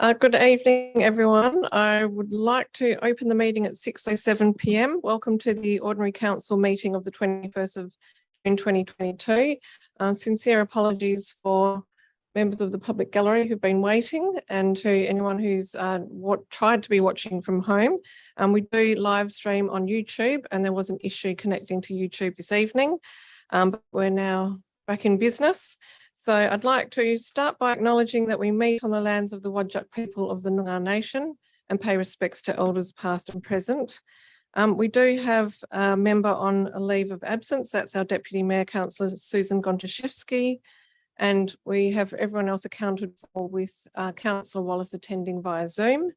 Good evening, everyone. I would like to open the meeting at 6:07 p.m. Welcome to the Ordinary Council meeting of the 21st of June 2022. Sincere apologies for members of the public gallery who've been waiting, and to anyone who's tried to be watching from home. We do live stream on YouTube, and there was an issue connecting to YouTube this evening, but we're now back in business. So I'd like to start by acknowledging that we meet on the lands of the Whadjuk people of the Noongar Nation and pay respects to elders past and present. We do have a member on a leave of absence. That's our Deputy Mayor Councillor Susan Gontaszewski. And we have everyone else accounted for with Councillor Wallace attending via Zoom.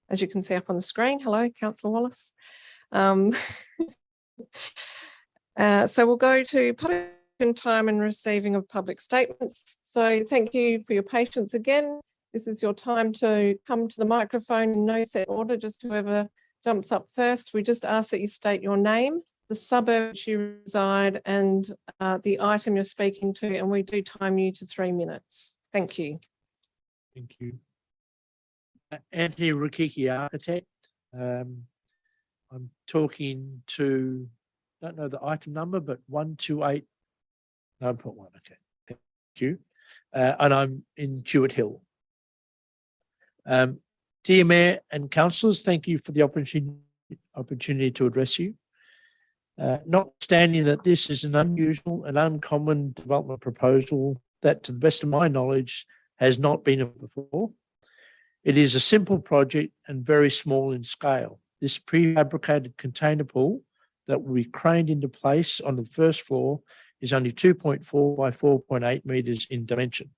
As you can see up on the screen. Hello, Councillor Wallace. So we'll go to public time and receiving of public statements. So thank you for your patience again. This is your time to come to the microphone in no set order, just whoever jumps up first. We just ask that you state your name, the suburb which you reside, and the item you're speaking to, and we do time you to 3 minutes. Thank you. Thank you. Anthony Rukiki, architect. I'm talking to, don't know the item number, but 128. No, I've put one. Okay, thank you. And I'm in Jewett Hill. Dear Mayor and Councillors, thank you for the opportunity to address you. Notwithstanding that this is an unusual and uncommon development proposal that, to the best of my knowledge, has not been before. It is a simple project and very small in scale. This prefabricated container pool that will be craned into place on the first floor is only 2.4 by 4.8 metres in dimension.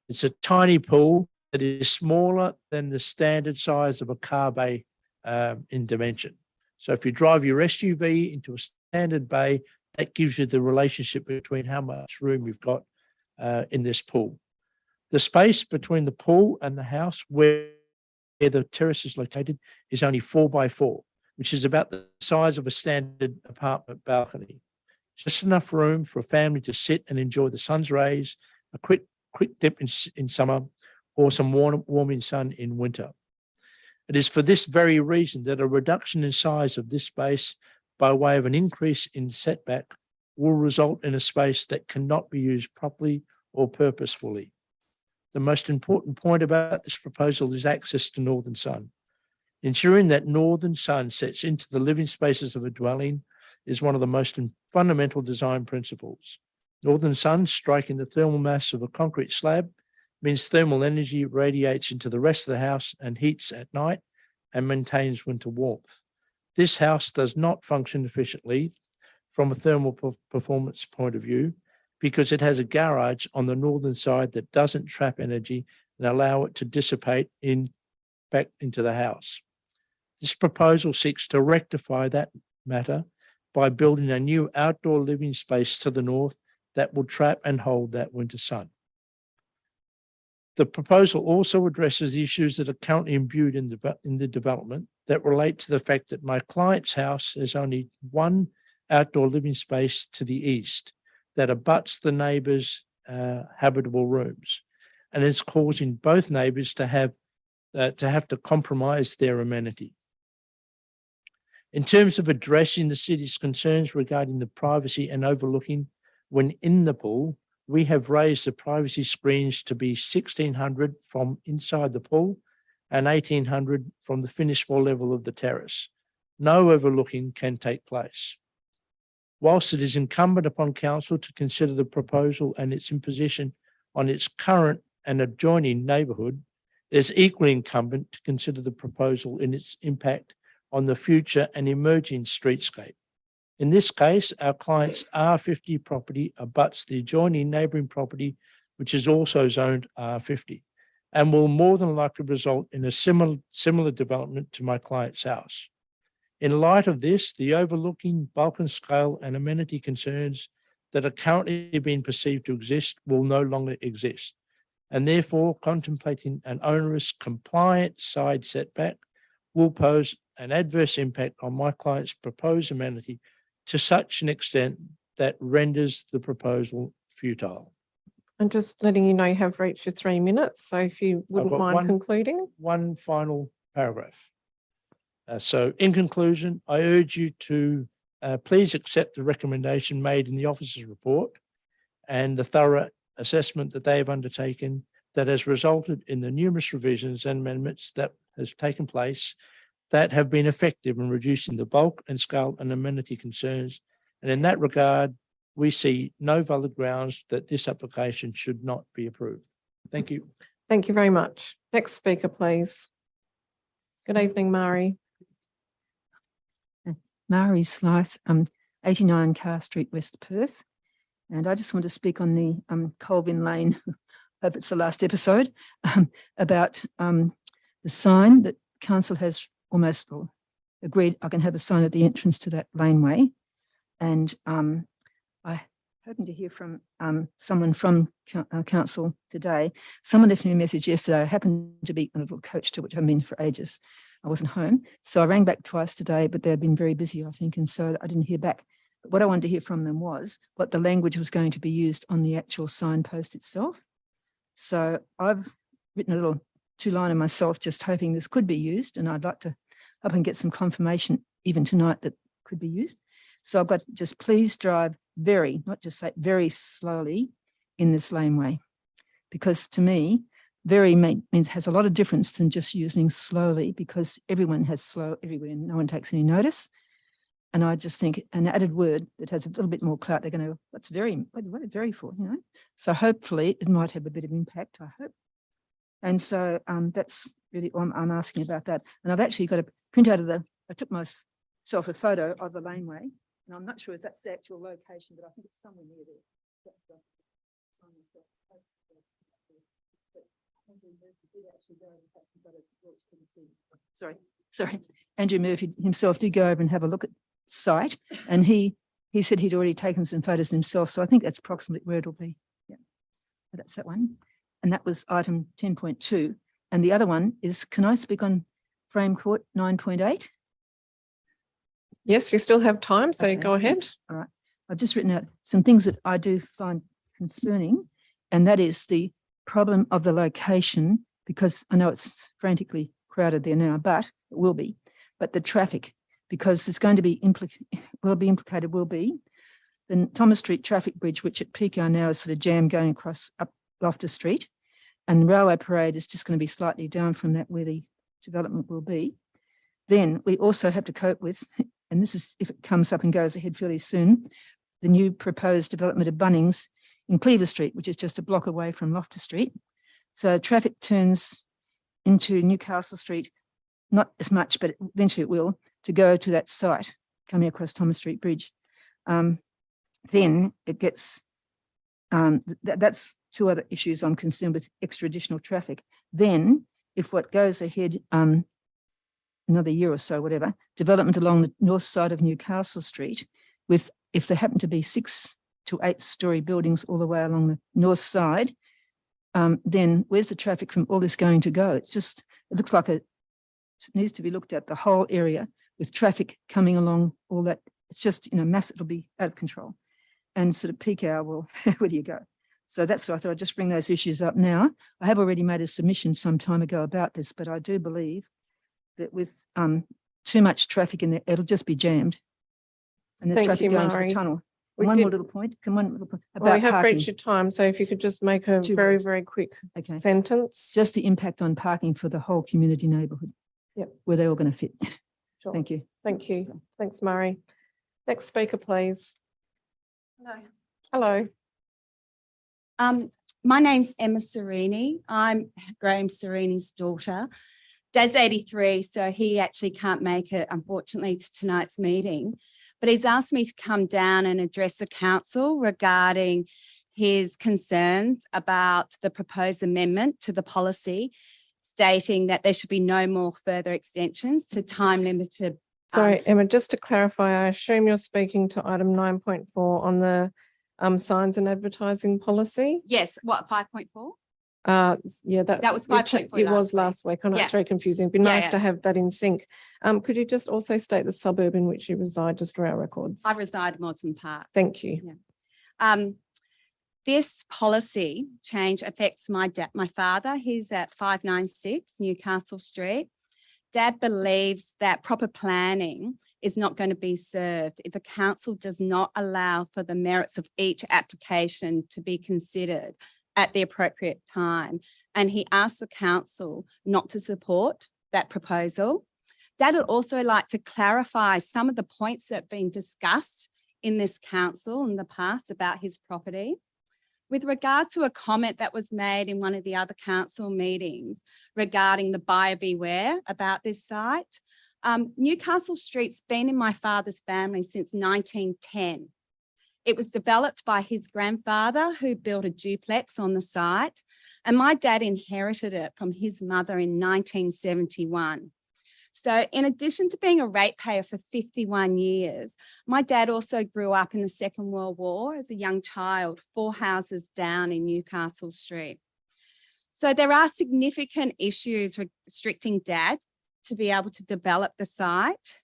It's a tiny pool that is smaller than the standard size of a car bay in dimension. So if you drive your SUV into a standard bay, that gives you the relationship between how much room you've got in this pool. The space between the pool and the house where the terrace is located is only 4 by 4, which is about the size of a standard apartment balcony. Just enough room for a family to sit and enjoy the sun's rays, a quick dip in summer, or some warming sun in winter. It is for this very reason that a reduction in size of this space by way of an increase in setback will result in a space that cannot be used properly or purposefully. The most important point about this proposal is access to northern sun. Ensuring that northern sun sets into the living spaces of a dwelling is one of the most fundamental design principles. Northern sun striking the thermal mass of a concrete slab means thermal energy radiates into the rest of the house and heats at night and maintains winter warmth. This house does not function efficiently from a thermal performance point of view because it has a garage on the northern side that doesn't trap energy and allow it to dissipate back into the house. This proposal seeks to rectify that matter by building a new outdoor living space to the north that will trap and hold that winter sun. The proposal also addresses issues that are currently imbued in the development that relate to the fact that my client's house has only one outdoor living space to the east that abuts the neighbours' habitable rooms, and it's causing both neighbours to have to compromise their amenity. In terms of addressing the city's concerns regarding the privacy and overlooking when in the pool, we have raised the privacy screens to be 1,600 from inside the pool and 1,800 from the finished floor level of the terrace. No overlooking can take place. Whilst it is incumbent upon council to consider the proposal and its imposition on its current and adjoining neighbourhood, it is equally incumbent to consider the proposal in its impact on the future and emerging streetscape. In this case, our client's R50 property abuts the adjoining neighbouring property, which is also zoned R50, and will more than likely result in a similar development to my client's house. In light of this, the overlooking, bulk and scale and amenity concerns that are currently being perceived to exist will no longer exist, and therefore contemplating an onerous compliant side setback will pose an adverse impact on my client's proposed amenity to such an extent that renders the proposal futile. And just letting you know you have reached your 3 minutes. So if you wouldn't got mind one- concluding. One final paragraph. So in conclusion, I urge you to please accept the recommendation made in the officer's report and the thorough assessment that they have undertaken that has resulted in the numerous revisions and amendments that has taken place that have been effective in reducing the bulk and scale and amenity concerns. And in that regard, we see no valid grounds that this application should not be approved. Thank you. Thank you very much. Next speaker, please. Good evening, Mari. Mari Slythe, 89 Carr Street, West Perth. And I just want to speak on the Colvin Lane, hope it's the last episode, about the sign that council has almost agreed I can have a sign at the entrance to that laneway. And I hoping to hear from someone from council today. Someone left me a message yesterday. I happened to be on a little coach tour, which I've been for ages. I wasn't home. So I rang back twice today, but they've been very busy, I think. And so I didn't hear back. But what I wanted to hear from them was what the language was going to be used on the actual signpost itself. So I've written a little 2-liner myself, just hoping this could be used. And I'd like to hope and get some confirmation even tonight that could be used. So I've got just please drive very, not just say very slowly in this laneway, because to me, very means has a lot of difference than just using slowly, because everyone has slow everywhere and no one takes any notice. And I just think an added word that has a little bit more clout, they're going to, what's very, what is very for, you know? So hopefully it might have a bit of impact, I hope. And so that's really, I'm asking about that. And I've actually got a print out of I took myself a photo of the laneway. And I'm not sure if that's the actual location, but I think it's somewhere near there. Sorry. Andrew Murphy himself did go over and have a look at site, and he said he'd already taken some photos himself. So I think that's approximately where it'll be. Yeah, that's that one. And that was item 10.2. And the other one is, can I speak on Frame Court 9.8? Yes, you still have time, so Okay, go ahead. thanks. All right. I've just written out some things that I do find concerning, and that is the problem of the location, because I know it's frantically crowded there now, but it will be. But the traffic, because there's going to be the Thomas Street traffic bridge, which at peak hour now is sort of jammed going across up Loftus Street, and the Railway Parade is just going to be slightly down from that where the development will be. Then we also have to cope with, and this is if it comes up and goes ahead fairly soon, the new proposed development of Bunnings in Cleaver Street, which is just a block away from Loftus Street. So traffic turns into Newcastle Street, not as much, but eventually it will, to go to that site coming across Thomas Street Bridge. Then it gets, that's two other issues I'm concerned with, extra additional traffic. Then if what goes ahead, another year or so, whatever, development along the north side of Newcastle Street, with if there happen to be 6 to 8 story buildings all the way along the north side, then where's the traffic from all this going to go? It's just, it looks like it needs to be looked at, the whole area with traffic coming along all that. It's just, you know, mass, it'll be out of control. And sort of peak hour, well, where do you go? So that's what I thought I'd just bring those issues up now. I have already made a submission some time ago about this, but I do believe that with too much traffic in there, it'll just be jammed. And there's Thank traffic you, going to Mari. the tunnel. We One did- more little point. One little point Well, about we have parking. reached your time, so if you could just make a 2 very, words. very quick Okay. sentence. Just the impact on parking for the whole community neighbourhood. Yep. Where they're all going to fit. Sure. Thank you. Thank you. Thanks, Murray. Next speaker, please. Hello. Hello. My name's Emma Serini. I'm Graham Serini's daughter. Dad's 83, so he actually can't make it, unfortunately, to tonight's meeting. But he's asked me to come down and address the council regarding his concerns about the proposed amendment to the policy, stating that there should be no more further extensions to time-limited. Sorry, Emma, just to clarify, I assume you're speaking to item 9.4 on the signs and advertising policy? Yes, what, 5.4? Yeah, That was it 5.4 It was last week. last week. I know Yeah. it's very confusing. It'd be Yeah, nice yeah. to have that in sync. Could you just also state the suburb in which you reside, just for our records? I reside in Mosman Park. Thank you. Um, This policy change affects my father. He's at 596 Newcastle Street. Dad believes that proper planning is not going to be served if the council does not allow for the merits of each application to be considered at the appropriate time. And he asked the council not to support that proposal. Dad would also like to clarify some of the points that have been discussed in this council in the past about his property. With regards to a comment that was made in one of the other council meetings regarding the buyer beware about this site, Newcastle Street's been in my father's family since 1910. It was developed by his grandfather, who built a duplex on the site, and my dad inherited it from his mother in 1971. So in addition to being a ratepayer for 51 years, my dad also grew up in the Second World War as a young child, 4 houses down in Newcastle Street. So there are significant issues restricting Dad to be able to develop the site.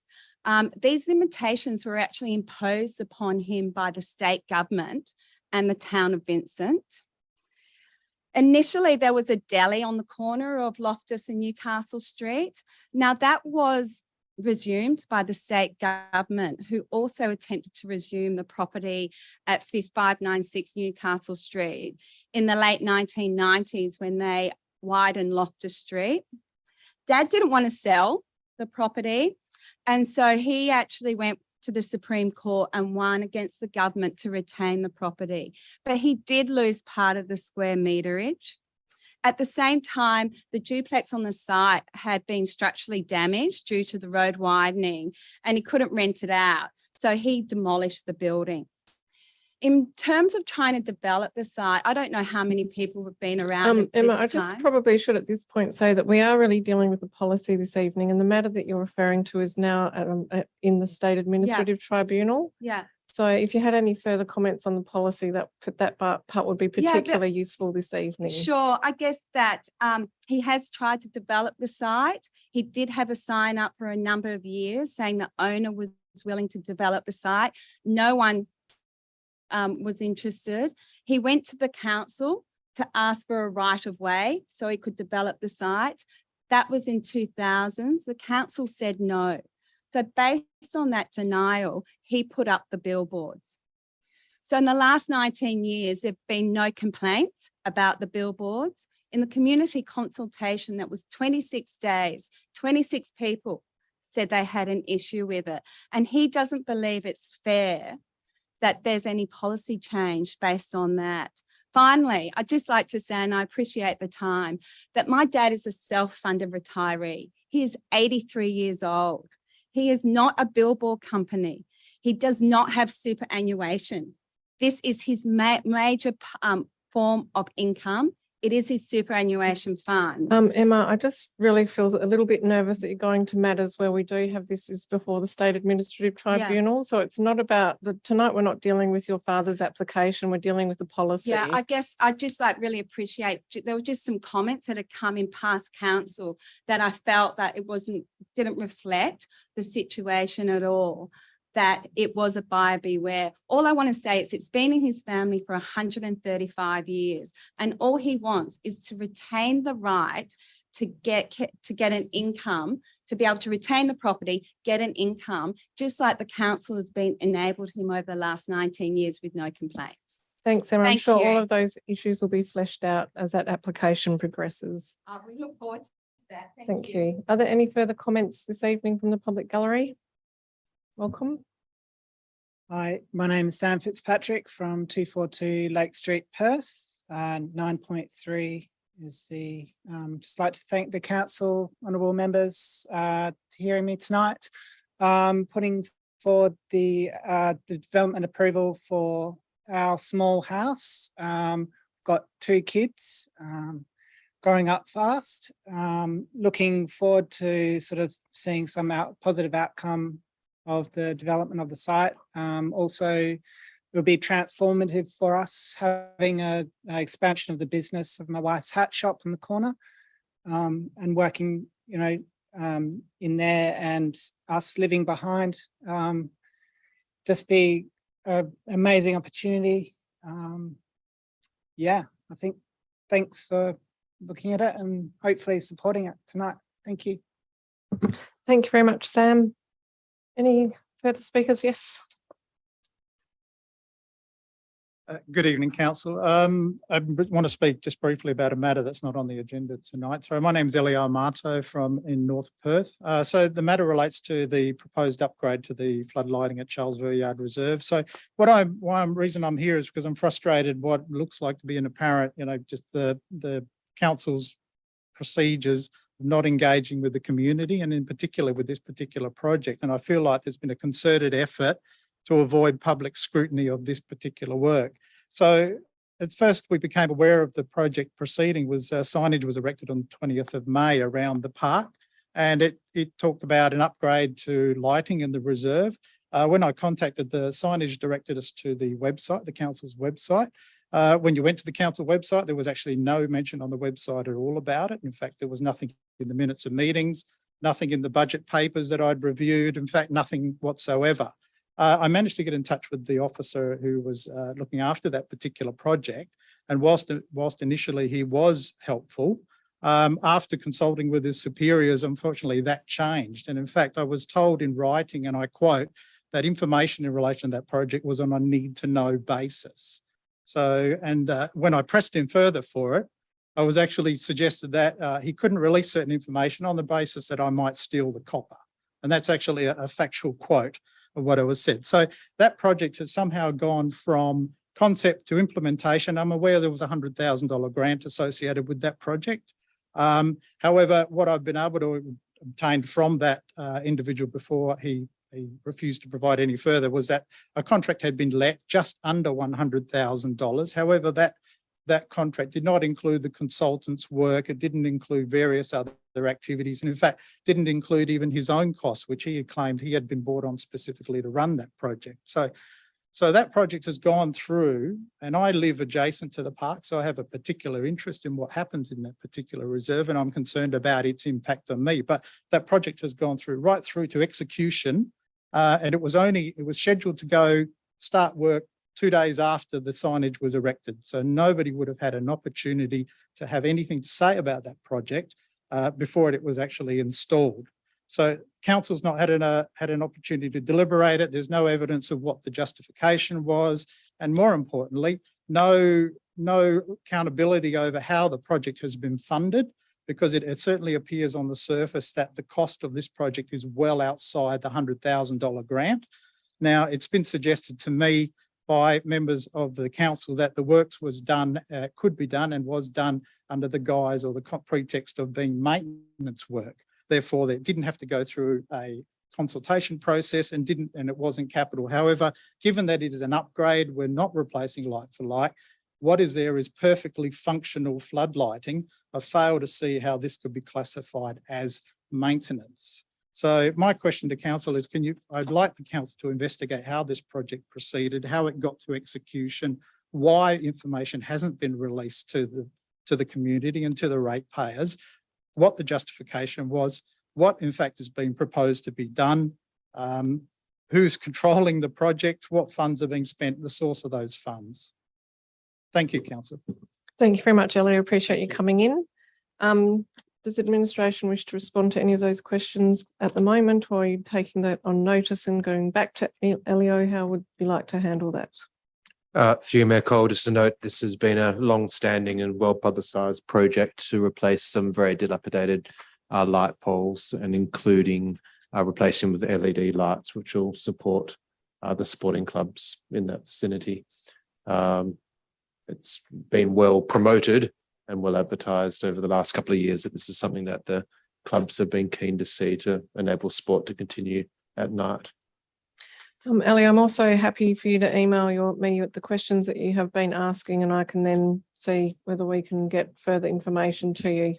These limitations were actually imposed upon him by the state government and the town of Vincent. Initially, there was a deli on the corner of Loftus and Newcastle Street. Now, that was resumed by the state government, who also attempted to resume the property at 596 Newcastle Street in the late 1990s when they widened Loftus Street. Dad didn't want to sell the property, and so he actually went to the Supreme Court and won against the government to retain the property. But he did lose part of the square meterage. At the same time, the duplex on the site had been structurally damaged due to the road widening, and he couldn't rent it out. So he demolished the building. In terms of trying to develop the site, I don't know how many people have been around. Emma, I just probably should at this point say that we are really dealing with the policy this evening, and the matter that you're referring to is now in the State Administrative Tribunal. Yeah. So if you had any further comments on the policy, that part would be particularly useful this evening. Sure. I guess that he has tried to develop the site. He did have a sign up for a number of years saying the owner was willing to develop the site. No one was interested. He went to the council to ask for a right of way so he could develop the site. That was in 2000s. The council said no. So based on that denial, he put up the billboards. So in the last 19 years, there have been no complaints about the billboards. In the community consultation, that was 26 days, 26 people said they had an issue with it. And he doesn't believe it's fair that there's any policy change based on that. Finally, I'd just like to say, and I appreciate the time, that my dad is a self-funded retiree. He is 83 years old. He is not a billboard company. He does not have superannuation. This is his major form of income. It is his superannuation fund. Emma, I just really feel a little bit nervous that you're going to matters where we do have this is before the State Administrative Tribunal. So it's not about tonight we're not dealing with your father's application, we're dealing with the policy. Yeah, I guess I just really appreciate, there were just some comments that had come in past council that I felt that it didn't reflect the situation at all, that it was a buyer beware. All I want to say is it's been in his family for 135 years, and all he wants is to retain the right to get an income, to be able to retain the property, get an income, just like the council has been enabled him over the last 19 years with no complaints. Thanks, Emma. I'm Thank sure you. all of those issues will be fleshed out as that application progresses. We look forward to that. Thank you. Are there any further comments this evening from the public gallery? Welcome. Hi, my name is Sam Fitzpatrick from 242 Lake Street, Perth. 9.3 is the, just like to thank the council, honourable members, for hearing me tonight. Putting forward the development approval for our small house. Got 2 kids, growing up fast. Looking forward to sort of seeing some positive outcome of the development of the site. Also, it will be transformative for us having an expansion of the business of my wife's hat shop in the corner, and working, in there, and us living behind. Just be an amazing opportunity. yeah, I think thanks for looking at it and hopefully supporting it tonight. Thank you. Thank you very much, Sam. Any further speakers? Yes. Good evening, Council. I want to speak just briefly about a matter that's not on the agenda tonight. So my name is Elio Amato from in North Perth. So the matter relates to the proposed upgrade to the flood lighting at Charles Villiard Reserve. So reason I'm here is because I'm frustrated what looks like to be an apparent, just the Council's procedures of not engaging with the community and in particular with this particular project. And I feel like there's been a concerted effort to avoid public scrutiny of this particular work. So at first we became aware of the project proceeding was signage was erected on the 20th of May around the park, and it talked about an upgrade to lighting in the reserve. When I contacted the signage, directed us to the website, the council's website. When you went to the council website, there was actually no mention on the website at all about it. In fact, there was nothing in the minutes of meetings, nothing in the budget papers that I'd reviewed, in fact, nothing whatsoever. I managed to get in touch with the officer who was looking after that particular project. And whilst initially he was helpful, after consulting with his superiors, unfortunately that changed. And in fact, I was told in writing, and I quote, that information in relation to that project was on a need to know basis. So, and when I pressed him further for it, I was actually suggested that he couldn't release certain information on the basis that I might steal the copper. And that's actually a factual quote of what I was said. So that project has somehow gone from concept to implementation. I'm aware there was a $100,000 grant associated with that project. However, what I've been able to obtain from that individual before he refused to provide any further was that a contract had been let just under $100,000. However, that contract did not include the consultant's work. It didn't include various other activities. And in fact, didn't include even his own costs, which he had claimed he had been brought on specifically to run that project. So that project has gone through, and I live adjacent to the park. So I have a particular interest in what happens in that particular reserve, and I'm concerned about its impact on me. But that project has gone through right through to execution. And it was scheduled to start work 2 days after the signage was erected. So nobody would have had an opportunity to have anything to say about that project before it was actually installed. So council's not had an opportunity to deliberate it. There's no evidence of what the justification was. And more importantly, no accountability over how the project has been funded, because it certainly appears on the surface that the cost of this project is well outside the $100,000 grant. Now, it's been suggested to me by members of the council that the works was done, could be done and was done under the guise or the pretext of being maintenance work. Therefore, they didn't have to go through a consultation process and it wasn't capital. However, given that it is an upgrade, we're not replacing like for like. What is there is perfectly functional flood lighting. I fail to see how this could be classified as maintenance. So my question to council is, I'd like the council to investigate how this project proceeded, how it got to execution, why information hasn't been released to the community and to the ratepayers, what the justification was, what in fact is being proposed to be done, who's controlling the project, what funds are being spent, the source of those funds. Thank you, council. Thank you very much, Ellie. I appreciate you coming in. Does administration wish to respond to any of those questions at the moment, or are you taking that on notice and going back to Elio? How would you like to handle that? Through Mayor Cole, just to note, this has been a long-standing and well-publicised project to replace some very dilapidated light poles, and including replacing with LED lights, which will support the sporting clubs in that vicinity. It's been well promoted and well advertised over the last couple of years that this is something that the clubs have been keen to see to enable sport to continue at night. Ellie, I'm also happy for you to email me with the questions that you have been asking, and I can then see whether we can get further information to you.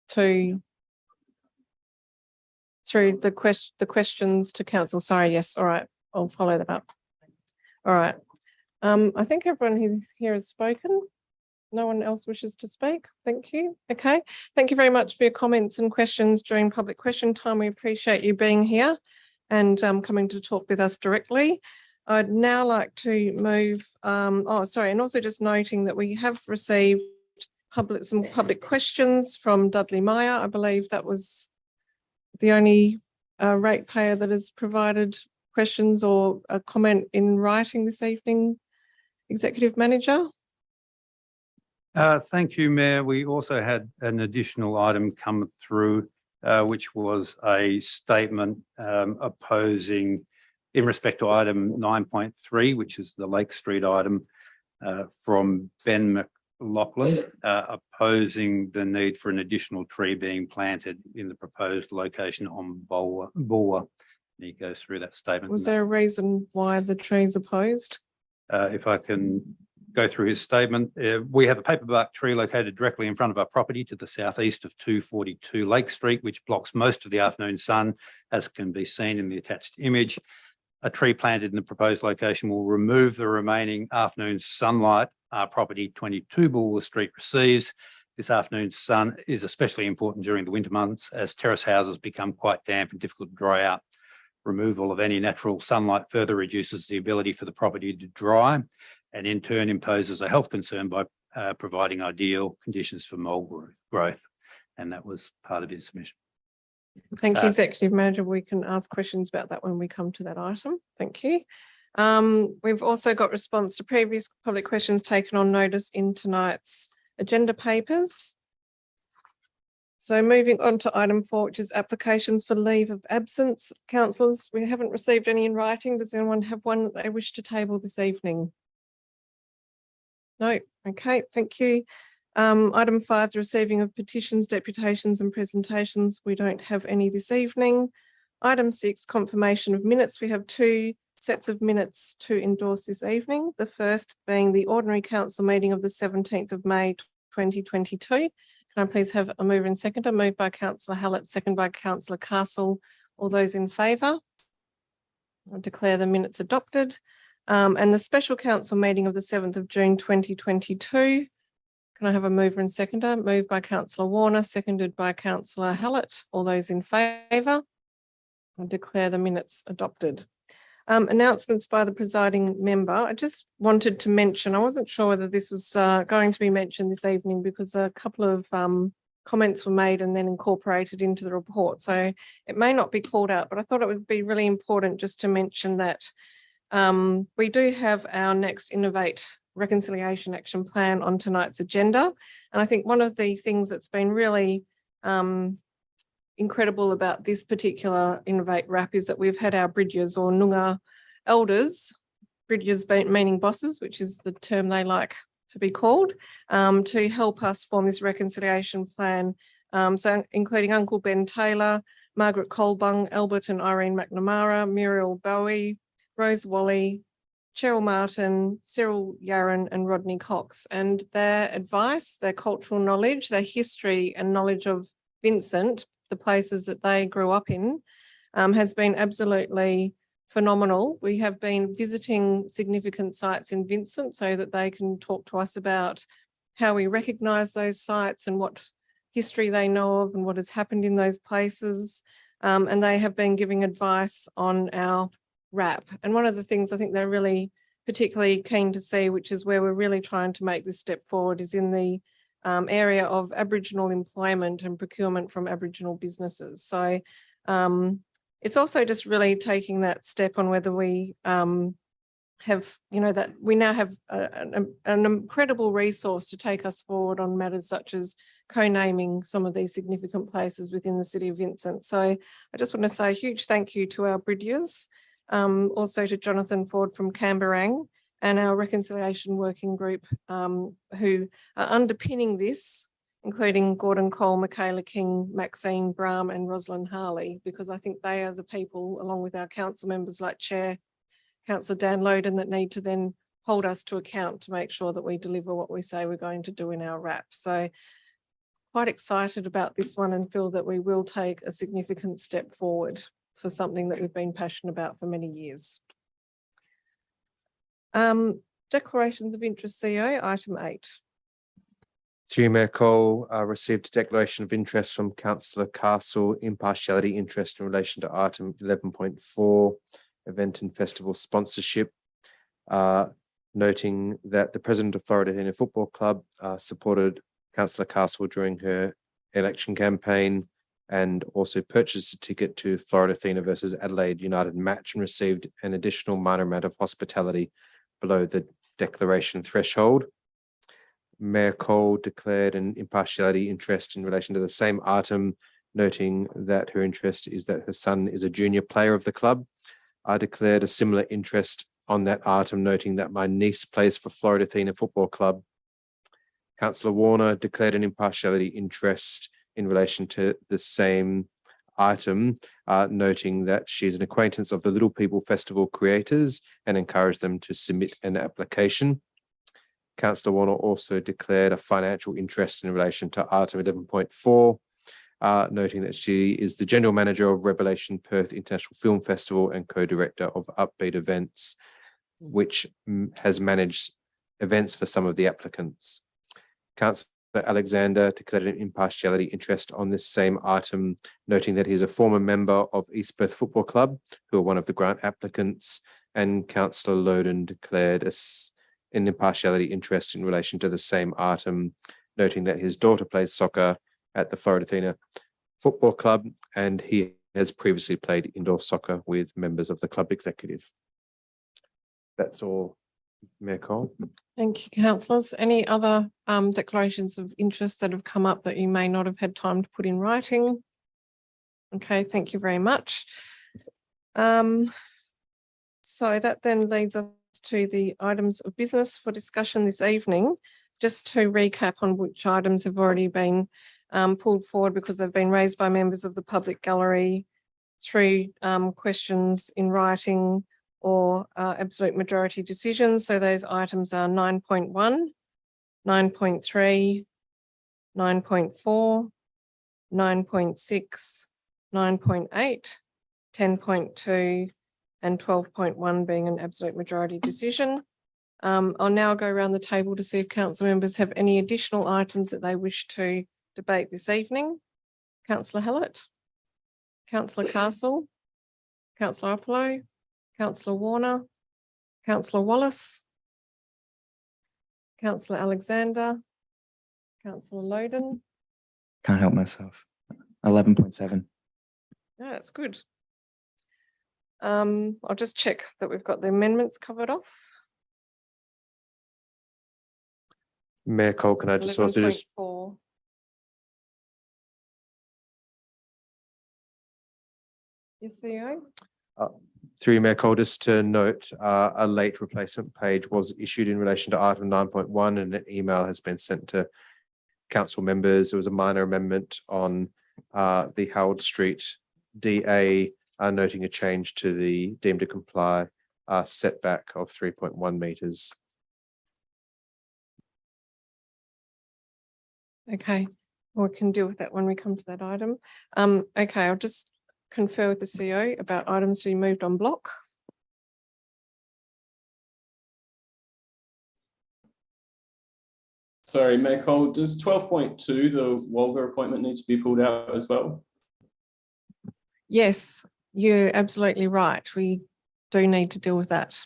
Through the questions to council. Sorry, yes, all right, I'll follow that up. All right. I think everyone here has spoken. No one else wishes to speak. Thank you. Okay. Thank you very much for your comments and questions during public question time. We appreciate you being here and coming to talk with us directly. I'd now like to move, and also just noting that we have received some public questions from Dudley Meyer. I believe that was the only ratepayer that has provided questions or a comment in writing this evening. Executive Manager. Thank you, Mayor. We also had an additional item come through, which was a statement opposing in respect to item 9.3, which is the Lake Street item from Ben McLaughlin, opposing the need for an additional tree being planted in the proposed location on Bulwer. He goes through that statement. Was there a reason why the trees opposed? If I can go through his statement, we have a paperbark tree located directly in front of our property to the southeast of 242 Lake Street, which blocks most of the afternoon sun, as can be seen in the attached image. A tree planted in the proposed location will remove the remaining afternoon sunlight our property 22 Bulwer Street receives. This afternoon sun is especially important during the winter months as terrace houses become quite damp and difficult to dry out. Removal of any natural sunlight further reduces the ability for the property to dry and in turn imposes a health concern by providing ideal conditions for mold growth. And that was part of his submission. Thank you, Executive Manager. We can ask questions about that when we come to that item. Thank you. We've also got response to previous public questions taken on notice in tonight's agenda papers. So moving on to item 4, which is applications for leave of absence. Councillors, we haven't received any in writing. Does anyone have one that they wish to table this evening? No. Okay, thank you. Item 5, the receiving of petitions, deputations and presentations. We don't have any this evening. Item 6, confirmation of minutes. We have 2 sets of minutes to endorse this evening. The first being the ordinary council meeting of the 17th of May 2022. Can I please have a mover and seconder? Moved by Councillor Hallett, second by Councillor Castle. All those in favour? I declare the minutes adopted. And the special council meeting of the 7th of June 2022. Can I have a mover and seconder? Moved by Councillor Warner, seconded by Councillor Hallett. All those in favour? I declare the minutes adopted. Announcements by the presiding member. I just wanted to mention, I wasn't sure whether this was going to be mentioned this evening because a couple of comments were made and then incorporated into the report. So it may not be called out, but I thought it would be really important just to mention that we do have our next Innovate Reconciliation Action Plan on tonight's agenda. And I think one of the things that's been really incredible about this particular Innovate RAP is that we've had our Bridges or Noongar elders, Bridges meaning bosses, which is the term they like to be called, to help us form this reconciliation plan. So including Uncle Ben Taylor, Margaret Colbung, Albert and Irene McNamara, Muriel Bowie, Rose Wally, Cheryl Martin, Cyril Yarran and Rodney Cox, and their advice, their cultural knowledge, their history and knowledge of Vincent, the places that they grew up in, has been absolutely phenomenal. We have been visiting significant sites in Vincent so that they can talk to us about how we recognise those sites and what history they know of and what has happened in those places. And they have been giving advice on our RAP. And one of the things I think they're really particularly keen to see, which is where we're really trying to make this step forward, is in the area of Aboriginal employment and procurement from Aboriginal businesses. So it's also just really taking that step on whether we have, that we now have an incredible resource to take us forward on matters such as co-naming some of these significant places within the city of Vincent. So I just want to say a huge thank you to our Bridges, also to Jonathan Ford from Camberang and our reconciliation working group who are underpinning this, including Gordon Cole, Michaela King, Maxine Brahm and Rosalind Harley, because I think they are the people, along with our council members like Chair Councillor Dan Loden, that need to then hold us to account to make sure that we deliver what we say we're going to do in our RAP. So quite excited about this one and feel that we will take a significant step forward for something that we've been passionate about for many years. Declarations of interest, CEO, item 8. Through Mayor Cole, received a declaration of interest from Councillor Castle, impartiality interest in relation to item 11.4. event and festival sponsorship. Noting that the president of Floredatina Football Club supported Councillor Castle during her election campaign and also purchased a ticket to Floredatina versus Adelaide United match and received an additional minor amount of hospitality below the declaration threshold. Mayor Cole declared an impartiality interest in relation to the same item, noting that her interest is that her son is a junior player of the club. I declared a similar interest on that item, noting that my niece plays for Floredatina Football Club. Councillor Warner declared an impartiality interest in relation to the same item, noting that she's an acquaintance of the Little People Festival creators and encouraged them to submit an application. Councillor Warner also declared a financial interest in relation to item 11.4, noting that she is the General Manager of Revelation Perth International Film Festival and co-director of Upbeat Events, which has managed events for some of the applicants. Councillor Alexander declared an impartiality interest on this same item, noting that he is a former member of East Perth Football Club, who are one of the grant applicants, and Councillor Loden declared an impartiality interest in relation to the same item, noting that his daughter plays soccer at the Floredatina Football Club, and he has previously played indoor soccer with members of the club executive. That's all, Mayor Cole. Thank you, councillors. Any other declarations of interest that have come up that you may not have had time to put in writing? Okay, thank you very much. So that then leads us to the items of business for discussion this evening. Just to recap on which items have already been pulled forward because they've been raised by members of the public gallery through questions in writing or absolute majority decisions. So those items are 9.1, 9.3, 9.4, 9.6, 9.8, 10.2, and 12.1 being an absolute majority decision. I'll now go around the table to see if council members have any additional items that they wish to debate this evening. Councillor Hallett, Councillor Castle, Councillor Apollo, Councillor Warner, Councillor Wallace, Councillor Alexander, Councillor Loden. Can't help myself. 11.7. Yeah, that's good. I'll just check that we've got the amendments covered off. Mayor Cole, can I just also just 11.4. Yes, CEO. through Mayor Cole, just to note, a late replacement page was issued in relation to item 9.1 and an email has been sent to council members. There was a minor amendment on the Howard Street DA, noting a change to the deemed to comply setback of 3.1 metres. Okay, we can deal with that when we come to that item. Okay, I'll just confer with the CEO about items to be moved on block. Sorry, Mayor Cole, does 12.2, the Wolga appointment, need to be pulled out as well? Yes, you're absolutely right. We do need to deal with that.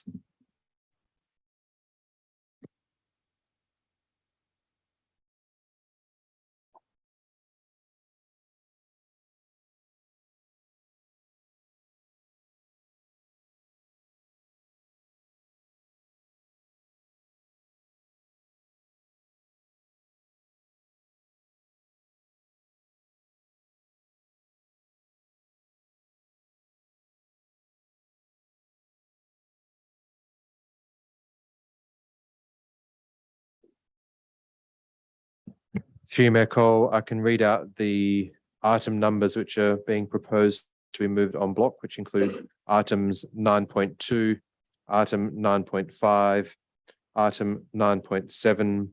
Through Mayor Cole, I can read out the item numbers which are being proposed to be moved on block, which include items 9.2, item 9.5, item 9.7,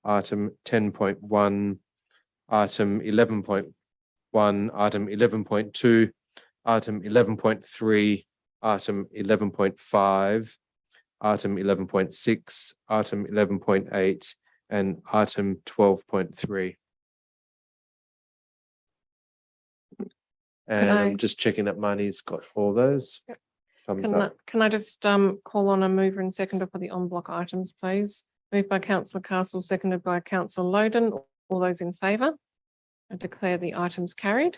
item 10.1, item 11.1, item 11.2, item 11.3, item 11.5, item 11.6, item 11.8, and item 12.3. And I'm just checking that Marnie's got all those. Yep. thumbs Can I, up. can I just call on a mover and seconder for the on block items, please? Moved by councillor Castle, seconded by councillor Loden. All those in favour? I declare the items carried.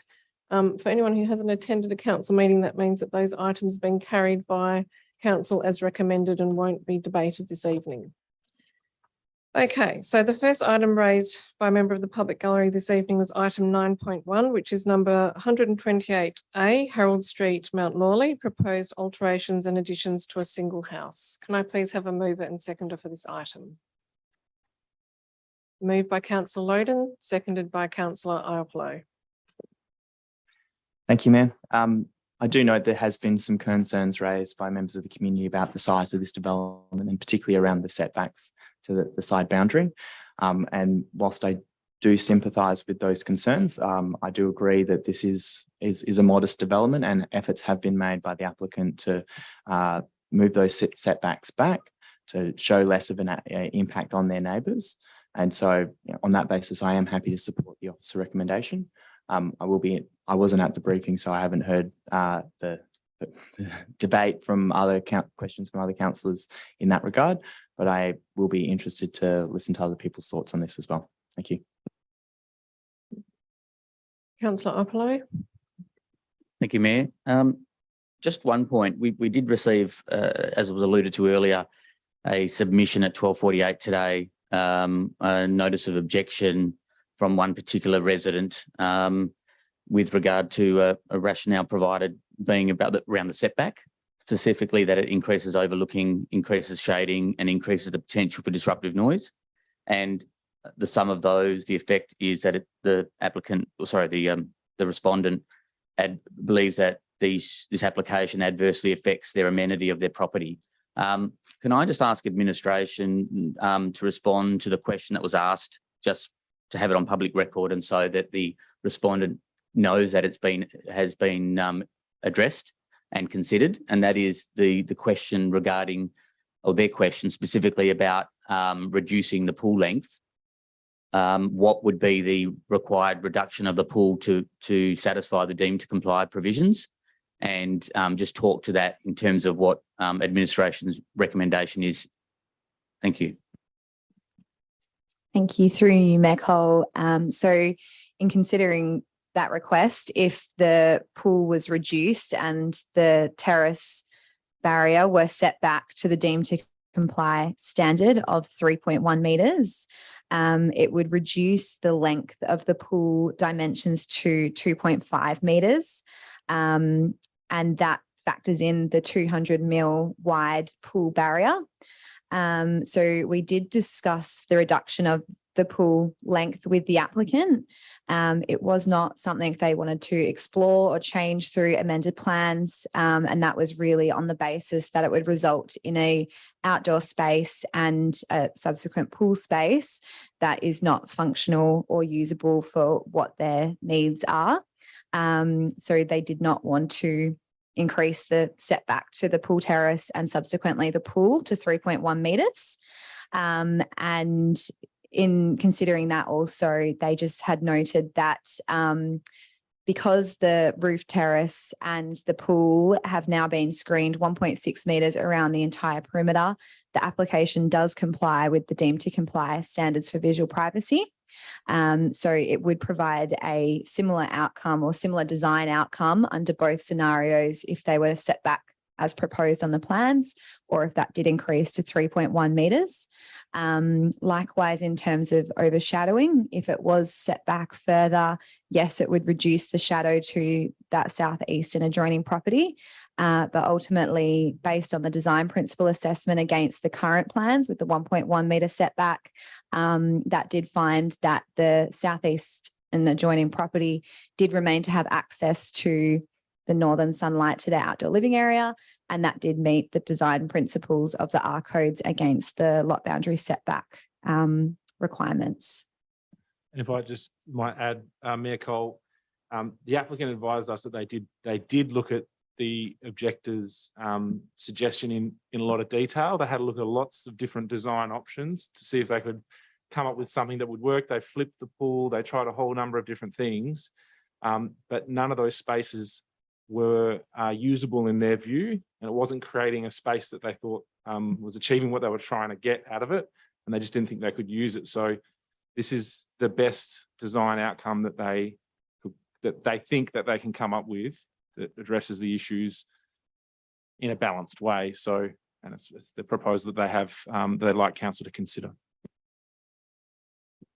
For anyone who hasn't attended a council meeting, that means that those items have been carried by council as recommended and won't be debated this evening. Okay, so the first item raised by a member of the public gallery this evening was item 9.1, which is number 128A, Harold Street, Mount Lawley, proposed alterations and additions to a single house. Can I please have a mover and seconder for this item? Moved by councillor Loden, seconded by councillor Iapolo. Thank you, Mayor. I do note there has been some concerns raised by members of the community about the size of this development and particularly around the setbacks to the side boundary. And whilst I do sympathise with those concerns, I do agree that this is a modest development and efforts have been made by the applicant to move those setbacks back to show less of an impact on their neighbours. And so on that basis, I am happy to support the officer recommendation. I wasn't at the briefing, so I haven't heard the debate from questions from other councillors in that regard, but I will be interested to listen to other people's thoughts on this as well. Thank you. Councillor Iapolo. Thank you, Mayor. Just one point, we did receive, as was alluded to earlier, a submission at 12:48 today, a notice of objection from one particular resident with regard to a rationale provided being around the setback, specifically that it increases overlooking, increases shading and increases the potential for disruptive noise. And the sum of those, the effect is that the respondent believes that this application adversely affects their amenity of their property. Can I just ask administration to respond to the question that was asked, just to have it on public record and so that the respondent knows that has been addressed and considered, and that is the question regarding, or their question specifically about reducing the pool length. What would be the required reduction of the pool to satisfy the deemed to comply provisions? And just talk to that in terms of what administration's recommendation is. Thank you. Thank you. Through you, Mayor Cole. So in considering that request, if the pool was reduced and the terrace barrier were set back to the deemed to comply standard of 3.1 metres, it would reduce the length of the pool dimensions to 2.5 metres. And that factors in the 200 mil wide pool barrier. So we did discuss the reduction of the pool length with the applicant. It was not something they wanted to explore or change through amended plans. And that was really on the basis that it would result in a outdoor space and a subsequent pool space that is not functional or usable for what their needs are. So they did not want to increase the setback to the pool terrace and subsequently the pool to 3.1 metres. And in considering that also, they just had noted that because the roof terrace and the pool have now been screened 1.6 metres around the entire perimeter, the application does comply with the deemed to comply standards for visual privacy. So it would provide a similar outcome or similar design outcome under both scenarios if they were set back as proposed on the plans, or if that did increase to 3.1 metres. Likewise, in terms of overshadowing, if it was set back further, yes, it would reduce the shadow to that southeast and adjoining property. But ultimately, based on the design principle assessment against the current plans with the 1.1 metre setback, that did find that the southeast and adjoining property did remain to have access to the northern sunlight to their outdoor living area, and that did meet the design principles of the R codes against the lot boundary setback requirements. And if I just might add, Mayor Cole, the applicant advised us that they did look at the objector's suggestion in a lot of detail. They had a look at lots of different design options to see if they could come up with something that would work. They flipped the pool, they tried a whole number of different things, but none of those spaces were usable in their view, and it wasn't creating a space that they thought was achieving what they were trying to get out of it, and they just didn't think they could use it. So this is the best design outcome that they think that they can come up with that addresses the issues in a balanced way. So, and it's the proposal that they have that they'd like council to consider.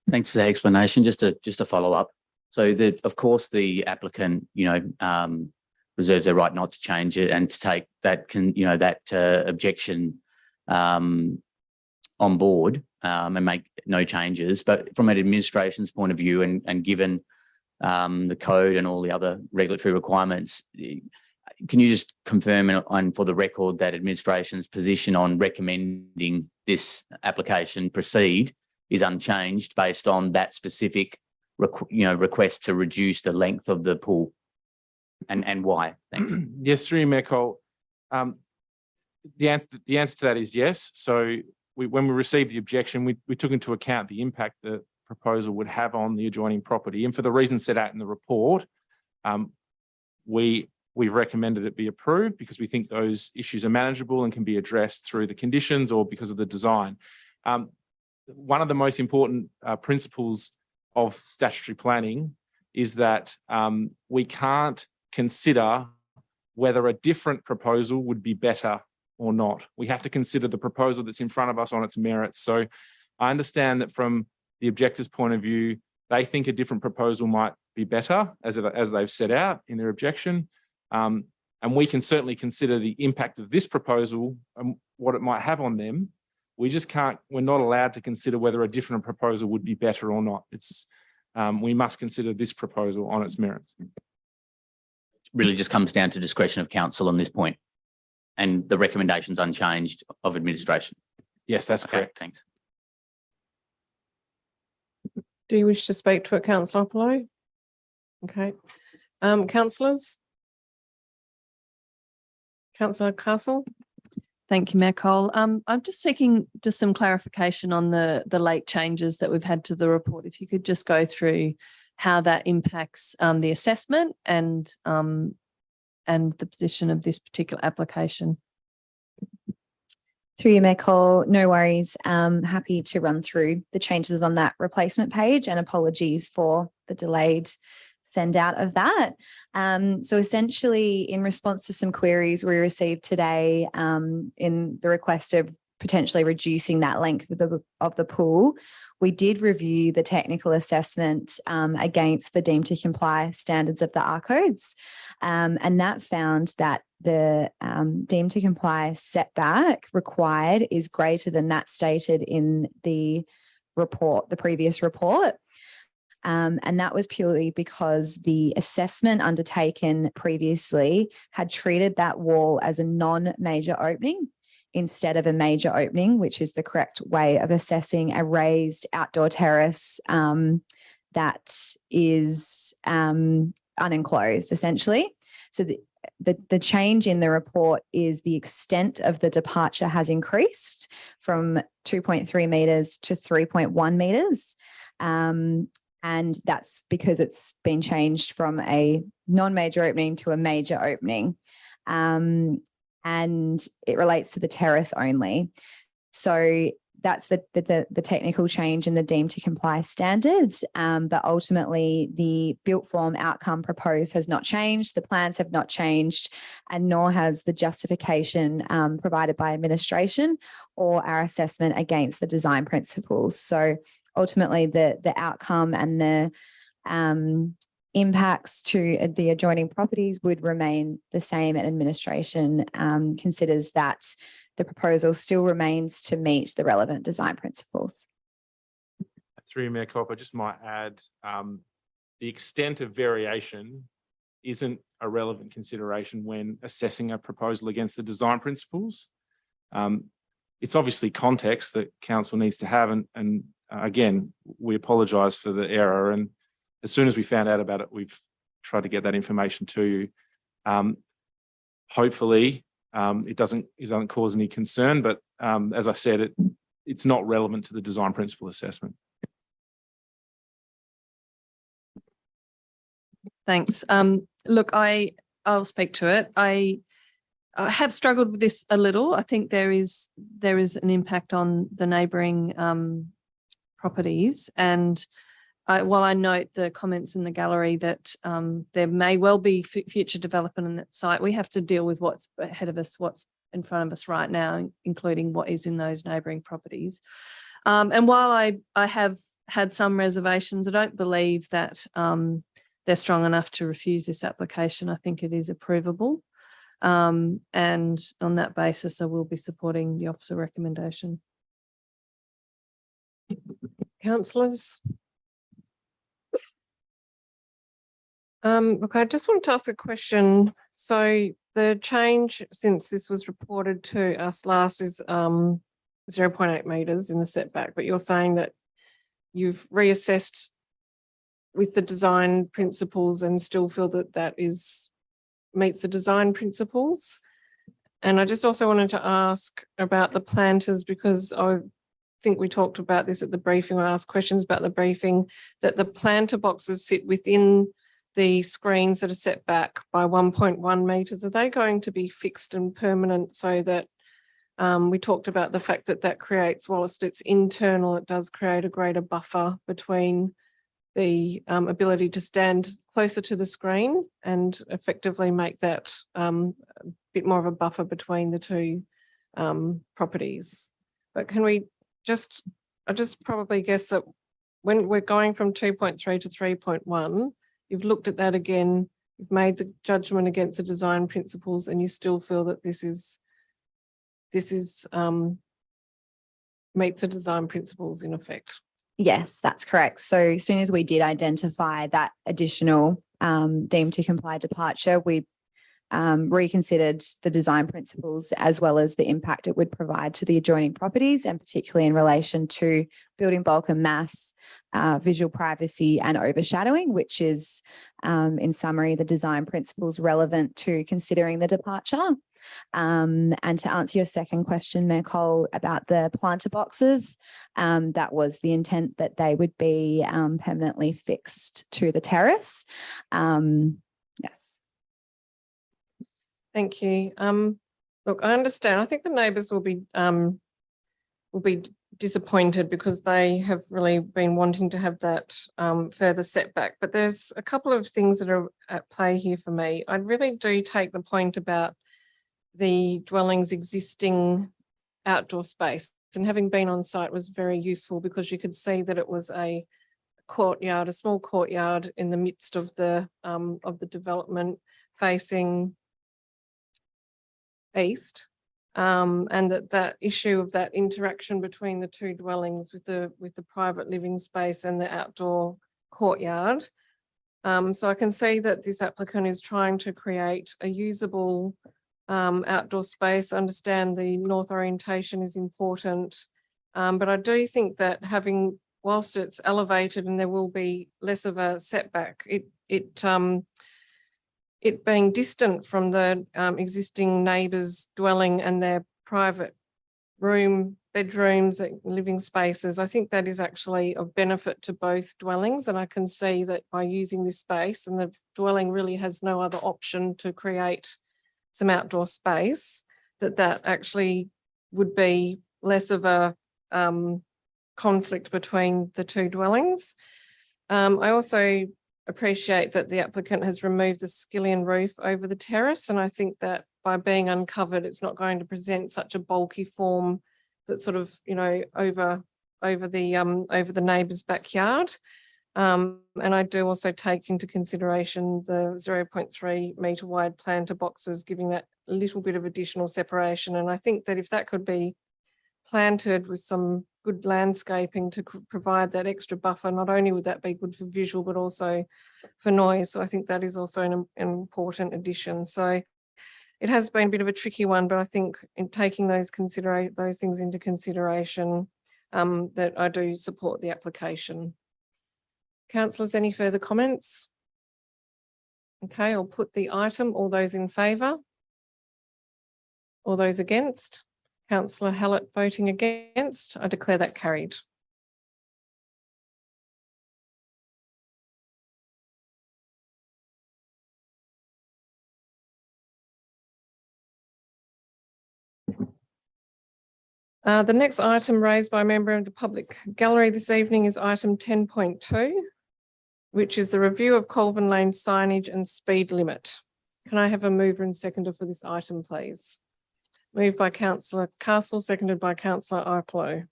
Thanks for that explanation. Just to follow up. So of course the applicant, reserves their right not to change it and to take that objection on board and make no changes. But from an administration's point of view, and given the code and all the other regulatory requirements, can you just confirm and for the record that administration's position on recommending this application proceed is unchanged based on that specific request to reduce the length of the pool, and why? Thanks. Yes, through you, Mayor Cole. The answer to that is yes. So when we received the objection, we took into account the impact the proposal would have on the adjoining property, and for the reasons set out in the report, we've recommended it be approved because we think those issues are manageable and can be addressed through the conditions or because of the design. One of the most important principles of statutory planning is that we can't consider whether a different proposal would be better or not. We have to consider the proposal that's in front of us on its merits. So I understand that from the objector's point of view, they think a different proposal might be better as they've set out in their objection. And we can certainly consider the impact of this proposal and what it might have on them. We're not allowed to consider whether a different proposal would be better or not. We must consider this proposal on its merits. Really just comes down to discretion of council on this point, and the recommendations unchanged of administration. Yes, that's correct. Thanks. Do you wish to speak to it, Councillor Apollo? Okay. Councillors? Councillor Castle? Thank you, Mayor Cole. I'm just seeking just some clarification on the late changes that we've had to the report. If you could just go through how that impacts the assessment and the position of this particular application. Through you, Mayor Cole, no worries. Happy to run through the changes on that replacement page, and apologies for the delayed send out of that. So essentially, in response to some queries we received today in the request of potentially reducing that length of the pool, we did review the technical assessment against the deemed to comply standards of the R-codes, and that found that the deemed to comply setback required is greater than that stated in the report, the previous report. And that was purely because the assessment undertaken previously had treated that wall as a non-major opening instead of a major opening, which is the correct way of assessing a raised outdoor terrace that is unenclosed, essentially. So the change in the report is the extent of the departure has increased from 2.3 metres to 3.1 metres. And that's because it's been changed from a non-major opening to a major opening. And it relates to the terrace only. So that's the technical change in the deemed to comply standards. But ultimately, the built form outcome proposed has not changed. The plans have not changed, and nor has the justification provided by administration or our assessment against the design principles. So ultimately, the outcome and the impacts to the adjoining properties would remain the same, and administration considers that the proposal still remains to meet the relevant design principles. Through you, Mayor Cole, I just might add the extent of variation isn't a relevant consideration when assessing a proposal against the design principles. It's obviously context that council needs to have, and again, we apologise for the error, and as soon as we found out about it, we've tried to get that information to you. Hopefully, it doesn't cause any concern, but as I said, it's not relevant to the design principle assessment. Thanks. Look, I I'll speak to it. I have struggled with this a little. I think there is an impact on the neighbouring properties, and while I note the comments in the gallery that there may well be future development on that site, we have to deal with what's ahead of us, what's in front of us right now, including what is in those neighbouring properties. And while I have had some reservations, I don't believe that they're strong enough to refuse this application. I think it is approvable. And on that basis, I will be supporting the officer recommendation. Councillors? Look, I just wanted to ask a question. So the change since this was reported to us last is 0.8 metres in the setback, but you're saying that you've reassessed with the design principles and still feel that that meets the design principles. And I just also wanted to ask about the planters, because I think we talked about this at the briefing, I asked questions about the briefing, that the planter boxes sit within the screens that are set back by 1.1 metres. Are they going to be fixed and permanent so that we talked about the fact that that creates, whilst it's internal, it does create a greater buffer between the ability to stand closer to the screen and effectively make that a bit more of a buffer between the two properties. But can we I just probably guess that when we're going from 2.3 to 3.1, you've looked at that again, you've made the judgment against the design principles, and you still feel that this meets the design principles in effect. Yes, that's correct. So as soon as we did identify that additional deemed to comply departure, we reconsidered the design principles as well as the impact it would provide to the adjoining properties, and particularly in relation to building bulk and mass, visual privacy and overshadowing, which is in summary the design principles relevant to considering the departure. And to answer your second question, Mayor Cole, about the planter boxes, that was the intent, that they would be permanently fixed to the terrace. Yes. Thank you. Look, I understand. I think the neighbours will be disappointed because they have really been wanting to have that further setback. But there's a couple of things that are at play here for me. I really do take the point about the dwelling's existing outdoor space, and having been on site was very useful because you could see that it was a courtyard, a small courtyard in the midst of the development facing east, and that issue of that interaction between the two dwellings with the private living space and the outdoor courtyard. So I can see that this applicant is trying to create a usable outdoor space. I understand the north orientation is important, but I do think that whilst it's elevated and there will be less of a setback, it being distant from the existing neighbours' dwelling and their private bedrooms, living spaces, I think that is actually of benefit to both dwellings. And I can see that by using this space, and the dwelling really has no other option to create some outdoor space, that actually would be less of a conflict between the two dwellings. I also appreciate that the applicant has removed the skillion roof over the terrace, and I think that by being uncovered, it's not going to present such a bulky form that sort of, over the neighbour's backyard. And I do also take into consideration the 0.3 metre wide planter boxes, giving that a little bit of additional separation. And I think that if that could be planted with some good landscaping to provide that extra buffer, not only would that be good for visual, but also for noise. So I think that is also an important addition. So it has been a bit of a tricky one, but I think in taking those things into consideration, that I do support the application. Councillors, any further comments? Okay, I'll put the item. All those in favour? All those against? Councillor Hallett voting against. I declare that carried. The next item raised by a member of the public gallery this evening is item 10.2, which is the review of Colvin Lane signage and speed limit. Can I have a mover and seconder for this item, please? Moved by councillor Castle, seconded by councillor Iplo.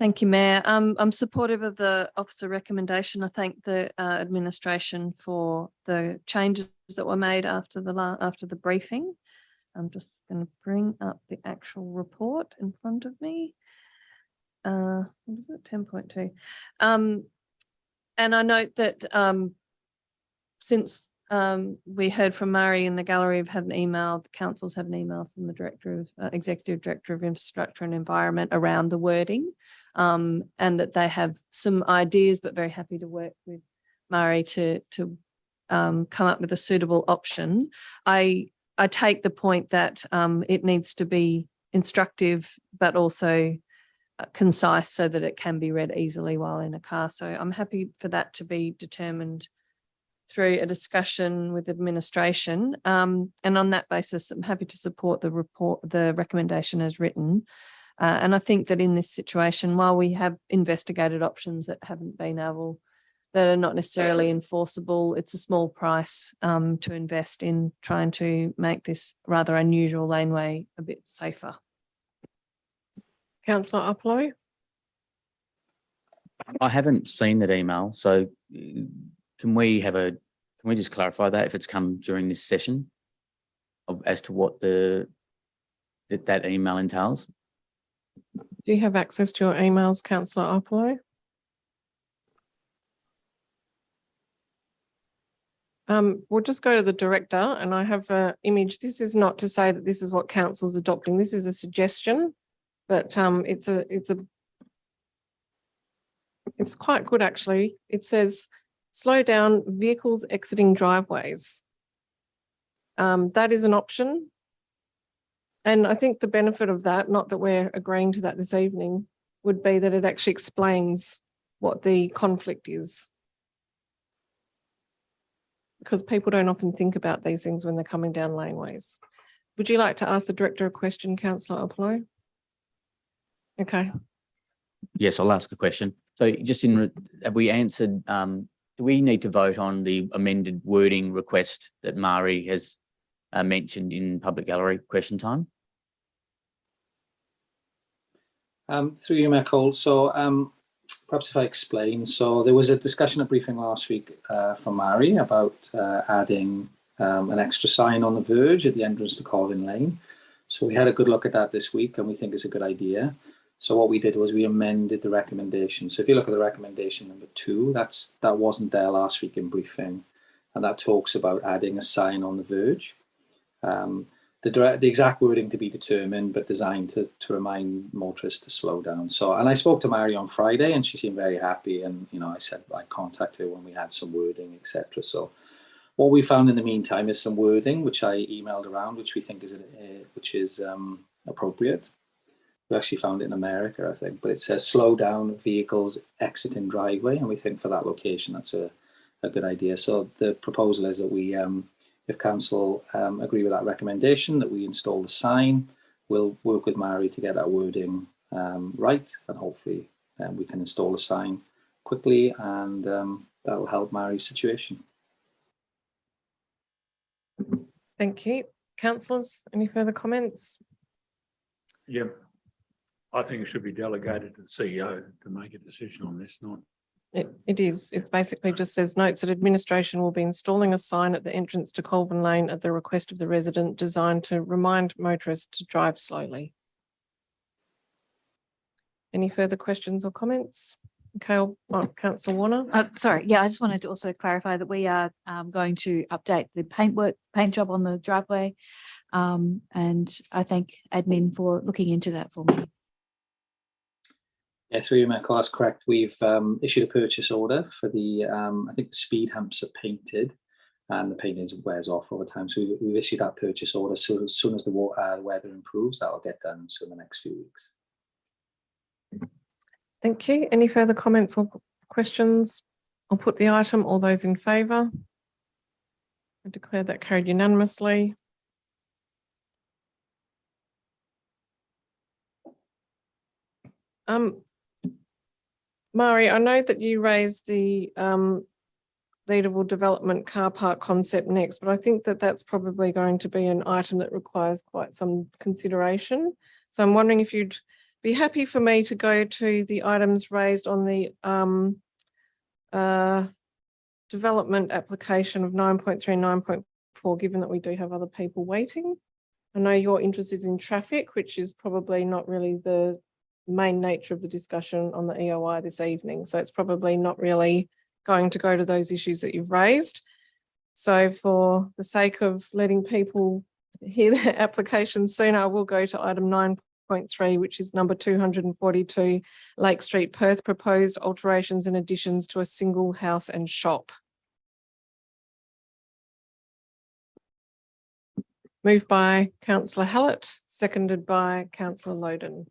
Thank you, Mayor. I'm supportive of the officer recommendation. I thank the administration for the changes that were made after the briefing. I'm just going to bring up the actual report in front of me. What is it? 10.2. And I note that since we heard from Murray in the gallery, we've had an email, the council's had an email from the executive director of infrastructure and environment around the wording, and that they have some ideas, but very happy to work with Murray to come up with a suitable option. I take the point that it needs to be instructive, but also concise so that it can be read easily while in a car. So I'm happy for that to be determined through a discussion with administration. And on that basis, I'm happy to support the recommendation as written. And I think that in this situation, while we have investigated options that are not necessarily enforceable, it's a small price to invest in trying to make this rather unusual laneway a bit safer. Councillor Iplo. I haven't seen that email, so can we just clarify that if it's come during this session as to what that email entails? Do you have access to your emails, councillor Iplo? We'll just go to the director, and I have an image. This is not to say that this is what council's adopting. This is a suggestion, but it's quite good actually. It says slow down vehicles exiting driveways. That is an option. And I think the benefit of that, not that we're agreeing to that this evening, would be that it actually explains what the conflict is. Because people don't often think about these things when they're coming down laneways. Would you like to ask the director a question, councillor Iplo? Okay. Yes, I'll ask a question. So just have we answered, do we need to vote on the amended wording request that Mari has mentioned in public gallery question time? Through you, Mayor Cole. So perhaps if I explain. So there was a discussion at briefing last week from Mari about adding an extra sign on the verge at the entrance to Colvin Lane. So we had a good look at that this week and we think it's a good idea. So what we did was we amended the recommendation. So if you look at the recommendation number 2, that wasn't there last week in briefing, and that talks about adding a sign on the verge. The exact wording to be determined, but designed to remind motorists to slow down. So, and I spoke to Mary on Friday, and she seemed very happy. And I said I'd contact her when we had some wording, etc. So, what we found in the meantime is some wording which I emailed around, which we think is appropriate. We actually found it in America, I think, but it says slow down vehicles exiting driveway, and we think for that location that's a good idea. So the proposal is that we, if council agree with that recommendation, that we install the sign. We'll work with Mary to get that wording right, and hopefully we can install the sign quickly, and that will help Mary's situation. Thank you. Councillors, any further comments? Yeah. I think it should be delegated to the CEO to make a decision on this, not. It is. It's basically just says notes that administration will be installing a sign at the entrance to Colvin Lane at the request of the resident, designed to remind motorists to drive slowly. Any further questions or comments? Okay, Councillor Warner. Sorry, yeah, I just wanted to also clarify that we are going to update the paint job on the driveway, and I thank admin for looking into that for me. Yeah, through you, Mayor Cole, that's correct. We've issued a purchase order for the, I think the speed humps are painted and the paint wears off over time. So we've issued that purchase order. So as soon as the weather improves, that'll get done in the next few weeks. Thank you. Any further comments or questions? I'll put the item. All those in favour? I declare that carried unanimously. Mari, I know that you raised the Leederville development car park concept next, but I think that that's probably going to be an item that requires quite some consideration. So I'm wondering if you'd be happy for me to go to the items raised on the development application of 9.3 and 9.4, given that we do have other people waiting. I know your interest is in traffic, which is probably not really the main nature of the discussion on the EOI this evening. So it's probably not really going to go to those issues that you've raised. So for the sake of letting people hear their applications sooner, I will go to item 9.3, which is number 242 Lake Street, Perth, proposed alterations and additions to a single house and shop. Moved by Councillor Hallett, seconded by Councillor Loden.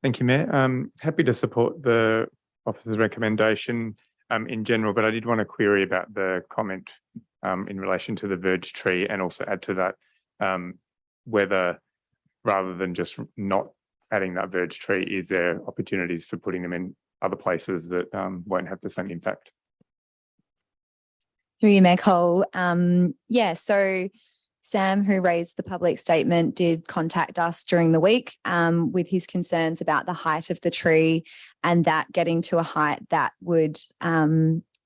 Thank you, Mayor. Happy to support the officer's recommendation in general, but I did want to query about the comment in relation to the verge tree, and also add to that whether, rather than just not adding that verge tree, is there opportunities for putting them in other places that won't have the same impact? Through you, Mayor Cole. Yeah, so Sam, who raised the public statement, did contact us during the week with his concerns about the height of the tree and that getting to a height that would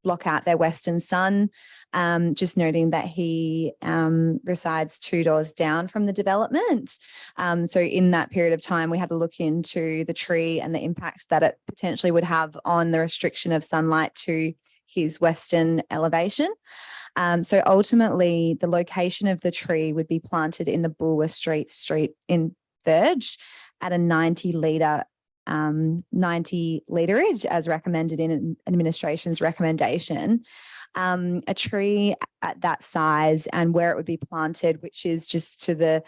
block out their western sun. Just noting that he resides 2 doors down from the development. So in that period of time, we had to look into the tree and the impact that it potentially would have on the restriction of sunlight to his western elevation. So ultimately, the location of the tree would be planted in the Bulwer Street in Verge at a 90 litrage as recommended in administration's recommendation. A tree at that size and where it would be planted, which is just to the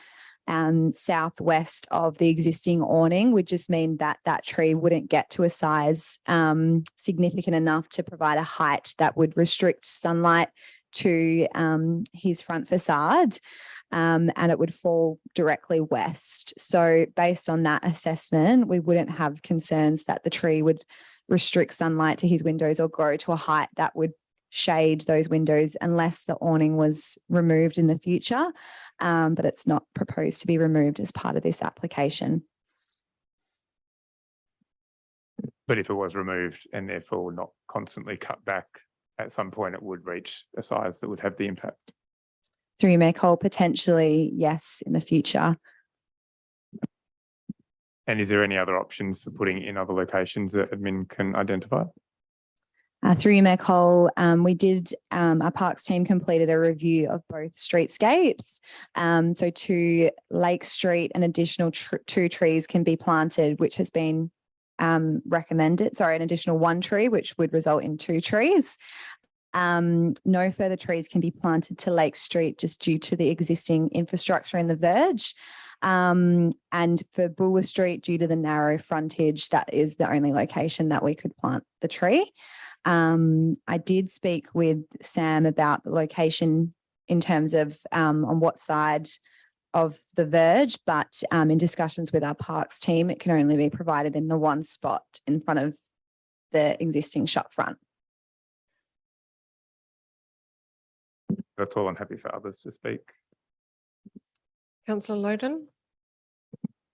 southwest of the existing awning, would just mean that that tree wouldn't get to a size significant enough to provide a height that would restrict sunlight to his front facade, and it would fall directly west. So based on that assessment, we wouldn't have concerns that the tree would restrict sunlight to his windows or grow to a height that would shade those windows unless the awning was removed in the future, but it's not proposed to be removed as part of this application. But if it was removed and therefore not constantly cut back, at some point it would reach a size that would have the impact. Through you, Mayor Cole, potentially, yes, in the future. And is there any other options for putting in other locations that admin can identify? Through you, Mayor Cole, our parks team completed a review of both streetscapes. So to Lake Street, an additional 2 trees can be planted, which has been recommended. Sorry, an additional 1 tree, which would result in 2 trees. No further trees can be planted to Lake Street just due to the existing infrastructure in the Verge. And for Bulwer Street, due to the narrow frontage, that is the only location that we could plant the tree. I did speak with Sam about the location in terms of on what side of the Verge, but in discussions with our parks team, it can only be provided in the 1 spot in front of the existing shop front. That's all. I'm happy for others to speak. Councillor Loden.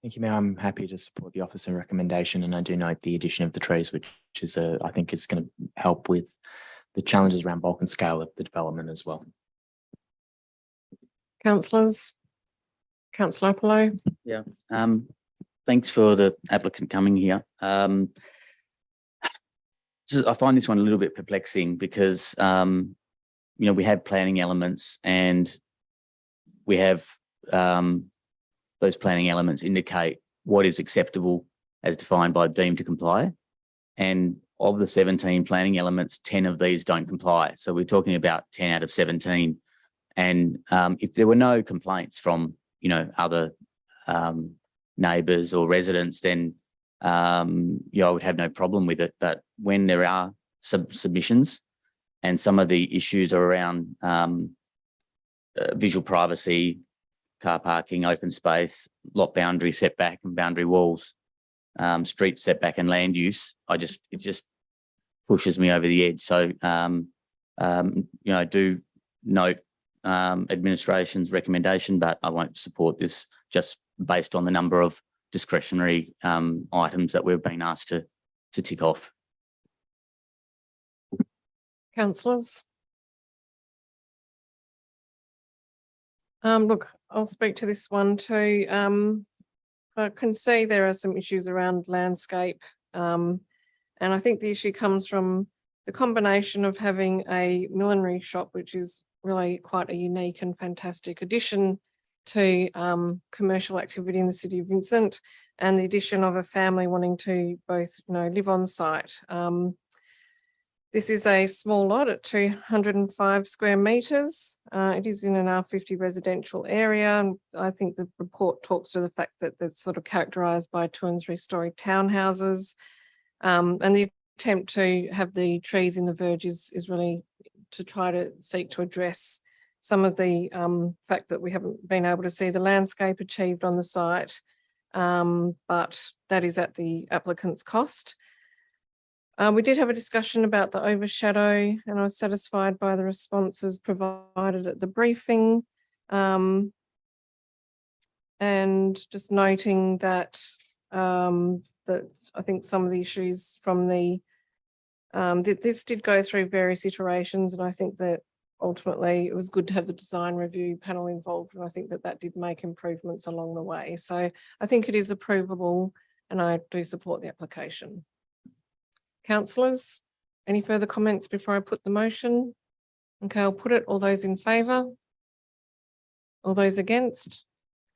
Thank you, Mayor. I'm happy to support the officer recommendation, and I do note the addition of the trees, which is I think is going to help with the challenges around bulk and scale of the development as well. Councillors, Councillor Apollo. Yeah. Thanks for the applicant coming here. I find this one a little bit perplexing because we have planning elements, and we have those planning elements indicate what is acceptable as defined by deemed to comply. And of the 17 planning elements, 10 of these don't comply. So we're talking about 10 out of 17. And if there were no complaints from, other neighbours or residents, then, I would have no problem with it. But when there are submissions, and some of the issues are around visual privacy, car parking, open space, lot boundary, setback and boundary walls, street setback and land use, it just pushes me over the edge. So, do note administration's recommendation, but I won't support this just based on the number of discretionary items that we've been asked to tick off. Councillors? Look, I'll speak to this one too. I can see there are some issues around landscape. And I think the issue comes from the combination of having a millinery shop, which is really quite a unique and fantastic addition to commercial activity in the City of Vincent, and the addition of a family wanting to both, live on site. This is a small lot at 205 square metres. It is in an R50 residential area. And I think the report talks to the fact that it's sort of characterised by 2- and 3-storey townhouses. And the attempt to have the trees in the verge is really to try to seek to address some of the fact that we haven't been able to see the landscape achieved on the site, but that is at the applicant's cost. We did have a discussion about the overshadow, and I was satisfied by the responses provided at the briefing. And just noting that that I think some of the issues from the this did go through various iterations, and I think that ultimately it was good to have the design review panel involved, and I think that did make improvements along the way. So I think it is approvable, and I do support the application. Councillors, any further comments before I put the motion? Okay, I'll put it. All those in favour? All those against?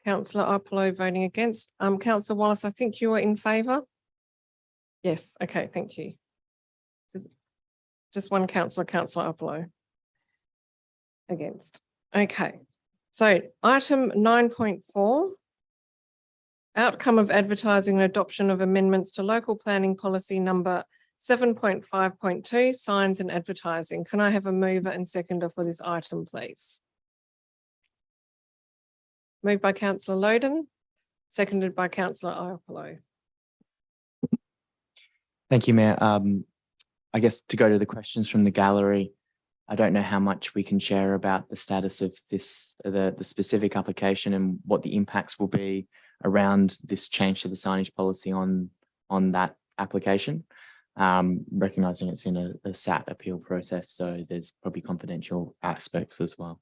Councillor Apollo voting against. Councillor Wallace, I think you are in favour? Yes, okay, thank you. Just one councillor, Councillor Apollo. Against. Okay, so item 9.4. Outcome of advertising and adoption of amendments to local planning policy number 7.5.2, signs and advertising. Can I have a mover and seconder for this item, please? Moved by Councillor Loden, seconded by Councillor Iapolo. Thank you, Mayor. I guess to go to the questions from the gallery, I don't know how much we can share about the status of this, the specific application and what the impacts will be around this change to the signage policy on that application. Recognising it's in a SAT appeal process, so there's probably confidential aspects as well.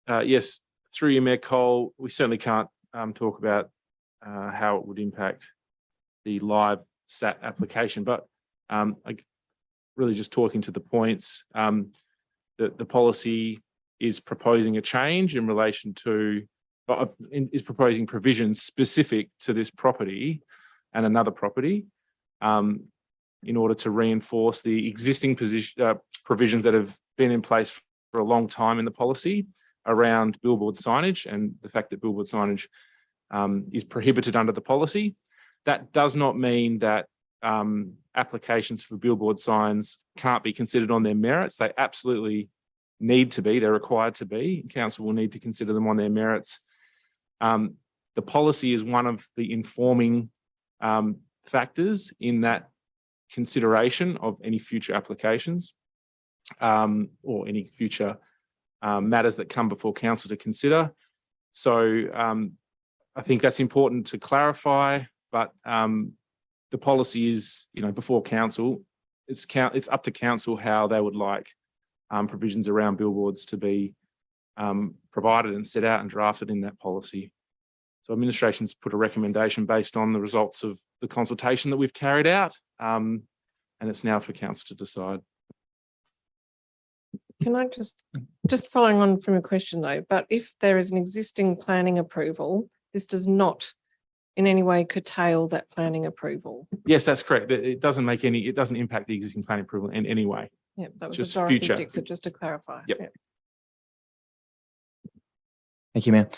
Yes, through you, Mayor Cole, we certainly can't talk about how it would impact the live SAT application, but really just talking to the points, that the policy is proposing a change in relation to, is proposing provisions specific to this property and another property, in order to reinforce the existing provisions that have been in place for a long time in the policy around billboard signage, and the fact that billboard signage is prohibited under the policy. That does not mean that applications for billboard signs can't be considered on their merits. They absolutely need to be, they're required to be. Council will need to consider them on their merits. The policy is one of the informing factors in that consideration of any future applications or any future matters that come before council to consider. So I think that's important to clarify, but the policy is, before council, it's up to council how they would like provisions around billboards to be provided and set out and drafted in that policy. So administration's put a recommendation based on the results of the consultation that we've carried out, and it's now for council to decide. Can I just following on from a question though, but if there is an existing planning approval, this does not in any way curtail that planning approval? Yes, that's correct. It doesn't impact the existing planning approval in any way. Yeah, that was just a Dorothy future. Dixon, just to clarify. Yep. Yeah. Thank you, Mayor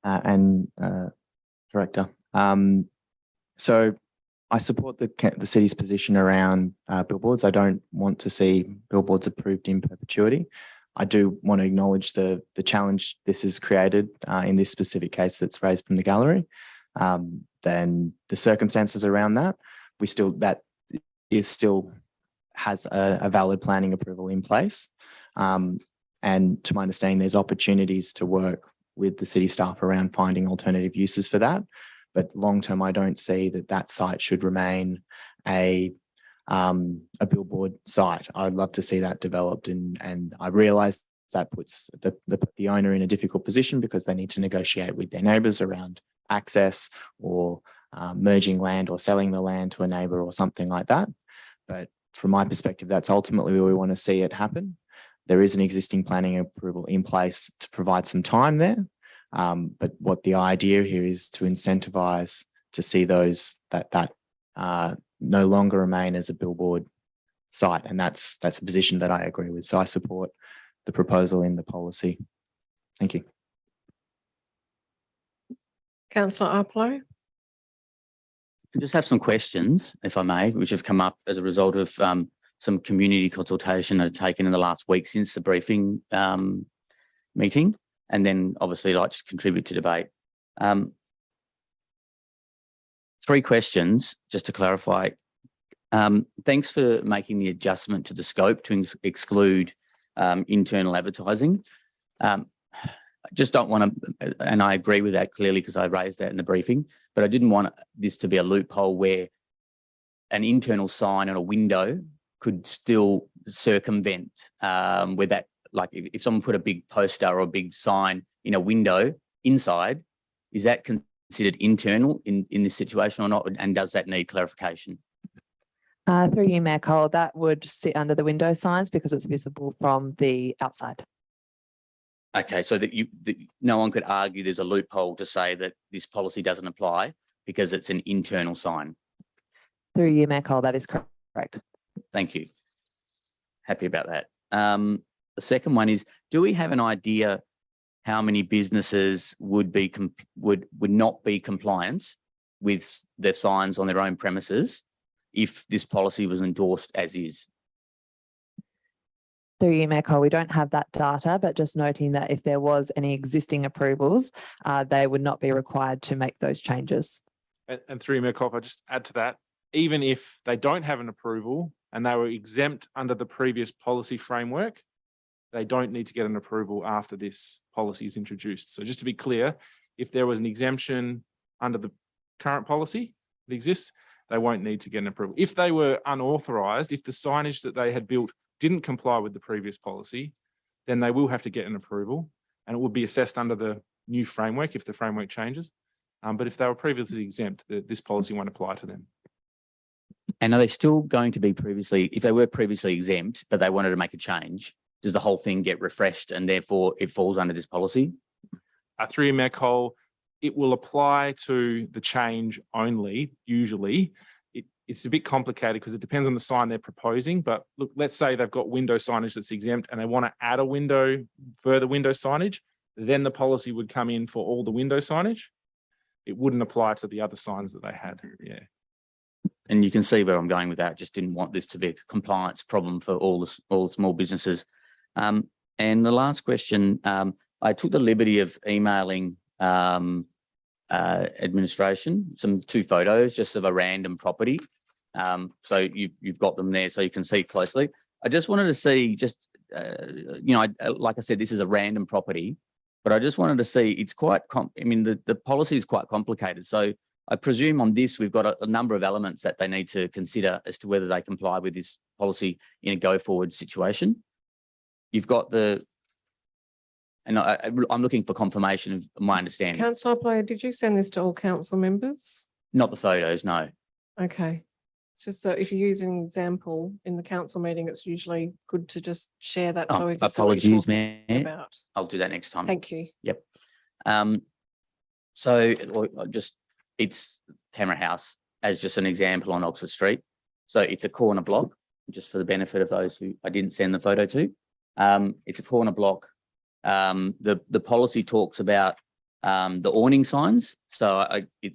and Director. So I support the city's position around billboards. I don't want to see billboards approved in perpetuity. I do want to acknowledge the challenge this has created in this specific case that's raised from the gallery. then the circumstances around that, that is still has a valid planning approval in place. And to my understanding, there's opportunities to work with the city staff around finding alternative uses for that. But long term, I don't see that site should remain a billboard site. I'd love to see that developed, and I realise that puts the owner in a difficult position because they need to negotiate with their neighbours around access or merging land or selling the land to a neighbour or something like that. But from my perspective, that's ultimately where we want to see it happen. There is an existing planning approval in place to provide some time there. But what the idea here is to incentivize to see those that no longer remain as a billboard site. And that's a position that I agree with. So I support the proposal in the policy. Thank you. Councillor Apollo. I just have some questions, if I may, which have come up as a result of some community consultation I've taken in the last week since the briefing meeting, and then obviously like to contribute to debate. 3 questions, just to clarify. Thanks for making the adjustment to the scope to exclude internal advertising. I just don't want to, and I agree with that clearly because I raised that in the briefing, but I didn't want this to be a loophole where an internal sign on a window could still circumvent where that, like if someone put a big poster or a big sign in a window inside, is that considered internal in this situation or not? And does that need clarification? Through you, Mayor Cole, that would sit under the window signs because it's visible from the outside. Okay, so that no one could argue there's a loophole to say that this policy doesn't apply because it's an internal sign. Through you, Mayor Cole, that is correct. Thank you. Happy about that. The second one is, do we have an idea how many businesses would not be compliant with their signs on their own premises if this policy was endorsed as is? Through you, Mayor Cole, we don't have that data, but just noting that if there was any existing approvals, they would not be required to make those changes. And through you, Mayor Cole, if I just add to that, even if they don't have an approval and they were exempt under the previous policy framework, they don't need to get an approval after this policy is introduced. So just to be clear, if there was an exemption under the current policy that exists, they won't need to get an approval. If they were unauthorised, if the signage that they had built didn't comply with the previous policy, then they will have to get an approval and it would be assessed under the new framework if the framework changes. But if they were previously exempt, this policy won't apply to them. And are they still going to be if they were previously exempt, but they wanted to make a change, does the whole thing get refreshed and therefore it falls under this policy? Through you, Mayor Cole, it will apply to the change only, usually. It's a bit complicated because it depends on the sign they're proposing. But look, let's say they've got window signage that's exempt and they want to add further window signage, then the policy would come in for all the window signage. It wouldn't apply to the other signs that they had. Yeah. And you can see where I'm going with that. Just didn't want this to be a compliance problem for all the small businesses. And the last question, I took the liberty of emailing administration 2 photos just of a random property. So you've got them there so you can see closely. I just wanted to see like I said, this is a random property, but I just wanted to see it's quite, the policy is quite complicated. So I presume on this, we've got a number of elements that they need to consider as to whether they comply with this policy in a go forward situation. You've got and I'm looking for confirmation of my understanding. Councillor Apollo, did you send this to all council members? Not the photos, no. Okay. It's just that if you use an example in the council meeting, it's usually good to just share that. So we can see what you're Apologies, talking Mayor. about. I'll do that next time. Thank you. Yep. So it's Tamara House as just an example on Oxford Street. So it's a corner block, just for the benefit of those who I didn't send the photo to. It's a corner block. The policy talks about the awning signs. So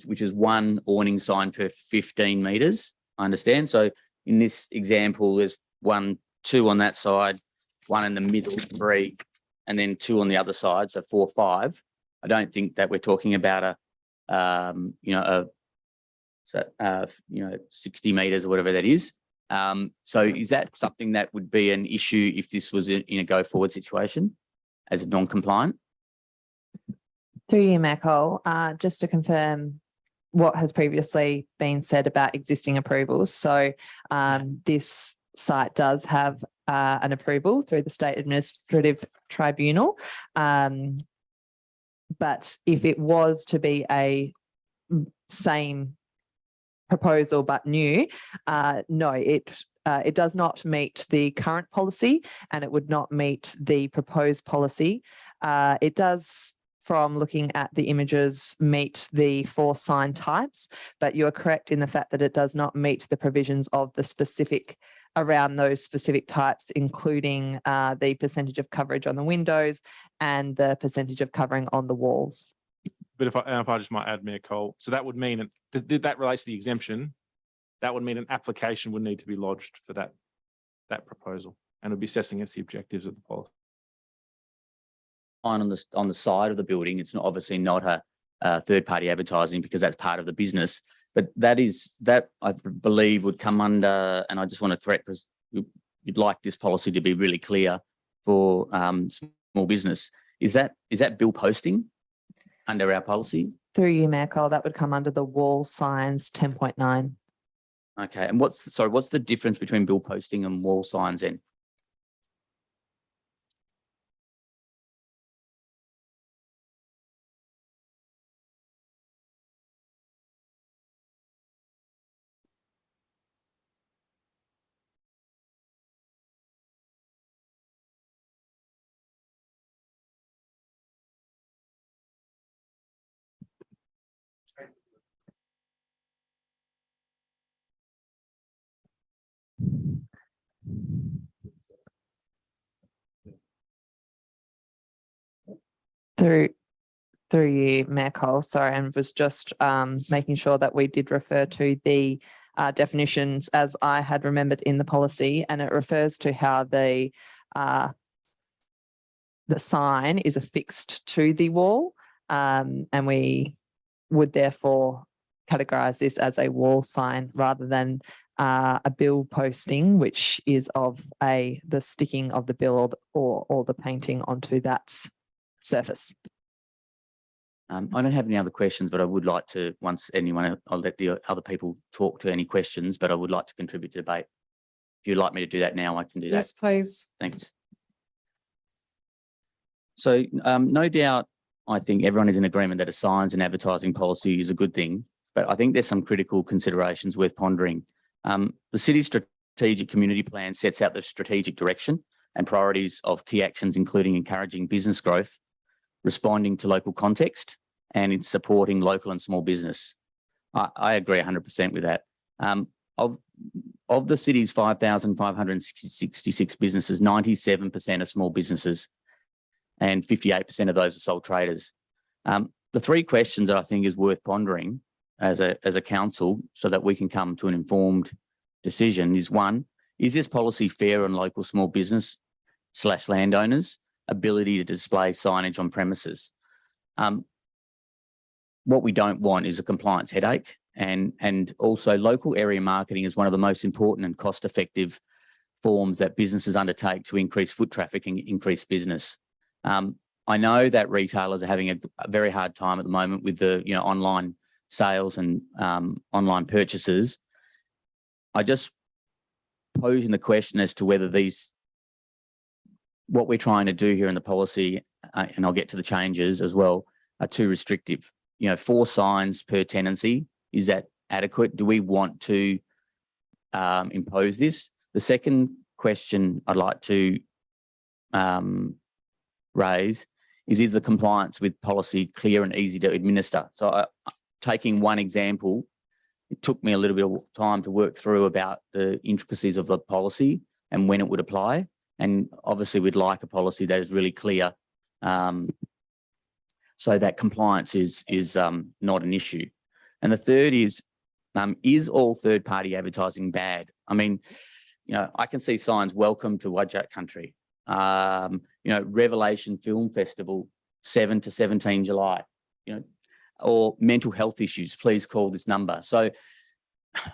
which is 1 awning sign per 15 metres, I understand. So in this example, there's 2 on that side, 1 in the middle, 3, and then 2 on the other side, so 4, 5. I don't think that we're talking about you know, 60 meters or whatever that is. So is that something that would be an issue if this was in a go forward situation as non-compliant? Through you, Mayor Cole, just to confirm what has previously been said about existing approvals. So this site does have an approval through the State Administrative Tribunal. But if it was to be a same proposal but new, no, it does not meet the current policy and it would not meet the proposed policy. It does, from looking at the images, meet the 4 sign types, but you are correct in the fact that it does not meet the provisions of the specific around those specific types, including the percentage of coverage on the windows and the percentage of covering on the walls. But if I just might add, Mayor Cole, so that would mean, that relates to the exemption, that would mean an application would need to be lodged for that proposal, and it would be assessing against the objectives of the policy. On the side of the building, it's not obviously not a third party advertising because that's part of the business, but that I believe would come under, and I just want to correct because you'd like this policy to be really clear for small business. Is that bill posting under our policy? Through you, Mayor Cole, that would come under the wall signs 10.9. Okay, and what's the difference between bill posting and wall signs then? Through you, Mayor Cole, sorry, and was just making sure that we did refer to the definitions as I had remembered in the policy, and it refers to how the sign is affixed to the wall, and we would therefore categorize this as a wall sign rather than a bill posting, which is of the sticking of the bill or the painting onto that surface. I don't have any other questions, but I would like to, I'll let the other people talk to any questions, but I would like to contribute to debate. If you'd like me to do that now, I can do that. Yes, please. Thanks. So no doubt, I think everyone is in agreement that a signs and advertising policy is a good thing, but I think there's some critical considerations worth pondering. The city's strategic community plan sets out the strategic direction and priorities of key actions, including encouraging business growth, responding to local context, and in supporting local and small business. I agree 100% with that. Of the city's 5,566 businesses, 97% are small businesses and 58% of those are sole traders. The 3 questions that I think is worth pondering as a council so that we can come to an informed decision is: 1, is this policy fair on local small business / landowners' ability to display signage on premises? What we don't want is a compliance headache, and also local area marketing is one of the most important and cost-effective forms that businesses undertake to increase foot traffic and increase business. I know that retailers are having a very hard time at the moment with the online sales and online purchases. I just posing the question as to whether what we're trying to do here in the policy, and I'll get to the changes as well, are too restrictive. 4 signs per tenancy, is that adequate? Do we want to impose this? The second question I'd like to raise is the compliance with policy clear and easy to administer? So taking one example, it took me a little bit of time to work through about the intricacies of the policy and when it would apply. And obviously we'd like a policy that is really clear so that compliance is not an issue. And the third is all third-party advertising bad? I mean, I can see signs, welcome to Whadjuk country, Revelation Film Festival, 7 to 17 July. or mental health issues, please call this number. So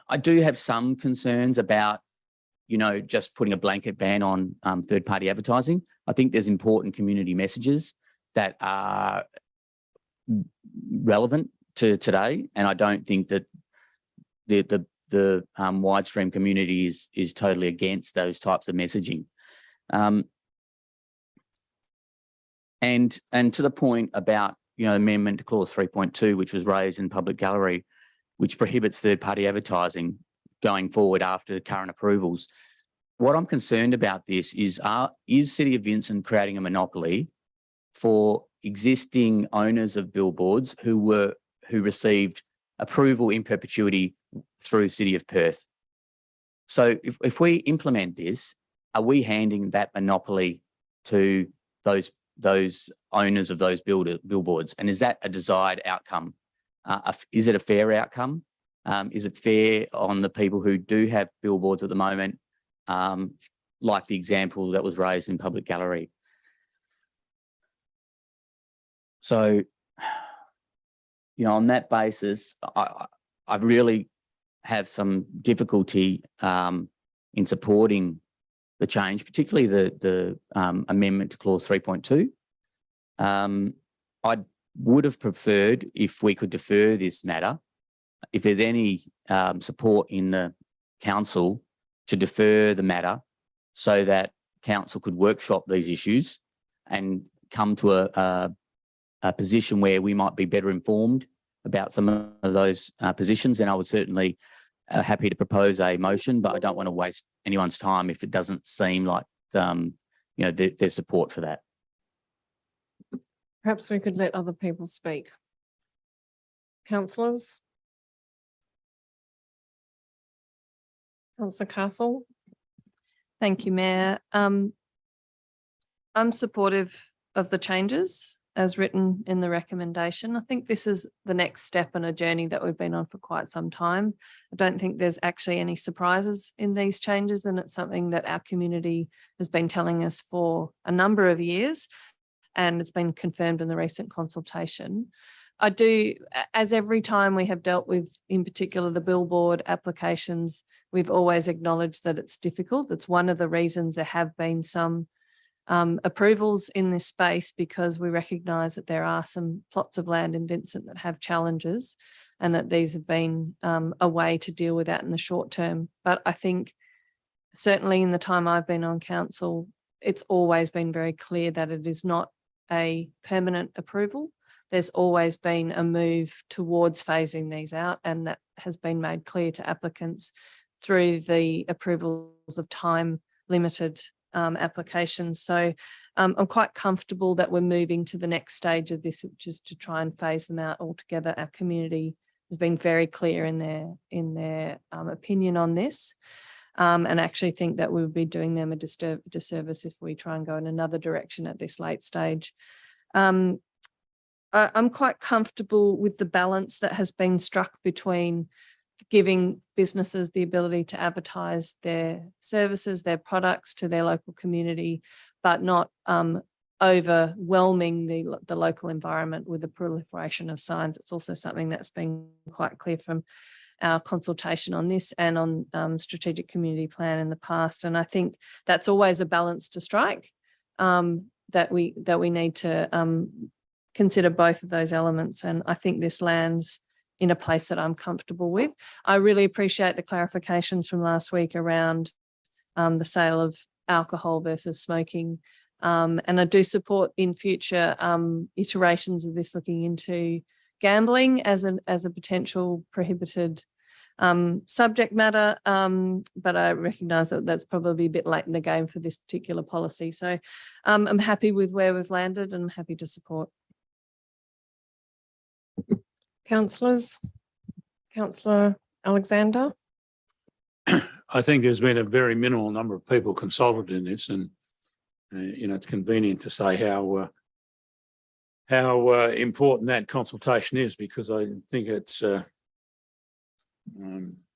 I do have some concerns about, you know, just putting a blanket ban on third-party advertising. I think there's important community messages that are relevant to today, and I don't think that the widestream community is totally against those types of messaging. And to the point about, you know, amendment to clause 3.2, which was raised in public gallery, which prohibits third-party advertising going forward after current approvals. What I'm concerned about this is City of Vincent creating a monopoly for existing owners of billboards who received approval in perpetuity through City of Perth. So if we implement this, are we handing that monopoly to those owners of those billboards? And is that a desired outcome? Is it a fair outcome? Is it fair on the people who do have billboards at the moment, like the example that was raised in public gallery? So, you know, on that basis, I really have some difficulty in supporting the change, particularly the amendment to clause 3.2. I would have preferred if we could defer this matter, if there's any support in the council to defer the matter so that council could workshop these issues and come to a position where we might be better informed about some of those positions, then I would certainly happy to propose a motion, but I don't want to waste anyone's time if it doesn't seem like you know, there's support for that. Perhaps we could let other people speak. Councillors? Councillor Castle? Thank you, Mayor. I'm supportive of the changes as written in the recommendation. I think this is the next step in a journey that we've been on for quite some time. I don't think there's actually any surprises in these changes, and it's something that our community has been telling us for a number of years, and it's been confirmed in the recent consultation. I do, as every time we have dealt with, in particular, the billboard applications, we've always acknowledged that it's difficult. It's one of the reasons there have been some approvals in this space, because we recognise that there are some plots of land in Vincent that have challenges, and that these have been a way to deal with that in the short term. But I think certainly in the time I've been on council, it's always been very clear that it is not a permanent approval. There's always been a move towards phasing these out, and that has been made clear to applicants through the approvals of time limited applications. So I'm quite comfortable that we're moving to the next stage of this, which is to try and phase them out altogether. Our community has been very clear in their opinion on this, and actually think that we would be doing them a disservice if we try and go in another direction at this late stage. I'm quite comfortable with the balance that has been struck between giving businesses the ability to advertise their services, their products to their local community, but not overwhelming the local environment with the proliferation of signs. It's also something that's been quite clear from our consultation on this and on strategic community plan in the past. And I think that's always a balance to strike, that we need to consider both of those elements. And I think this lands in a place that I'm comfortable with. I really appreciate the clarifications from last week around the sale of alcohol versus smoking. And I do support in future iterations of this looking into gambling as a potential prohibited subject matter. But I recognise that that's probably a bit late in the game for this particular policy. So I'm happy with where we've landed, and I'm happy to support. Councillors? Councillor Alexander? I think there's been a very minimal number of people consulted in this, and you know, it's convenient to say how important that consultation is, because I think it's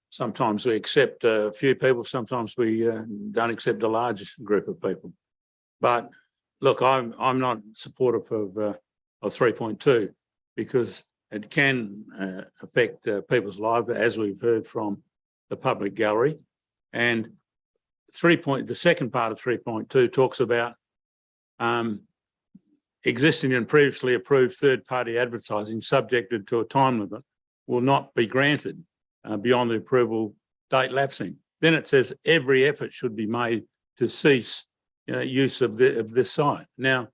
sometimes we accept a few people, sometimes we don't accept a large group of people. But look, I'm not supportive of 3.2, because it can affect people's lives, as we've heard from the public gallery. And the second part of 3.2 talks about existing and previously approved third-party advertising subjected to a time limit will not be granted beyond the approval date lapsing. Then it says every effort should be made to cease use of this site. Now,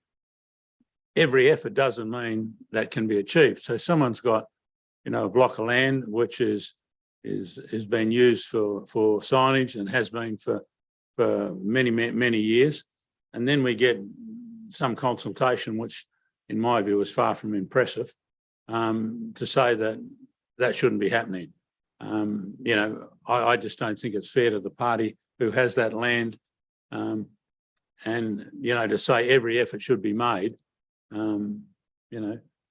every effort doesn't mean that can be achieved. So someone's got, a block of land which is being used for signage and has been for many years, and then we get some consultation, which in my view is far from impressive, to say that shouldn't be happening. I just don't think it's fair to the party who has that land, and to say every effort should be made.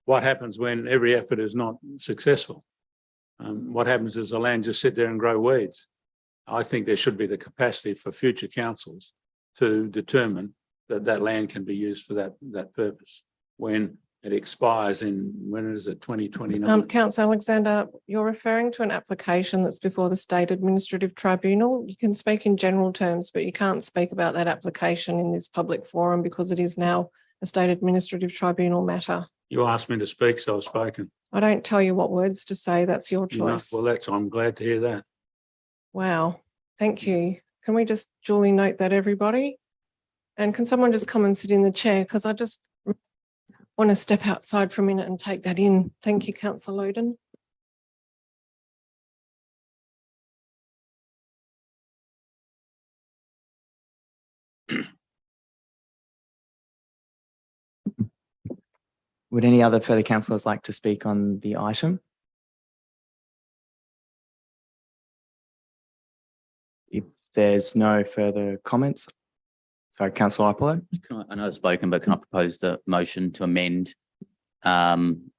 What happens when every effort is not successful? What happens is the land just sit there and grow weeds. I think there should be the capacity for future councils to determine that land can be used for that purpose when it expires when is it, 2029? Councillor Alexander, you're referring to an application that's before the State Administrative Tribunal. You can speak in general terms, but you can't speak about that application in this public forum because it is now a State Administrative Tribunal matter. You asked me to speak, so I've spoken. I don't tell you what words to say. That's your choice. Well, I'm glad to hear that. Wow. Thank you. Can we just duly note that, everybody? And can someone just come and sit in the chair? Because I just want to step outside for a minute and take that in. Thank you, Councillor Loden. Would any other further councillors like to speak on the item? If there's no further comments, sorry, Councillor Apollo. I know I've spoken, but can I propose the motion to amend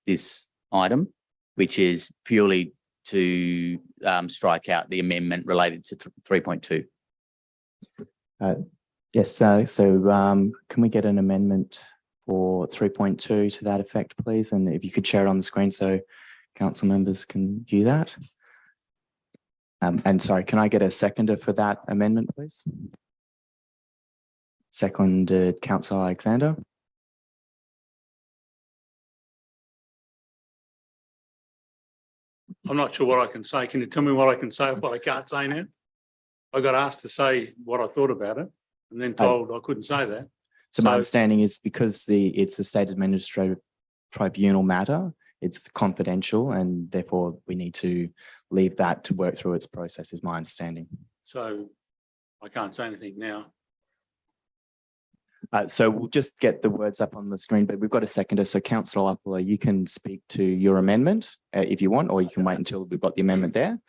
this item, which is purely to strike out the amendment related to 3.2? Yes, so can we get an amendment for 3.2 to that effect, please? And if you could share it on the screen so council members can view that. And sorry, can I get a seconder for that amendment, please? Seconded, Councillor Alexander. I'm not sure what I can say. Can you tell me what I can say or what I can't say now? I got asked to say what I thought about it and then told I couldn't say that. So my understanding is because it's a State Administrative Tribunal matter, it's confidential and therefore we need to leave that to work through its process, is my understanding. So I can't say anything now. So we'll just get the words up on the screen, but we've got a seconder. So Councillor Apollo, you can speak to your amendment if you want, or you can wait until we've got the amendment there.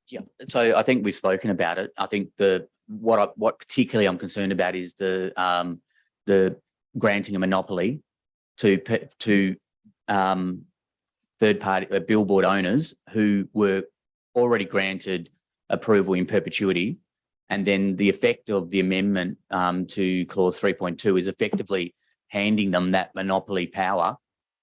Yeah, so I think we've spoken about it. I think what particularly I'm concerned about is the granting a monopoly to third party billboard owners who were already granted approval in perpetuity. And then the effect of the amendment to clause 3.2 is effectively handing them that monopoly power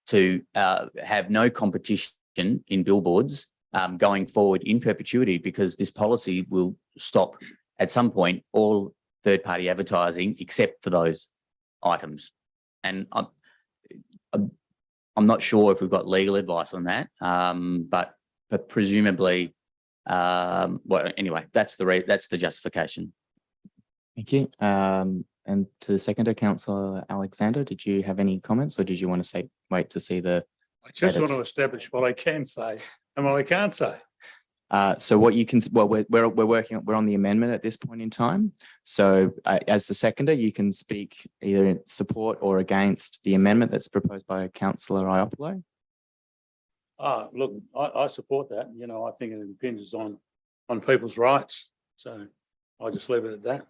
to have no competition in billboards going forward in perpetuity, because this policy will stop at some point all third-party advertising except for those items. And I'm not sure if we've got legal advice on that, but presumably, well, anyway, that's the justification. Thank you. And to the seconder, Councillor Alexander, did you have any comments, or did you want to wait to see the? I just want to establish what I can say and what I can't say. So what you can, well, we're on the amendment at this point in time. So as the seconder, you can speak either in support or against the amendment that's proposed by Councillor Iopolo. Look, I support that. You know, I think it impinges on people's rights. So I'll just leave it at that.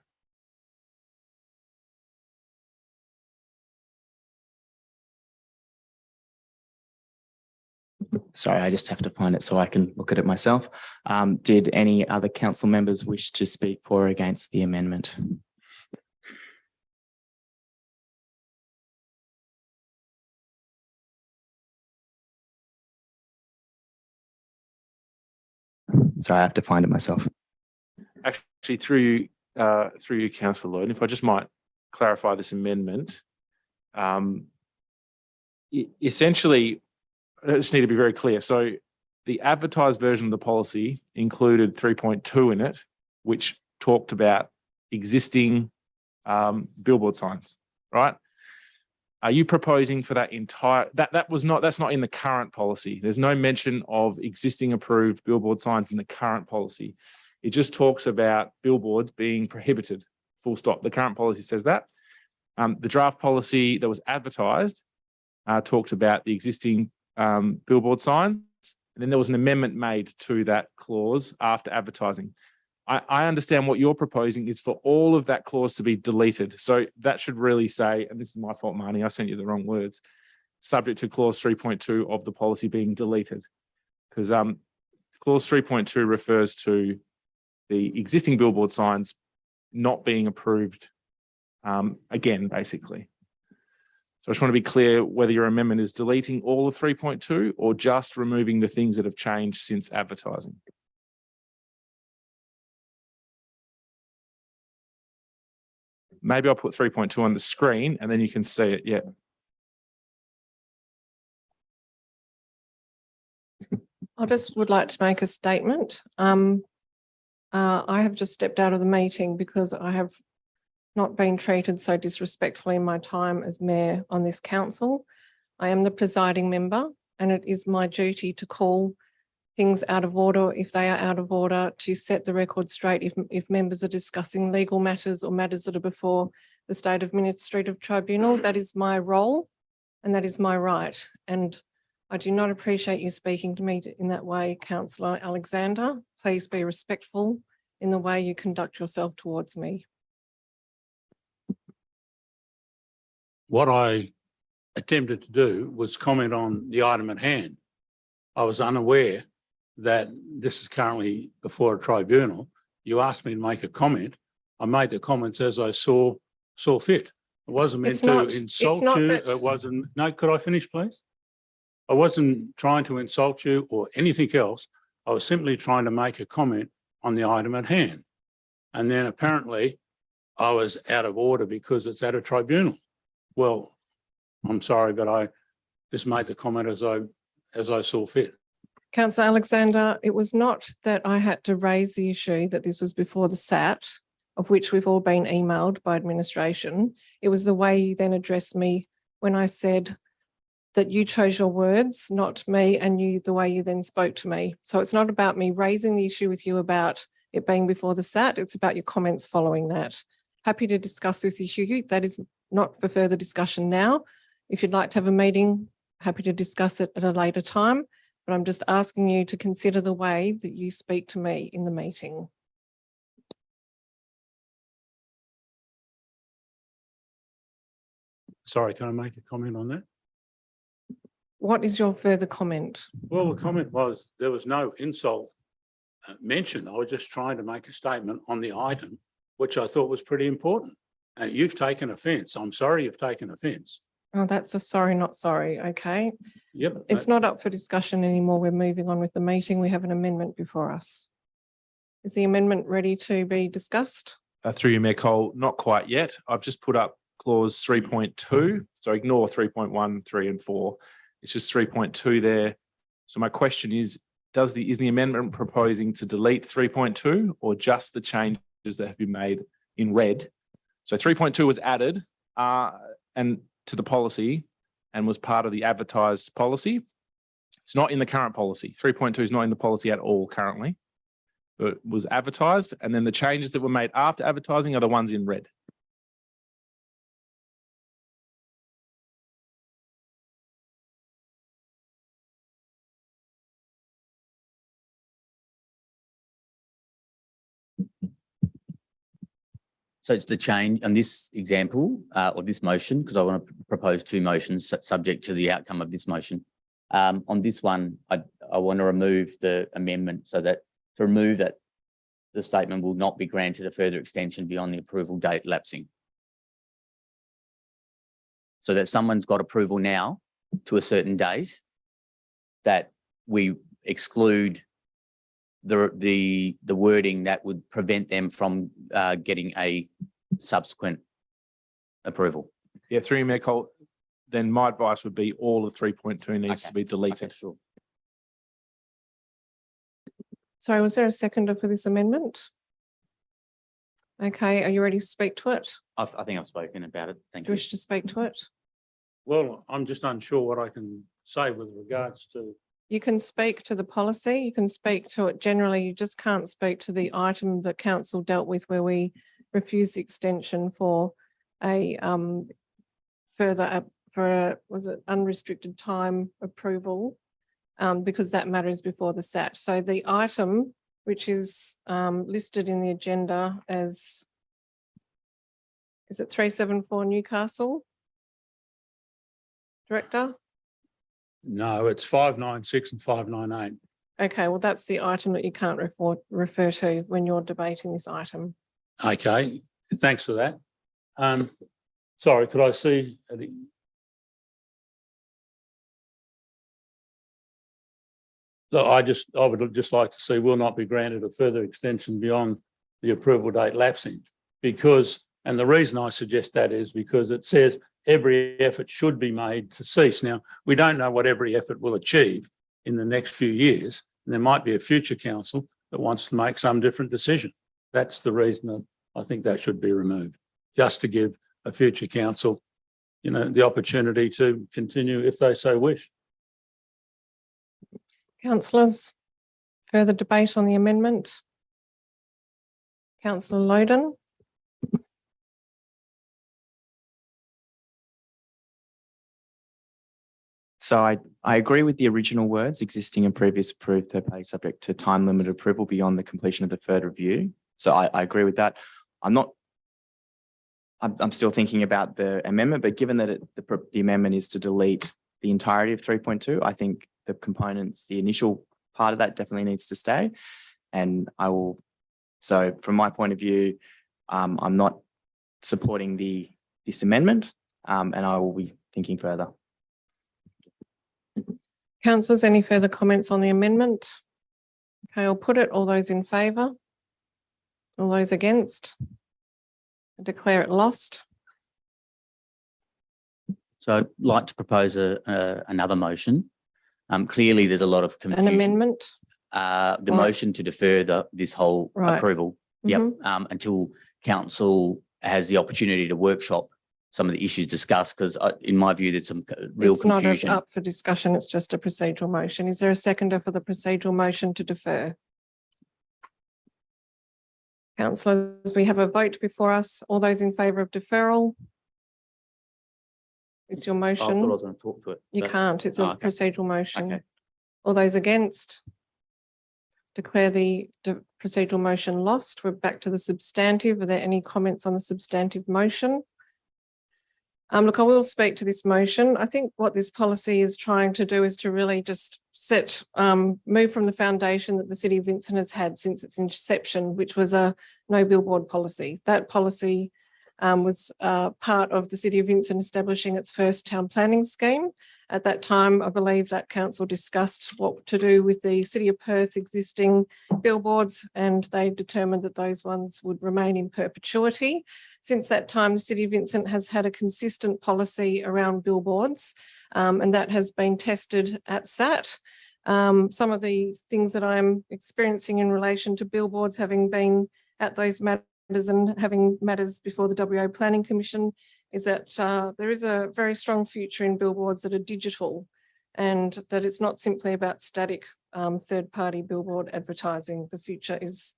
Sorry, I just have to find it so I can look at it myself. Did any other council members wish to speak for or against the amendment? So I have to find it myself. Actually, through you, Councillor Lloyd, if I just might clarify this amendment. Essentially, I just need to be very clear. So the advertised version of the policy included 3.2 in it, which talked about existing billboard signs, right? Are you proposing for that entire, that's not in the current policy. There's no mention of existing approved billboard signs in the current policy. It just talks about billboards being prohibited, full stop. The current policy says that. The draft policy that was advertised talked about the existing billboard signs. And then there was an amendment made to that clause after advertising. I understand what you're proposing is for all of that clause to be deleted. So that should really say, and this is my fault, Marnie, I sent you the wrong words, subject to clause 3.2 of the policy being deleted. Because clause 3.2 refers to the existing billboard signs not being approved again, basically. So I just want to be clear whether your amendment is deleting all of 3.2 or just removing the things that have changed since advertising. Maybe I'll put 3.2 on the screen and then you can see it. Yeah. I just would like to make a statement. I have just stepped out of the meeting because I have not been treated so disrespectfully in my time as mayor on this council. I am the presiding member and it is my duty to call things out of order if they are out of order, to set the record straight if members are discussing legal matters or matters that are before the State Administrative Tribunal. That is my role and that is my right. And I do not appreciate you speaking to me in that way, Councillor Alexander. Please be respectful in the way you conduct yourself towards me. What I attempted to do was comment on the item at hand. I was unaware that this is currently before a tribunal. You asked me to make a comment. I made the comments as I saw fit. It wasn't meant to insult you. It wasn't. No, could I finish, please? I wasn't trying to insult you or anything else. I was simply trying to make a comment on the item at hand. And then apparently I was out of order because it's at a tribunal. Well, I'm sorry, but I just made the comment as I saw fit. Councillor Alexander, it was not that I had to raise the issue that this was before the SAT, of which we've all been emailed by administration. It was the way you then addressed me when I said that you chose your words, not me, and the way you then spoke to me. So it's not about me raising the issue with you about it being before the SAT, it's about your comments following that. Happy to discuss this issue. That is not for further discussion now. If you'd like to have a meeting, happy to discuss it at a later time, but I'm just asking you to consider the way that you speak to me in the meeting. Sorry, can I make a comment on that? What is your further comment? Well, the comment was there was no insult mentioned. I was just trying to make a statement on the item, which I thought was pretty important. And you've taken offence. I'm sorry you've taken offence. Oh, that's a sorry, not sorry. Okay. Yep. It's not up for discussion anymore. We're moving on with the meeting. We have an amendment before us. Is the amendment ready to be discussed? Through you, Mayor Cole, not quite yet. I've just put up clause 3.2. So ignore 3.1, 3 and 4. It's just 3.2 there. So my question is the amendment proposing to delete 3.2 or just the changes that have been made in red? So 3.2 was added and to the policy and was part of the advertised policy. It's not in the current policy. 3.2 is not in the policy at all currently. It was advertised, and then the changes that were made after advertising are the ones in red. So it's the change on this example or this motion, because I want to propose two motions subject to the outcome of this motion. On this one, I want to remove the amendment so that to remove that the statement will not be granted a further extension beyond the approval date lapsing. So that someone's got approval now to a certain date, that we exclude the wording that would prevent them from getting a subsequent approval. Yeah, through you, Mayor Cole, then my advice would be all of 3.2 needs to Okay. be deleted. Okay, sure. Sorry, was there a seconder for this amendment? Okay, are you ready to speak to it? I think I've spoken about it. Thank Do you you. wish to speak to it? Well, I'm just unsure what I can say with regards to, You can speak to the policy, you can speak to it generally, you just can't speak to the item that council dealt with where we refused the extension for a was it unrestricted time approval? Because that matter is before the SAT. So the item which is listed in the agenda as, is it 374 Newcastle? Director? no, it's 596 and 598. Okay, well, that's the item that you can't refer to when you're debating this item. Okay, thanks for that. Sorry, could I see? Look, I would just like to see will not be granted a further extension beyond the approval date lapsing. Because, and the reason I suggest that is because it says every effort should be made to cease. Now, we don't know what every effort will achieve in the next few years. And there might be a future council that wants to make some different decision. That's the reason that I think that should be removed, just to give a future council, the opportunity to continue if they so wish. Councillors, further debate on the amendment? Councillor Loden? So I agree with the original words, existing and previous approved third party subject to time limited approval beyond the completion of the third review. So I agree with that. I'm still thinking about the amendment, but given that the amendment is to delete the entirety of 3.2, I think the components, the initial part of that definitely needs to stay. And so from my point of view, I'm not supporting this amendment, and I will be thinking further. Councillors, any further comments on the amendment? Okay, I'll put it. All those in favour? All those against? I declare it lost. So I'd like to propose another motion. Clearly, there's a lot of confusion. An amendment? The motion to defer this whole Right. approval. Yep, until council has the opportunity to workshop some of the issues discussed, because in my view, there's some real It's not confusion. up for discussion, it's just a procedural motion. Is there a seconder for the procedural motion to defer? Councillors, we have a vote before us. All those in favour of deferral? It's your I thought I motion. was going to talk to it. You but- can't, it's a okay. procedural motion. Okay. All those against? Declare the procedural motion lost. We're back to the substantive. Are there any comments on the substantive motion? Look, I will speak to this motion. I think what this policy is trying to do is to really just move from the foundation that the City of Vincent has had since its inception, which was a no billboard policy. That policy was part of the City of Vincent establishing its first town planning scheme. At that time, I believe that council discussed what to do with the City of Perth existing billboards, and they determined that those ones would remain in perpetuity. Since that time, the City of Vincent has had a consistent policy around billboards, and that has been tested at SAT. Some of the things that I'm experiencing in relation to billboards, having been at those matters and having matters before the WA Planning Commission, is that there is a very strong future in billboards that are digital, and that it's not simply about static third-party billboard advertising. The future is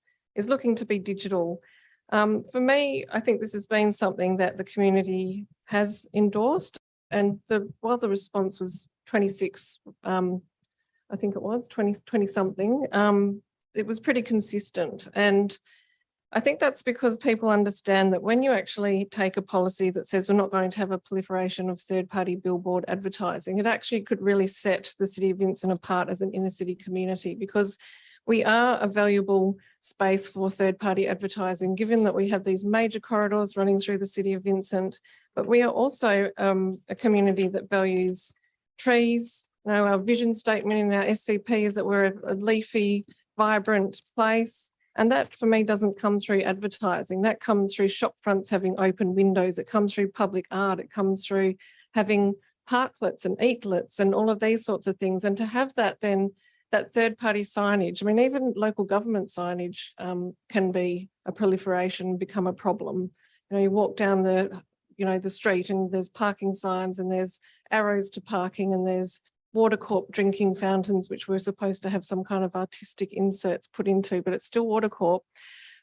looking to be digital. For me, I think this has been something that the community has endorsed, and while the response was 26, I think it was 20 something, it was pretty consistent. And I think that's because people understand that when you actually take a policy that says we're not going to have a proliferation of third-party billboard advertising, it actually could really set the City of Vincent apart as an inner city community, because we are a valuable space for third-party advertising, given that we have these major corridors running through the City of Vincent, but we are also a community that values trees. Now, our vision statement in our SCP is that we're a leafy vibrant place. And that for me doesn't come through advertising. That comes through shop fronts having open windows. It comes through public art. It comes through having parklets and eatlets and all of these sorts of things. And to have that then, that third party signage, I mean, even local government signage can be a proliferation, become a problem. You know, you walk down the street and there's parking signs and there's arrows to parking and there's Watercorp drinking fountains, which we're supposed to have some kind of artistic inserts put into, but it's still Watercorp,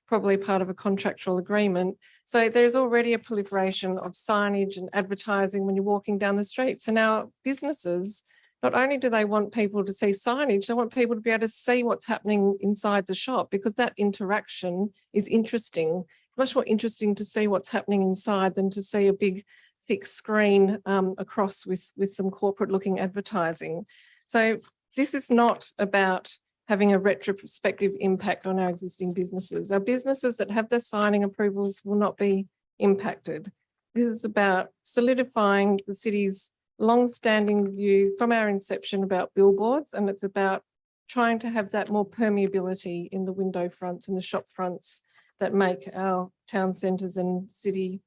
probably part of a contractual agreement. So there's already a proliferation of signage and advertising when you're walking down the streets. And now businesses, not only do they want people to see signage, they want people to be able to see what's happening inside the shop, because that interaction is interesting. It's much more interesting to see what's happening inside than to see a big thick screen across with some corporate looking advertising. So this is not about having a retrospective impact on our existing businesses. Our businesses that have their signing approvals will not be impacted. This is about solidifying the city's long-standing view from our inception about billboards, and it's about trying to have that more permeability in the window fronts and the shop fronts that make our town centres and city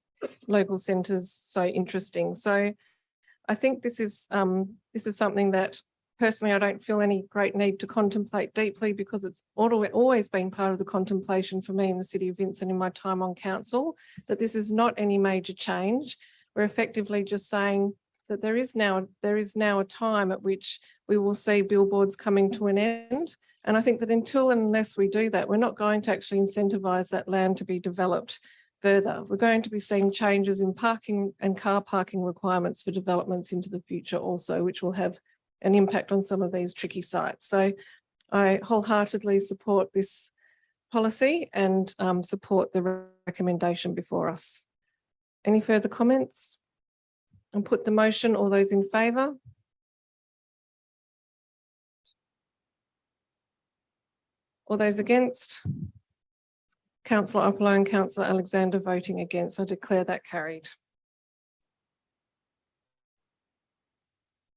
local centres so interesting. So I think this is something that personally I don't feel any great need to contemplate deeply, because it's always been part of the contemplation for me in the City of Vincent in my time on council, that this is not any major change. We're effectively just saying that there is now a time at which we will see billboards coming to an end. And I think that unless we do that, we're not going to actually incentivise that land to be developed further. We're going to be seeing changes in parking and car parking requirements for developments into the future also, which will have an impact on some of these tricky sites. So I wholeheartedly support this policy and support the recommendation before us. Any further comments? I'll put the motion. All those in favour? All those against? Councillor Oppolo and Councillor Alexander voting against. I declare that carried.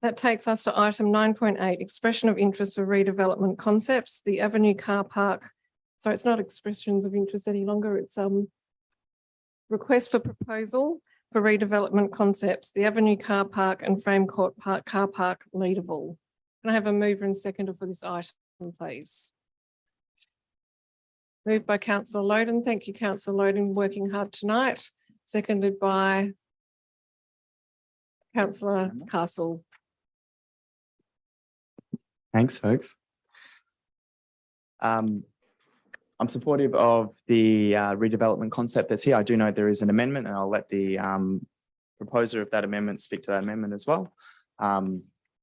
That takes us to item 9.8, expression of interest for redevelopment concepts. The Avenue car park. So it's not expressions of interest any longer. It's request for proposal for redevelopment concepts. The Avenue car park and Frame Court Park car park Leederville. Can I have a mover and seconder for this item, please? Moved by Councillor Loden. Thank you, Councillor Loden, working hard tonight. Seconded by Councillor Castle. Thanks, folks. I'm supportive of the redevelopment concept that's here. I do know there is an amendment, and I'll let the proposer of that amendment speak to that amendment as well.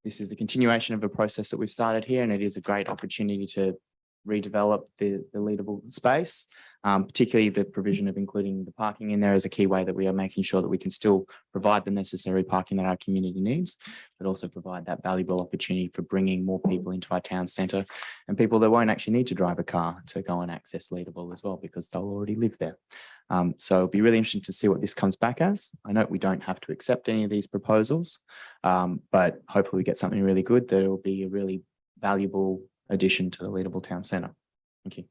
This is a continuation of a process that we've started here, and it is a great opportunity to redevelop the Leederville space, particularly the provision of including the parking in there is a key way that we are making sure that we can still provide the necessary parking that our community needs, but also provide that valuable opportunity for bringing more people into our town centre and people that won't actually need to drive a car to go and access Leederville as well, because they'll already live there. So it'll be really interesting to see what this comes back as. I know we don't have to accept any of these proposals, but hopefully we get something really good that will be a really valuable addition to the Leederville town centre. Thank you.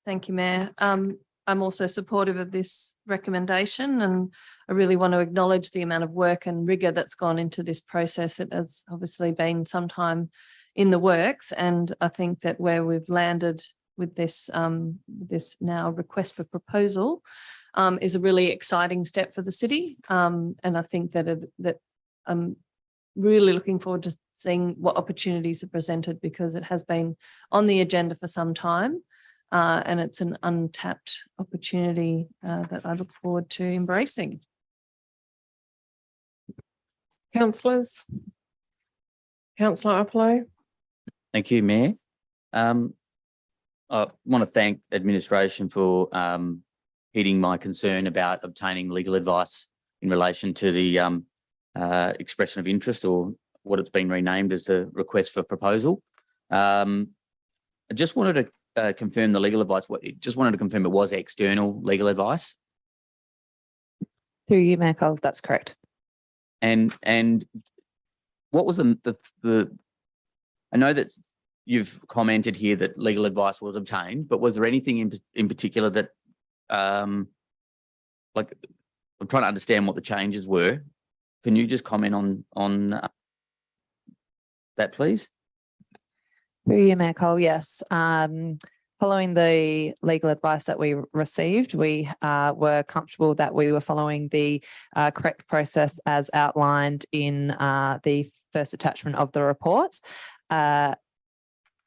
Thank you, Mayor. I'm also supportive of this recommendation, and I really want to acknowledge the amount of work and rigour that's gone into this process. It has obviously been some time in the works, and I think that where we've landed with this now request for proposal is a really exciting step for the city, and I think that I'm really looking forward to seeing what opportunities are presented, because it has been on the agenda for some time. And it's an untapped opportunity that I look forward to embracing. Councillors. Councillor Oppolo. Thank you, Mayor. I want to thank administration for heeding my concern about obtaining legal advice in relation to the expression of interest, or what it's been renamed as the request for proposal. I just wanted to confirm the legal advice. Just wanted to confirm it was external legal advice. Through you, Mayor Cole, that's correct. And what was the I know that you've commented here that legal advice was obtained, but was there anything in particular that, like, I'm trying to understand what the changes were. Can you just comment on that, please? Through you, Mayor Cole, yes. Following the legal advice that we received, we were comfortable that we were following the correct process as outlined in the first attachment of the report.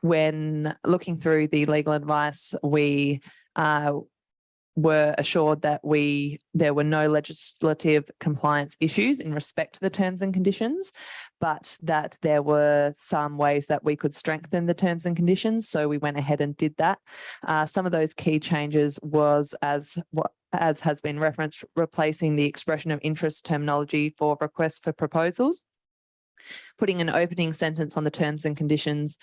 When looking through the legal advice, we were assured that there were no legislative compliance issues in respect to the terms and conditions, but that there were some ways that we could strengthen the terms and conditions. So we went ahead and did that. Some of those key changes was, as has been referenced, replacing the expression of interest terminology for requests for proposals, putting an opening sentence on the terms and conditions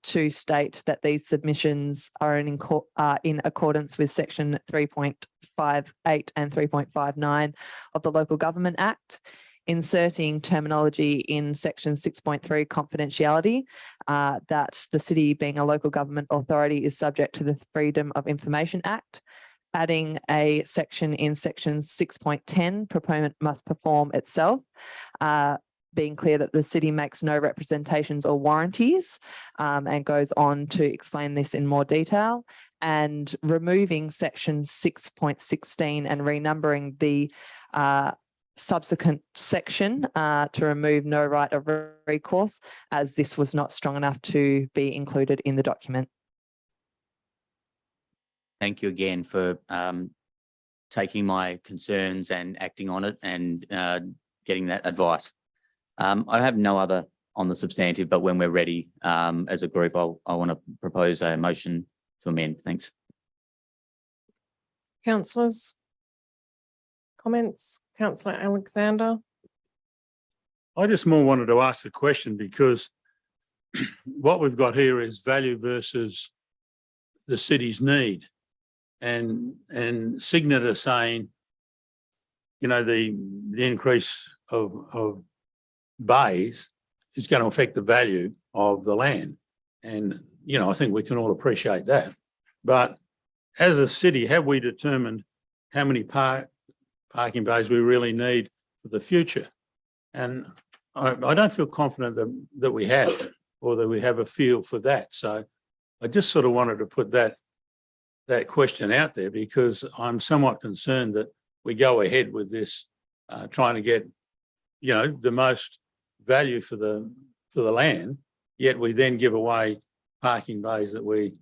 to state that these submissions are in accordance with section 3.58 and 3.59 of the Local Government Act, inserting terminology in section 6.3 confidentiality, that the city, being a local government authority, is subject to the Freedom of Information Act, adding a section in section 6.10, proponent must perform itself, being clear that the city makes no representations or warranties, and goes on to explain this in more detail, and removing section 6.16 and renumbering the subsequent section to remove no right of recourse, as this was not strong enough to be included in the document. Thank you again for taking my concerns and acting on it and getting that advice. I have no other on the substantive, but when we're ready as a group, I want to propose a motion to amend. Thanks. Councillors, comments? Councillor Alexander. I just more wanted to ask a question because what we've got here is value versus the city's need. And Signet are saying, you know, the increase of bays is going to affect the value of the land. And, you know, I think we can all appreciate that. But as a city, have we determined how many parking bays we really need for the future? And I don't feel confident that we have, or that we have a feel for that. So I just sort of wanted to put that question out there, because I'm somewhat concerned that we go ahead with this, trying to get, you know, the most value for the land, yet we then give away parking bays that we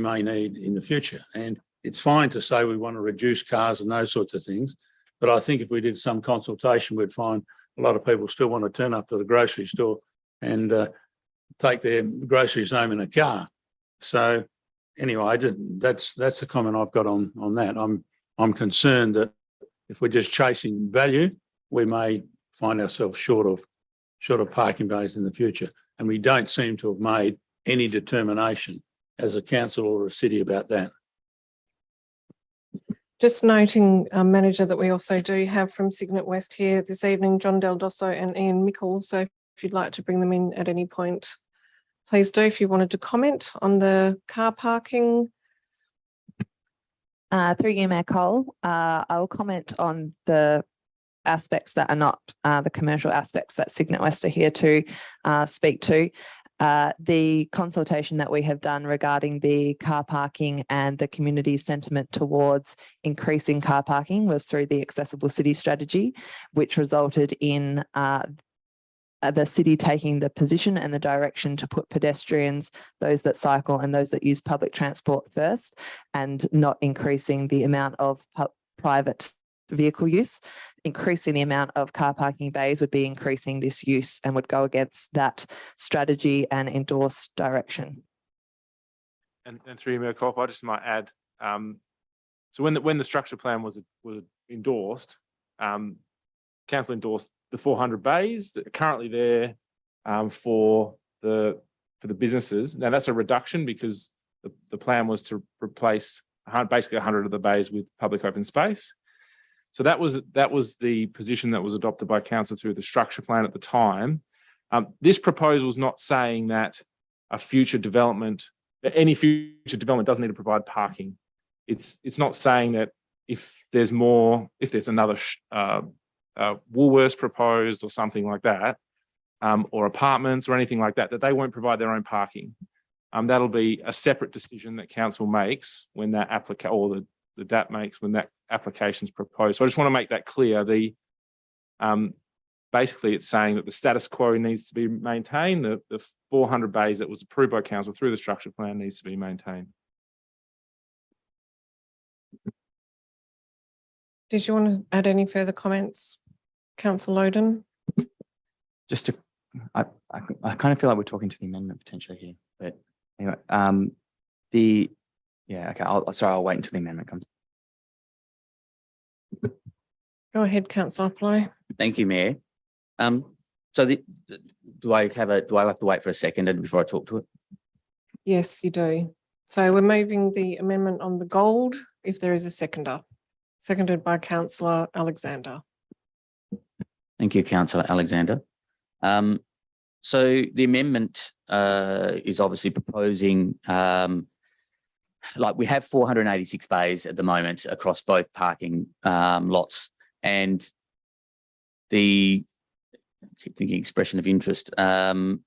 may need in the future. And it's fine to say we want to reduce cars and those sorts of things, but I think if we did some consultation, we'd find a lot of people still want to turn up to the grocery store and take their groceries home in a car. So anyway, that's the comment I've got on that. I'm concerned that if we're just chasing value, we may find ourselves short of parking bays in the future. And we don't seem to have made any determination as a council or a city about that. Just noting, Manager, that we also do have from Signet West here this evening, John Del Dosso and Ian Mickle. So if you'd like to bring them in at any point, please do. If you wanted to comment on the car parking. Through you, Mayor Cole, I will comment on the aspects that are not the commercial aspects that Signet West are here to speak to. The consultation that we have done regarding the car parking and the community's sentiment towards increasing car parking was through the Accessible City strategy, which resulted in the city taking the position and the direction to put pedestrians, those that cycle and those that use public transport first, and not increasing the amount of private vehicle use. Increasing the amount of car parking bays would be increasing this use and would go against that strategy and endorsed direction. And through you, Mayor Cole, I just might add, so when the structure plan was endorsed, council endorsed the 400 bays that are currently there for the businesses. Now that's a reduction because the plan was to replace basically 100 of the bays with public open space. So that was the position that was adopted by council through the structure plan at the time. This proposal is not saying that a future development, that any future development doesn't need to provide parking. It's not saying that if there's another Woolworths proposed or something like that, or apartments or anything like that, that they won't provide their own parking. That'll be a separate decision that council makes when that the DAP makes when that application is proposed. So I just want to make that clear. Basically, it's saying that the status quo needs to be maintained. The 400 bays that was approved by council through the structure plan needs to be maintained. Did you want to add any further comments, Councillor Loden? Just to, I kind of feel like we're talking to the amendment potentially here, but anyway, okay. I'll wait until the amendment comes. Go ahead, Councillor Apollo. Thank you, Mayor. So do I have to wait for a second before I talk to it? Yes, you do. So we're moving the amendment on the gold if there is a seconder. Seconded by Councillor Alexander. Thank you, Councillor Alexander. So the amendment is obviously proposing, like we have 486 bays at the moment across both parking lots, and the I keep thinking expression of interest is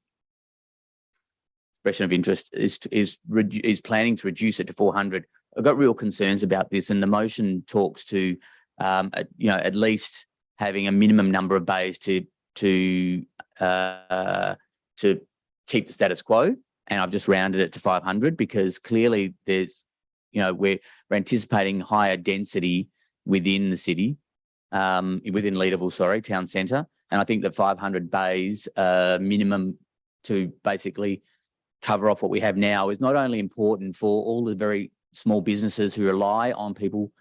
planning to reduce it to 400. I've got real concerns about this, and the motion talks to at least having a minimum number of bays to keep the status quo, and I've just rounded it to 500 because clearly there's we're anticipating higher density within the city, within Leederville, town centre. And I think that 500 bays minimum to basically cover off what we have now is not only important for all the very small businesses who rely on people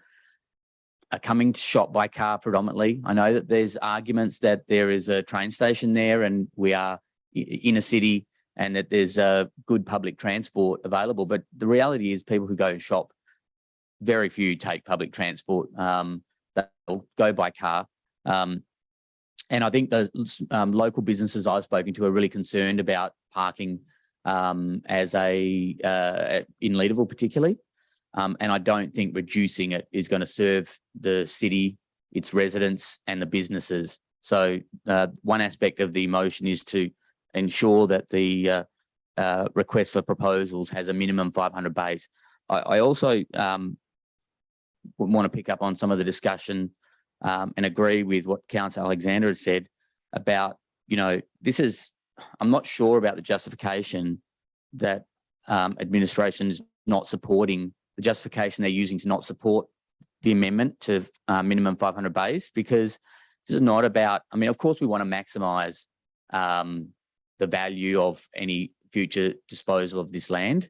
coming to shop by car predominantly. I know that there's arguments that there is a train station there and we are in a city and that there's good public transport available. But the reality is people who go and shop, very few take public transport. They'll go by car. And I think the local businesses I've spoken to are really concerned about parking in Leederville particularly. And I don't think reducing it is going to serve the city, its residents and the businesses. So one aspect of the motion is to ensure that the request for proposals has a minimum 500 bays. I also want to pick up on some of the discussion and agree with what Councillor Alexander had said about, I'm not sure about the justification that administration is not supporting the justification they're using to not support the amendment to minimum 500 bays, because this is not about, of course we want to maximise the value of any future disposal of this land,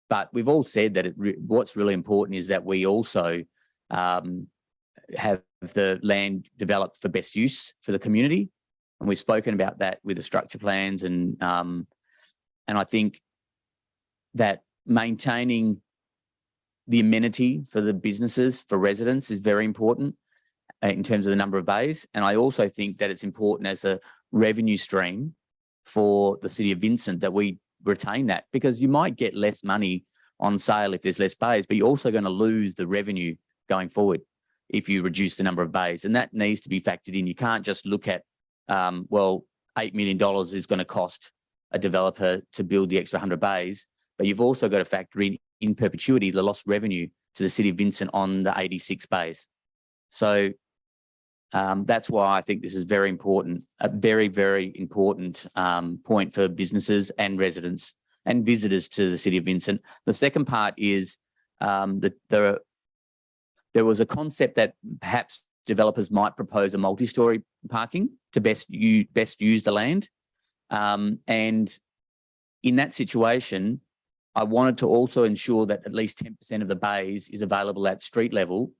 but we've all said that what's really important is that we also have the land developed for best use for the community. And we've spoken about that with the structure plans, and I think that maintaining the amenity for the businesses, for residents, is very important in terms of the number of bays. And I also think that it's important as a revenue stream for the City of Vincent that we retain that, because you might get less money on sale if there's less bays, but you're also going to lose the revenue going forward if you reduce the number of bays. And that needs to be factored in. You can't just look at, $8 million is going to cost a developer to build the extra 100 bays, but you've also got to factor in perpetuity the lost revenue to the City of Vincent on the 86 bays. So that's why I think this is very important, a very, very important point for businesses and residents and visitors to the City of Vincent. The second part is that there was a concept that perhaps developers might propose a multi-storey parking to best use the land. And in that situation, I wanted to also ensure that at least 10% of the bays is available at street level,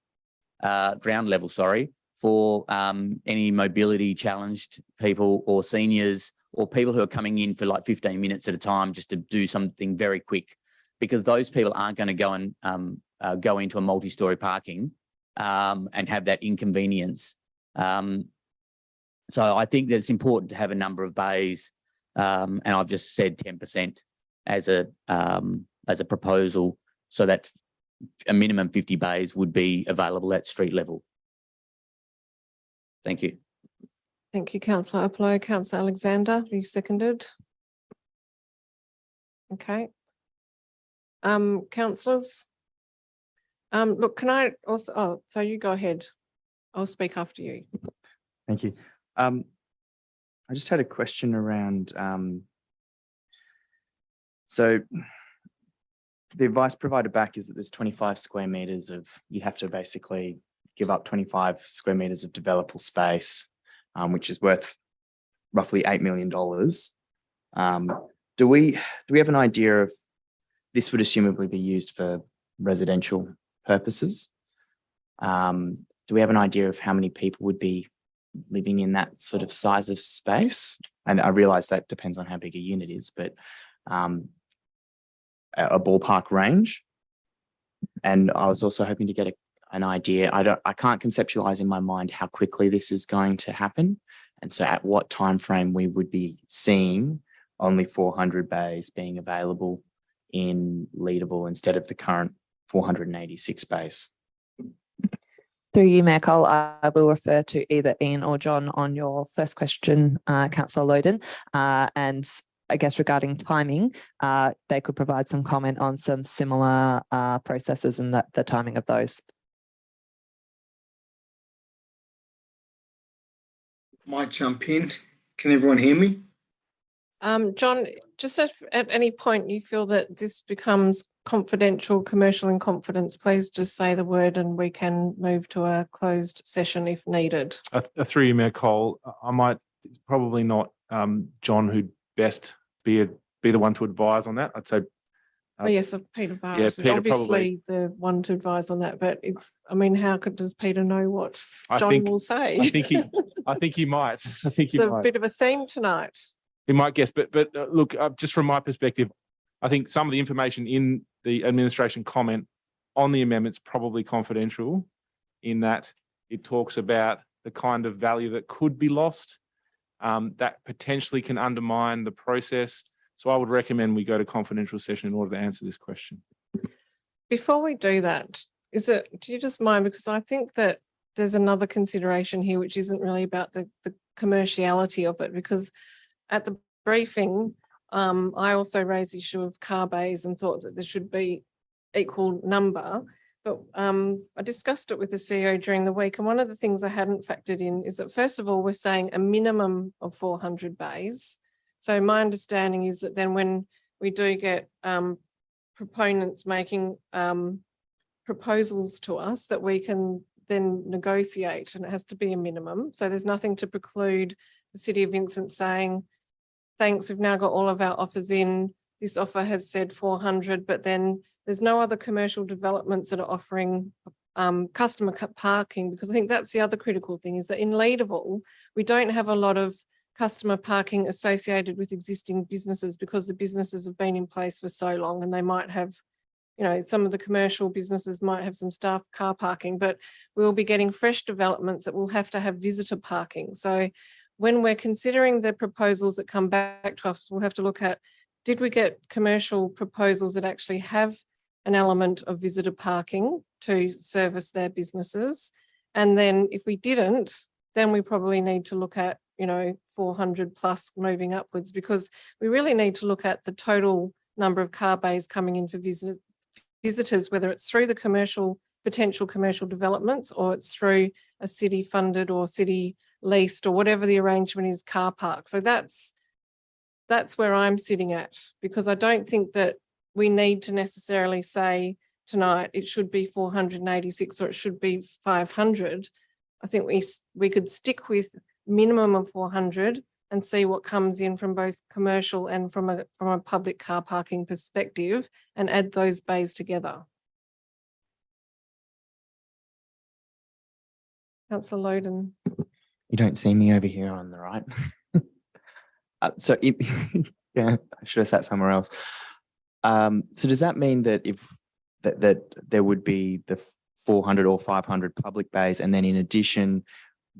ground level, for any mobility challenged people or seniors or people who are coming in for like 15 minutes at a time just to do something very quick, because those people aren't going to go and go into a multi-storey parking and have that inconvenience. So I think that it's important to have a number of bays And I've just said 10% as a proposal, so that a minimum 50 bays would be available at street level. Thank you. Thank you, councillor Apollo. Councillor Alexander, you seconded? Okay. Councillors? Look, can I also, oh, so you go ahead. I'll speak after you. Thank you. I just had a question around, so the advice provided back is that there's 25 square meters of, you have to basically give up 25 square meters of developable space, which is worth roughly $8 million. Do we have an idea of, this would assumably be used for residential purposes? Do we have an idea of how many people would be living in that sort of size of space? And I realize that depends on how big a unit is, but a ballpark range. And I was also hoping to get an idea. I can't conceptualize in my mind how quickly this is going to happen. And so at what time frame we would be seeing only 400 bays being available in Leederville instead of the current 486 bays. Through you, Mayor Cole, I will refer to either Ian or John on your first question, Councillor Loden. And I guess regarding timing, they could provide some comment on some similar processes and the timing of those. Might jump in. Can everyone hear me? John, just at any point you feel that this becomes confidential, commercial in confidence, please just say the word and we can move to a closed session if needed. Through you, Mayor Cole, I might, it's probably not John who'd best be the one to advise on that. I'd say. Oh yes, Peter Barris is Peter obviously the one to advise on that, but it's, I mean, does Peter know what John will say? I think he might. I think he It's a might. bit of a theme tonight. He might guess, but look, just from my perspective, I think some of the information in the administration comment on the amendments probably confidential, in that it talks about the kind of value that could be lost, that potentially can undermine the process. So I would recommend we go to confidential session in order to answer this question. Before we do that, do you just mind, because I think that there's another consideration here which isn't really about the commerciality of it, because at the briefing, I also raised the issue of car bays and thought that there should be equal number. But I discussed it with the CEO during the week. And one of the things I hadn't factored in is that, first of all, we're saying a minimum of 400 bays. So my understanding is that then when we do get proponents making proposals to us, that we can then negotiate, and it has to be a minimum. So there's nothing to preclude the City of Vincent saying, thanks, we've now got all of our offers in. This offer has said 400, but then there's no other commercial developments that are offering customer parking, because I think that's the other critical thing, is that in Leederville, we don't have a lot of customer parking associated with existing businesses, because the businesses have been in place for so long, and they might have, you know, some of the commercial businesses might have some staff car parking, but we'll be getting fresh developments that will have to have visitor parking. So when we're considering the proposals that come back to us, we'll have to look at, did we get commercial proposals that actually have an element of visitor parking to service their businesses? And then if we didn't, then we probably need to look at, you know, 400 plus moving upwards, because we really need to look at the total number of car bays coming in for visitors, whether it's through the potential commercial developments, or it's through a city funded or city leased, or whatever the arrangement is, car park. So that's where I'm sitting at, because I don't think that we need to necessarily say tonight it should be 486 or it should be 500. I think we could stick with minimum of 400 and see what comes in from both commercial and from a public car parking perspective, and add those bays together. Councillor Loden. You don't see me over here on the right. Yeah, I should have sat somewhere else. So does that mean that if that there would be the 400 or 500 public bays, and then in addition,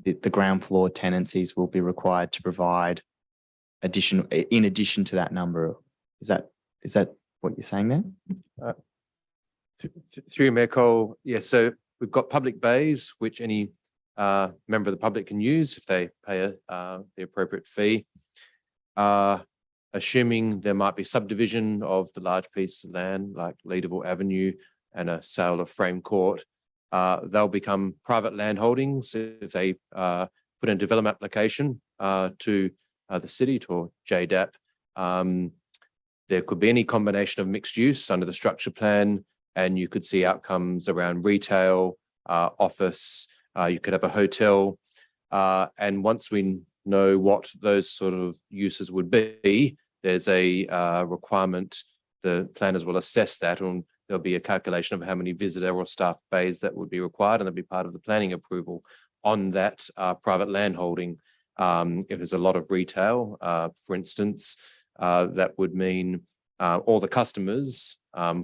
the ground floor tenancies will be required to provide in addition to that number. Is that what you're saying there? Through Mayor Cole, yes. So we've got public bays, which any member of the public can use if they pay the appropriate fee. Assuming there might be subdivision of the large piece of land like Leederville Avenue and a sale of Frame Court, they'll become private land holdings if they put in a development application to the city, to JDAP. There could be any combination of mixed use under the structure plan, and you could see outcomes around retail, office, you could have a hotel. And once we know what those sort of uses would be, there's a requirement, the planners will assess that, and there'll be a calculation of how many visitor or staff bays that would be required, and that'll be part of the planning approval on that private land holding. If there's a lot of retail, for instance, that would mean all the customers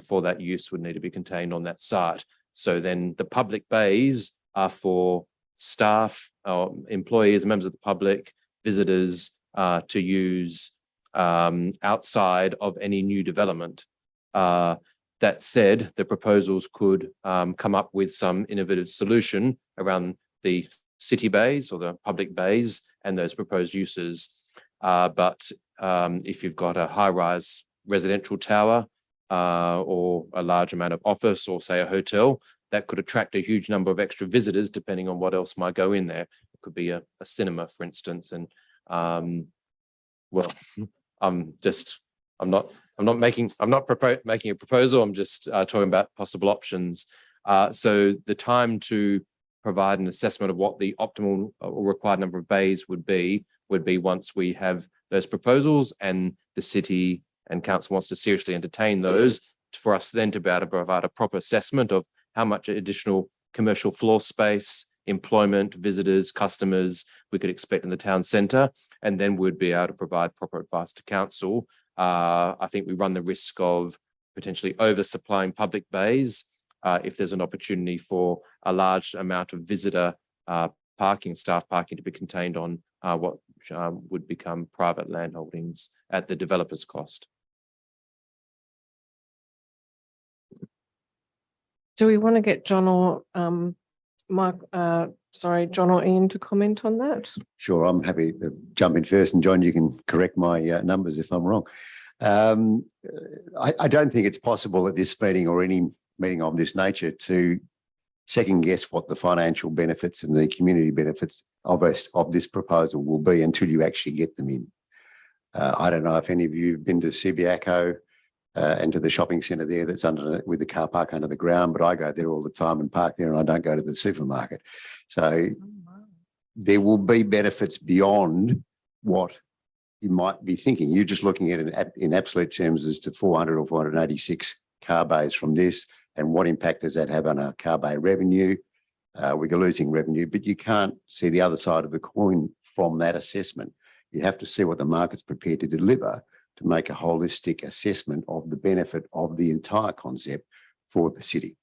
for that use would need to be contained on that site. So then the public bays are for staff, or employees, members of the public, visitors to use outside of any new development. That said, the proposals could come up with some innovative solution around the city bays or the public bays and those proposed uses. But if you've got a high-rise residential tower or a large amount of office, or say a hotel, that could attract a huge number of extra visitors depending on what else might go in there. It could be a cinema, for instance. And well, I'm not making a proposal. I'm just talking about possible options. So the time to provide an assessment of what the optimal or required number of bays would be once we have those proposals and the city and council wants to seriously entertain those, for us then to be able to provide a proper assessment of how much additional commercial floor space, employment, visitors, customers we could expect in the town centre, and then we'd be able to provide proper advice to council. I think we run the risk of potentially oversupplying public bays if there's an opportunity for a large amount of visitor parking, staff parking to be contained on what would become private land holdings at the developer's cost. Do we want to get John or John or Ian to comment on that? Sure, I'm happy to jump in first, and John, you can correct my numbers if I'm wrong. I don't think it's possible at this meeting or any meeting of this nature to second guess what the financial benefits and the community benefits of this proposal will be until you actually get them in. I don't know if any of you have been to Subiaco and to the shopping centre there that's under with the car park under the ground, but I go there all the time and park there, and I don't go to the supermarket. So there will be benefits beyond what you might be thinking. You're just looking at it in absolute terms as to 400 or 486 car bays from this, and what impact does that have on our car bay revenue? We're losing revenue, but you can't see the other side of the coin from that assessment. You have to see what the market's prepared to deliver to make a holistic assessment of the benefit of the entire concept for the city,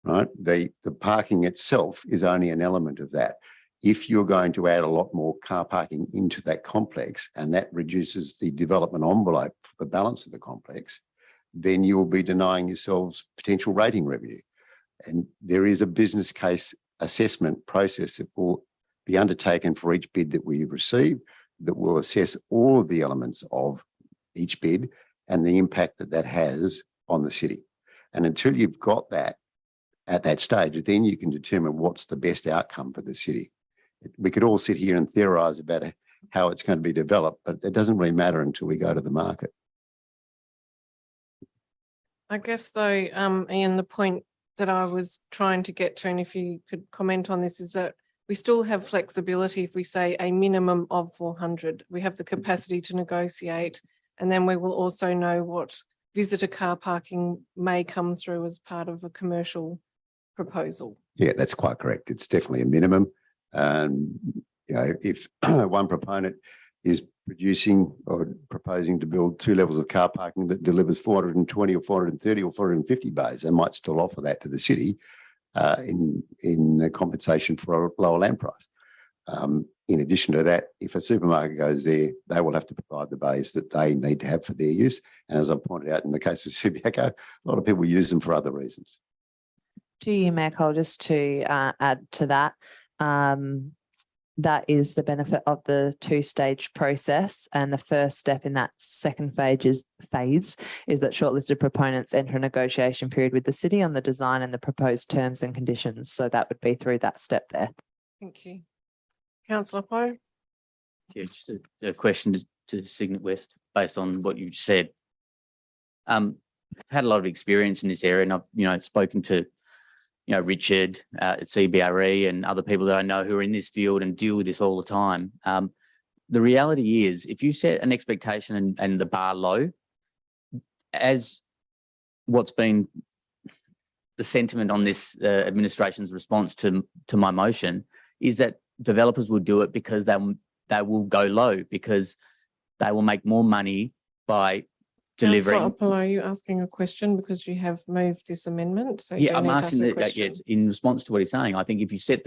right? The parking itself is only an element of that. If you're going to add a lot more car parking into that complex, and that reduces the development envelope for the balance of the complex, then you will be denying yourselves potential rating revenue. And there is a business case assessment process that will be undertaken for each bid that we receive, that will assess all of the elements of each bid and the impact that that has on the city. And until you've got that at that stage, then you can determine what's the best outcome for the city. We could all sit here and theorise about how it's going to be developed, but it doesn't really matter until we go to the market. I guess though, Ian, the point that I was trying to get to, and if you could comment on this, is that we still have flexibility. If we say a minimum of 400, we have the capacity to negotiate, and then we will also know what visitor car parking may come through as part of a commercial proposal. Yeah, that's quite correct. It's definitely a minimum. If one proponent is producing or proposing to build 2 levels of car parking that delivers 420 or 430 or 450 bays, they might still offer that to the city in compensation for a lower land price. in addition to that, if a supermarket goes there, they will have to provide the bays that they need to have for their use. And as I pointed out in the case of Subiaco, a lot of people use them for other reasons. To you, Mayor Cole, just to add to that, that is the benefit of the two-stage process. And the first step in that second phase is that shortlisted proponents enter a negotiation period with the city on the design and the proposed terms and conditions. So that would be through that step there. Thank you. Councillor Poe. Yeah, just a question to Cygnet West based on what you said. I've had a lot of experience in this area, and I've spoken to Richard at CBRE and other people that I know who are in this field and deal with this all the time. The reality is, if you set an expectation and the bar low, as what's been the sentiment on this administration's response to my motion, is that developers will do it because they will go low, because they will make more money by delivering. Councillor Apollo, are you asking a question because you have moved this amendment? So Yeah, do I'm need to asking ask a that, question. in response to what he's saying. I think if you set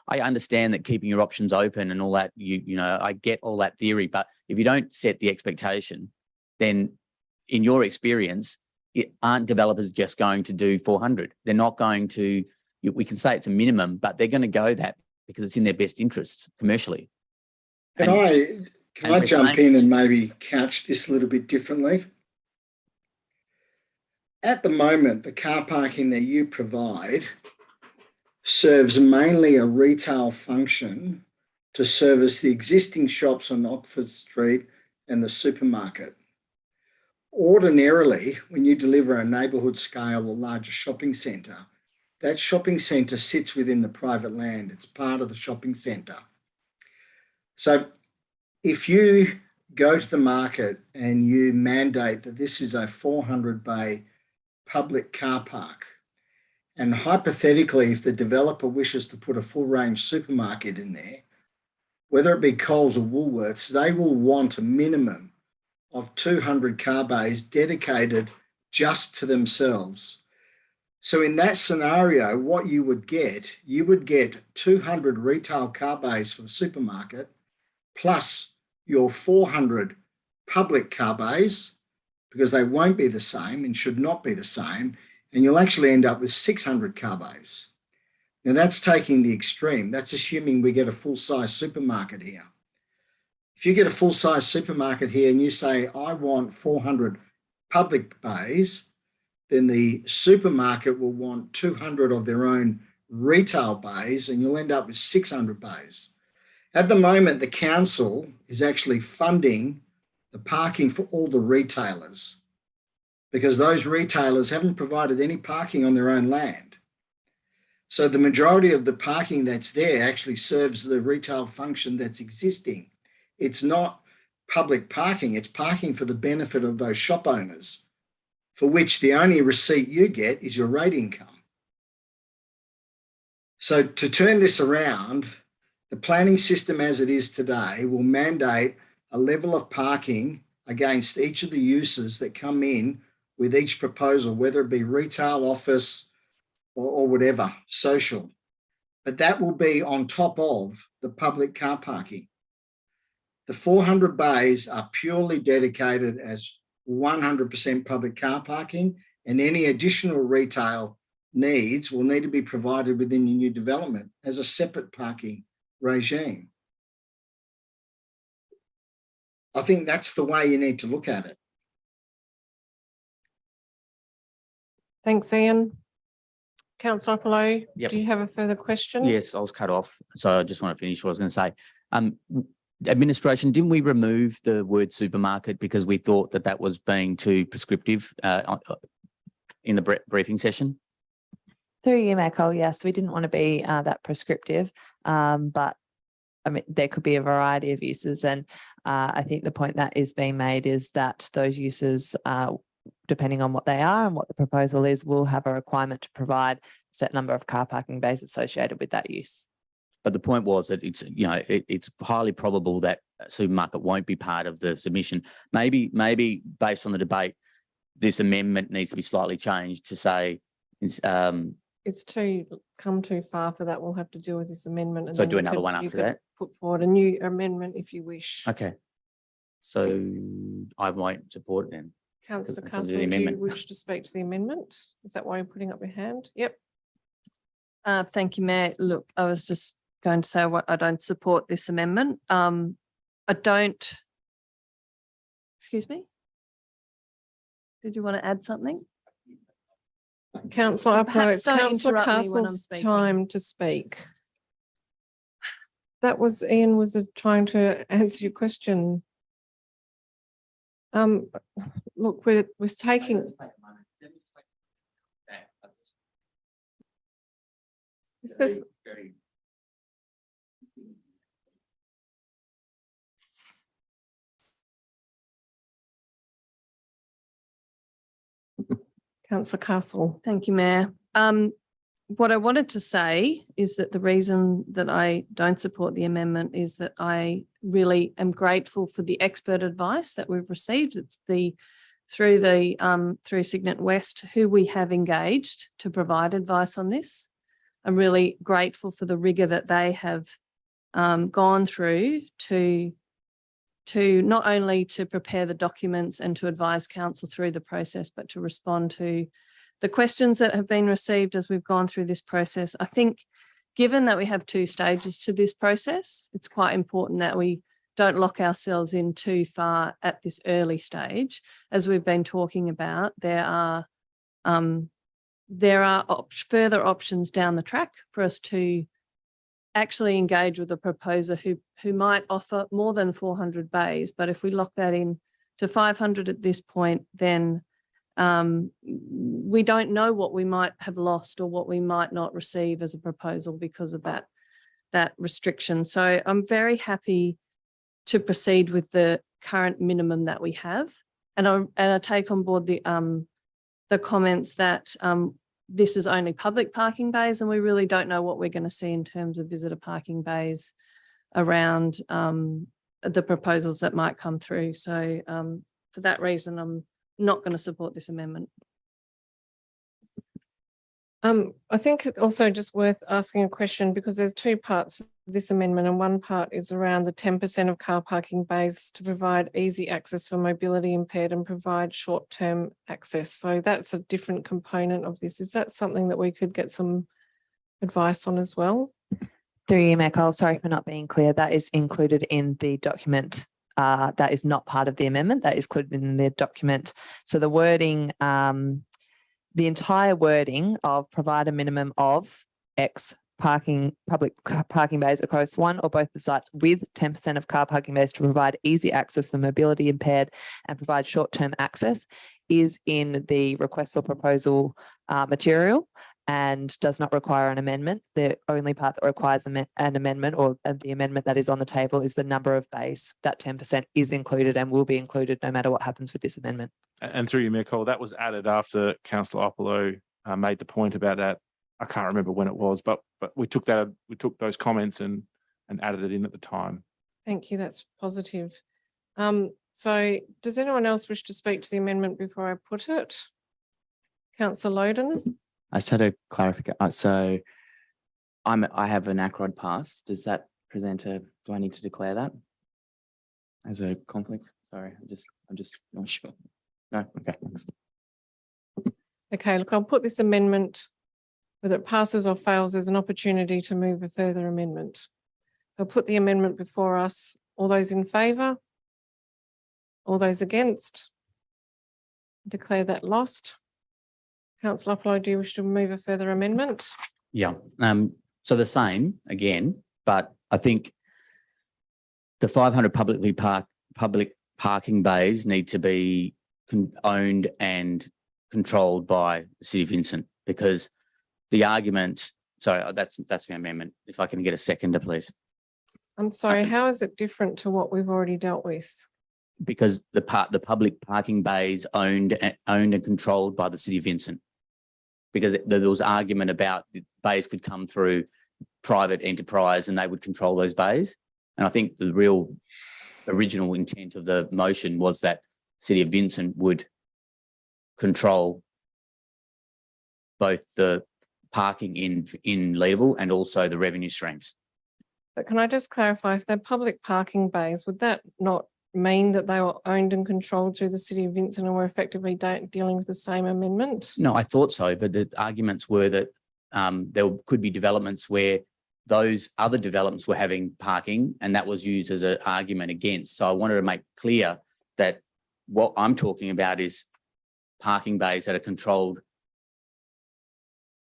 I understand that keeping your options open and all that, I get all that theory, but if you don't set the expectation, then in your experience, aren't developers just going to do 400? They're not going to, we can say it's a minimum, but they're going to go that because it's in their best interests commercially. Can I jump in and maybe couch this a little bit differently? At the moment, the car parking that you provide serves mainly a retail function to service the existing shops on Oxford Street and the supermarket. Ordinarily, when you deliver a neighbourhood scale or larger shopping centre, that shopping centre sits within the private land. It's part of the shopping centre. So if you go to the market and you mandate that this is a 400-bay public car park, and hypothetically, if the developer wishes to put a full range supermarket in there, whether it be Coles or Woolworths, they will want a minimum of 200 car bays dedicated just to themselves. So in that scenario, what you would get 200 retail car bays for the supermarket, plus your 400 public car bays, because they won't be the same and should not be the same, and you'll actually end up with 600 car bays. Now that's taking the extreme. That's assuming we get a full-size supermarket here. If you get a full-size supermarket here and you say, I want 400 public bays, then the supermarket will want 200 of their own retail bays, and you'll end up with 600 bays. At the moment, the council is actually funding the parking for all the retailers, because those retailers haven't provided any parking on their own land. So the majority of the parking that's there actually serves the retail function that's existing. It's not public parking, it's parking for the benefit of those shop owners, for which the only receipt you get is your rate income. So to turn this around, the planning system as it is today will mandate a level of parking against each of the uses that come in with each proposal, whether it be retail, office, or whatever, social. But that will be on top of the public car parking. The 400 bays are purely dedicated as 100% public car parking, and any additional retail needs will need to be provided within your new development as a separate parking regime. I think that's the way you need to look at it. Thanks, Ian. Councillor Apollo, Yep. do you have a further question? Yes, I was cut off. So I just want to finish what I was going to say. Administration, didn't we remove the word supermarket because we thought that that was being too prescriptive in the briefing session? Through you, Mayor Cole, yes, we didn't want to be that prescriptive, but I mean, there could be a variety of uses. And I think the point that is being made is that those uses, depending on what they are and what the proposal is, will have a requirement to provide a set number of car parking bays associated with that use. But the point was that it's, it's highly probable that a supermarket won't be part of the submission. Maybe based on the debate, this amendment needs to be slightly changed to say, it's come too far for that. We'll have to deal with this amendment. And So then do you another could- one you after could that? Put forward a new amendment if you wish. Okay. So I might support it then. Councillor Because of the Castle, do you amendment. wish to speak to the amendment? Is that why you're putting up your hand? Yep. Thank you, Mayor. Look, I was just going to say what I don't support this amendment. I don't. Excuse me? Did you want to add something? Councillor Uplow, Perhaps it's don't Councillor interrupt me when I'm Castle's speaking. time to speak. That was Ian was trying to answer your question. Look, we're taking. Is this? Councillor Castle. Thank you, Mayor. What I wanted to say is that the reason that I don't support the amendment is that I really am grateful for the expert advice that we've received. It's through Signet West, who we have engaged to provide advice on this. I'm really grateful for the rigor that they have gone through to not only to prepare the documents and to advise council through the process, but to respond to the questions that have been received as we've gone through this process. I think given that we have 2 stages to this process, it's quite important that we don't lock ourselves in too far at this early stage. As we've been talking about, there are further options down the track for us to actually engage with a proposer who might offer more than 400 bays. But if we lock that in to 500 at this point, then we don't know what we might have lost or what we might not receive as a proposal because of that restriction. So I'm very happy to proceed with the current minimum that we have. And I take on board the comments that this is only public parking bays, and we really don't know what we're going to see in terms of visitor parking bays around the proposals that might come through. So for that reason, I'm not going to support this amendment. I think it's also just worth asking a question because there's 2 parts of this amendment, and one part is around the 10% of car parking bays to provide easy access for mobility impaired and provide short-term access. So that's a different component of this. Is that something that we could get some advice on as well? Through you, Mayor Cole, sorry for not being clear. That is included in the document. That is not part of the amendment. That is included in the document. So the wording, the entire wording of provide a minimum of X public parking bays across one or both the sites with 10% of car parking bays to provide easy access for mobility impaired and provide short-term access is in the request for proposal material and does not require an amendment. The only part that requires an amendment, or the amendment that is on the table, is the number of bays. That 10% is included and will be included no matter what happens with this amendment. And through you, Mayor Cole, that was added after Councillor Opolo made the point about that. I can't remember when it was, but we took those comments and added it in at the time. Thank you. That's positive. So does anyone else wish to speak to the amendment before I put it? Councillor Loden. I just had a clarification. So I have an ACROD pass. Does that present do I need to declare that as a conflict? Sorry, I'm just not sure. No, okay, thanks. Okay, look, I'll put this amendment, whether it passes or fails, there's an opportunity to move a further amendment. So I'll put the amendment before us. All those in favour? All those against? Declare that lost. Councillor Opolo, do you wish to move a further amendment? Yeah. So the same again, but I think the 500 public parking bays need to be owned and controlled by the City of Vincent, because the argument. Sorry, that's my amendment. If I can get a seconder, please. I'm sorry, how is it different to what we've already dealt with? Because the public parking bays owned and controlled by the City of Vincent. Because there was argument about the bays could come through private enterprise and they would control those bays. And I think the real original intent of the motion was that City of Vincent would control both the parking in Leederville and also the revenue streams. But can I just clarify, if they're public parking bays, would that not mean that they were owned and controlled through the City of Vincent and were effectively dealing with the same amendment? No, I thought so, but the arguments were that there could be developments where those other developments were having parking and that was used as an argument against. So I wanted to make clear that what I'm talking about is parking bays that are controlled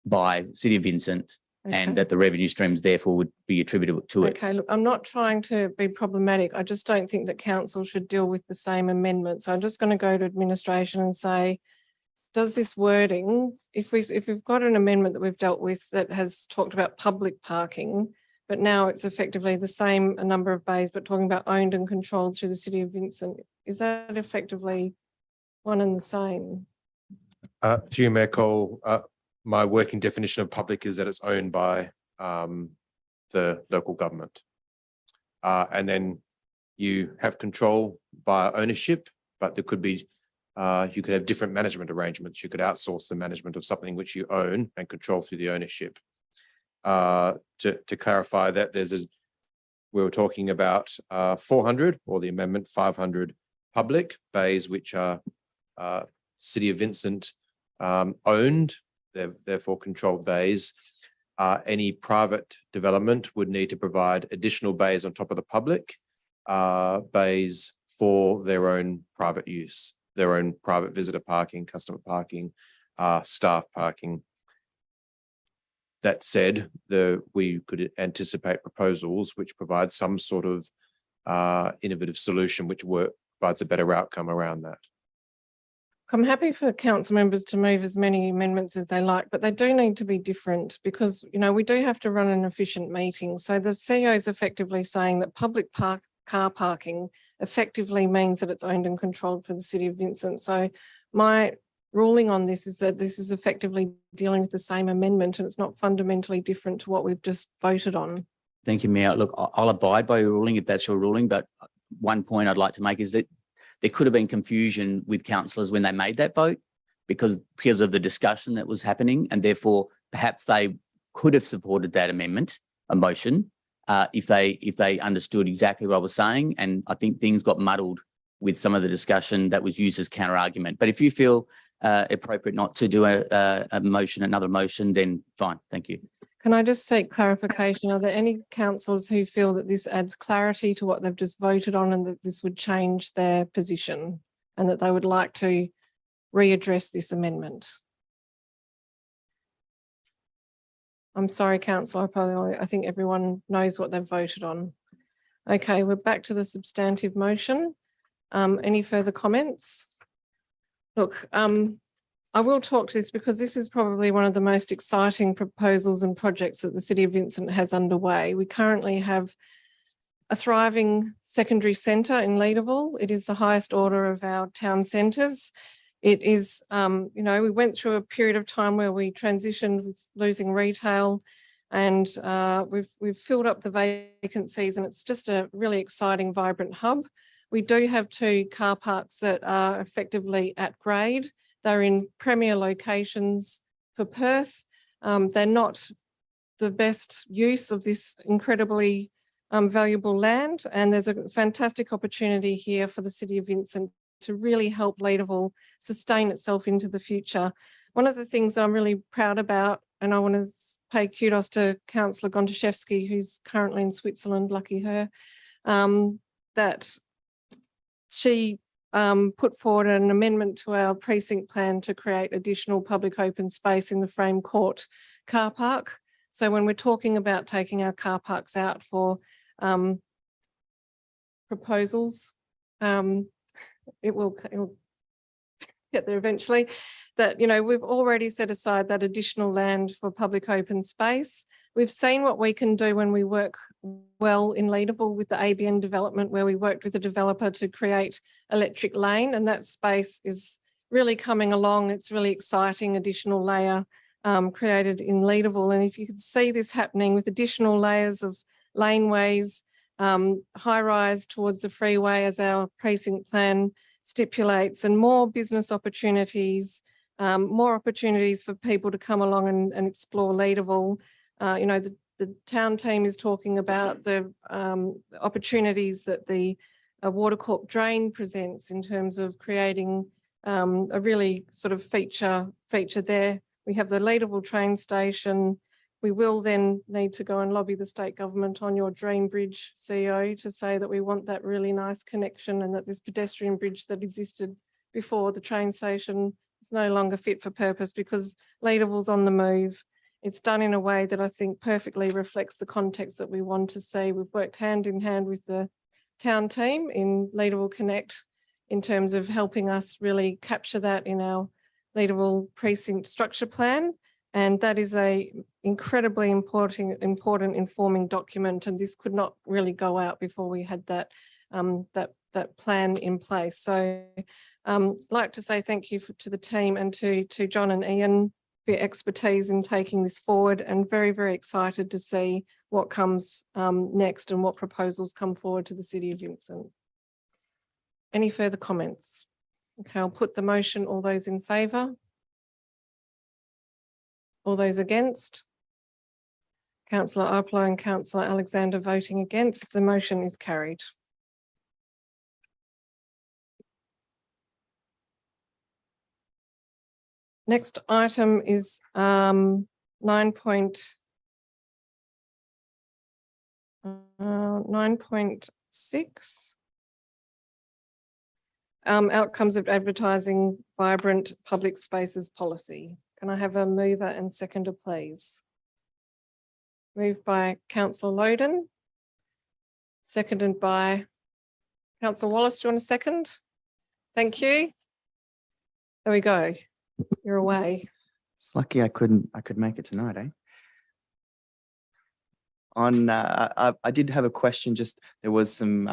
by City of Vincent and that the revenue streams therefore would be attributable to it. Okay, look, I'm not trying to be problematic. I just don't think that council should deal with the same amendment. So I'm just going to go to administration and say, does this wording, if we've got an amendment that we've dealt with that has talked about public parking, but now it's effectively the same a number of bays, but talking about owned and controlled through the City of Vincent, is that effectively one and the same? Through you, Mayor Cole, my working definition of public is that it's owned by the local government. And then you have control via ownership, but there could be, you could have different management arrangements. You could outsource the management of something which you own and control through the ownership. To clarify that, we were talking about 400 or the amendment 500 public bays, which are City of Vincent owned, therefore controlled bays. Any private development would need to provide additional bays on top of the public bays for their own private use, their own private visitor parking, customer parking, staff parking. That said, we could anticipate proposals which provide some sort of innovative solution which provides a better outcome around that. I'm happy for council members to move as many amendments as they like, but they do need to be different because, you know, we do have to run an efficient meeting. So the CEO is effectively saying that public car parking effectively means that it's owned and controlled for the City of Vincent. So my ruling on this is that this is effectively dealing with the same amendment and it's not fundamentally different to what we've just voted on. Thank you, Mayor. Look, I'll abide by your ruling if that's your ruling, but one point I'd like to make is that there could have been confusion with councillors when they made that vote because of the discussion that was happening, and therefore perhaps they could have supported that amendment, a motion, if they understood exactly what I was saying. And I think things got muddled with some of the discussion that was used as counter argument. But if you feel appropriate not to do a motion, another motion, then fine. Thank you. Can I just seek clarification? Are there any councillors who feel that this adds clarity to what they've just voted on and that this would change their position and that they would like to readdress this amendment? I'm sorry, councillor, I think everyone knows what they've voted on. Okay, we're back to the substantive motion. Any further comments? Look, I will talk to this because this is probably one of the most exciting proposals and projects that the City of Vincent has underway. We currently have a thriving secondary centre in Leederville. It is the highest order of our town centres. It is, you know, we went through a period of time where we transitioned with losing retail and we've filled up the vacancies and it's just a really exciting, vibrant hub. We do have 2 car parks that are effectively at grade. They're in premier locations for Perth. They're not the best use of this incredibly valuable land. And there's a fantastic opportunity here for the City of Vincent to really help Leederville sustain itself into the future. One of the things I'm really proud about, and I want to pay kudos to Councillor Gontaszewski, who's currently in Switzerland, lucky her, that she put forward an amendment to our precinct plan to create additional public open space in the Frame Court car park. So when we're talking about taking our car parks out for proposals, it will get there eventually, that, you know, we've already set aside that additional land for public open space. We've seen what we can do when we work well in Leederville with the ABN development, where we worked with a developer to create Electric Lane, and that space is really coming along. It's really exciting, additional layer created in Leederville. And if you could see this happening with additional layers of laneways, high rise towards the freeway as our precinct plan stipulates, and more business opportunities, more opportunities for people to come along and explore Leederville. You know, the town team is talking about the opportunities that the Watercorp drain presents in terms of creating a really sort of feature there. We have the Leederville train station. We will then need to go and lobby the state government on your Dream Bridge CEO to say that we want that really nice connection and that this pedestrian bridge that existed before the train station is no longer fit for purpose because Leederville's on the move. It's done in a way that I think perfectly reflects the context that we want to see. We've worked hand in hand with the town team in Leederville Connect in terms of helping us really capture that in our Leederville precinct structure plan. And that is a incredibly important informing document. And this could not really go out before we had that plan in place. So like to say thank you to the team and to John and Ian for your expertise in taking this forward, and very, very excited to see what comes next and what proposals come forward to the City of Vincent. Any further comments? Okay, I'll put the motion. All those in favour? All those against? Councillor Aplar and Councillor Alexander voting against. The motion is carried. Next item is 9.6. Outcomes of advertising vibrant public spaces policy. Can I have a mover and seconder, please? Moved by Councillor Loden, seconded by Councillor Wallace. Do you want a second? Thank you. There we go. You're away. It's lucky I could make it tonight, eh? I did have a question. Just there was some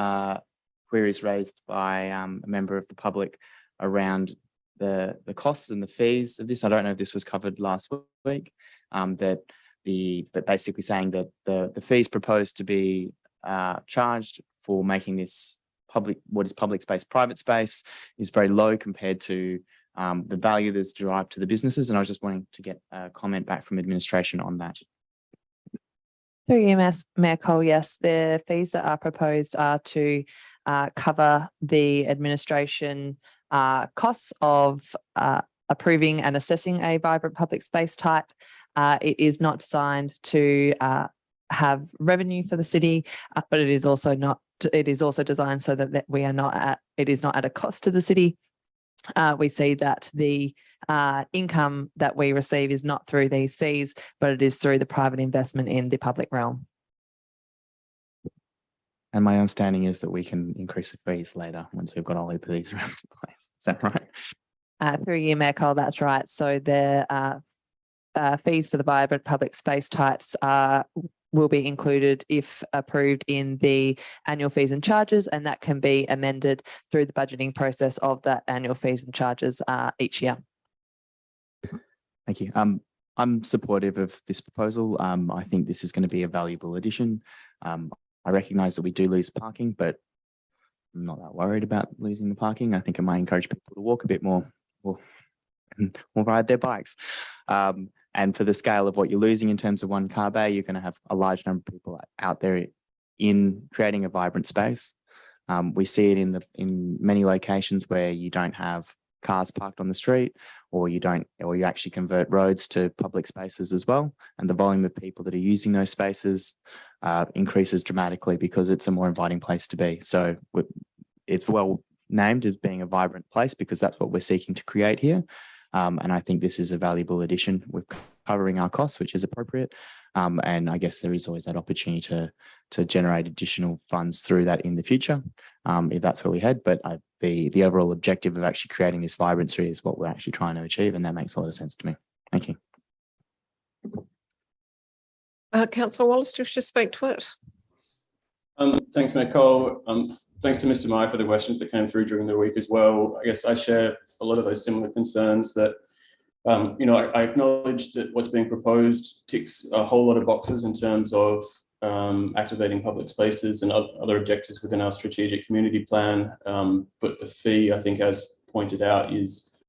queries raised by a member of the public around the costs and the fees of this. I don't know if this was covered last week. But basically saying that the fees proposed to be charged for making this what is public space, private space, is very low compared to the value that's derived to the businesses. And I was just wanting to get a comment back from administration on that. Through you, Mayor Cole, yes, the fees that are proposed are to cover the administration costs of approving and assessing a vibrant public space type. It is not designed to have revenue for the city, but it is also designed so that it is not at a cost to the city. We see that the income that we receive is not through these fees, but it is through the private investment in the public realm. And my understanding is that we can increase the fees later once we've got all of these around the place. Is that right? Through you, Mayor Cole, that's right. So the fees for the vibrant public space types will be included if approved in the annual fees and charges, and that can be amended through the budgeting process of that annual fees and charges each year. Thank you. I'm supportive of this proposal. I think this is going to be a valuable addition. I recognise that we do lose parking, but I'm not that worried about losing the parking. I think it might encourage people to walk a bit more or ride their bikes. And for the scale of what you're losing in terms of one car bay, you're going to have a large number of people out there in creating a vibrant space. We see it in many locations where you don't have cars parked on the street, or you actually convert roads to public spaces as well. And the volume of people that are using those spaces increases dramatically because it's a more inviting place to be. So it's well named as being a vibrant place because that's what we're seeking to create here. And I think this is a valuable addition. We're covering our costs, which is appropriate. And I guess there is always that opportunity to generate additional funds through that in the future, if that's where we head. But the overall objective of actually creating this vibrancy is what we're actually trying to achieve. And that makes a lot of sense to me. Thank you. Councillor Wallace, do you wish to speak to it? Thanks, Mayor Cole. Thanks to Mr. Mai for the questions that came through during the week as well. I guess I share a lot of those similar concerns that, I acknowledge that what's being proposed ticks a whole lot of boxes in terms of activating public spaces and other objectives within our strategic community plan. But the fee, I think, as pointed out, is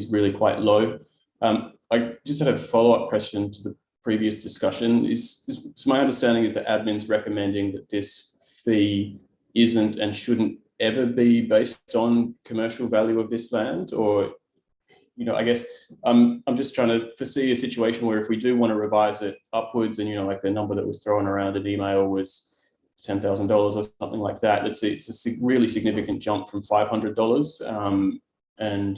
really quite low. I just had a follow-up question to the previous discussion. So my understanding is that admin's recommending that this fee isn't and shouldn't ever be based on commercial value of this land, or, you know, I guess I'm just trying to foresee a situation where if we do want to revise it upwards, and, you know, like the number that was thrown around an email was $10,000 or something like that, it's a really significant jump from $500. And,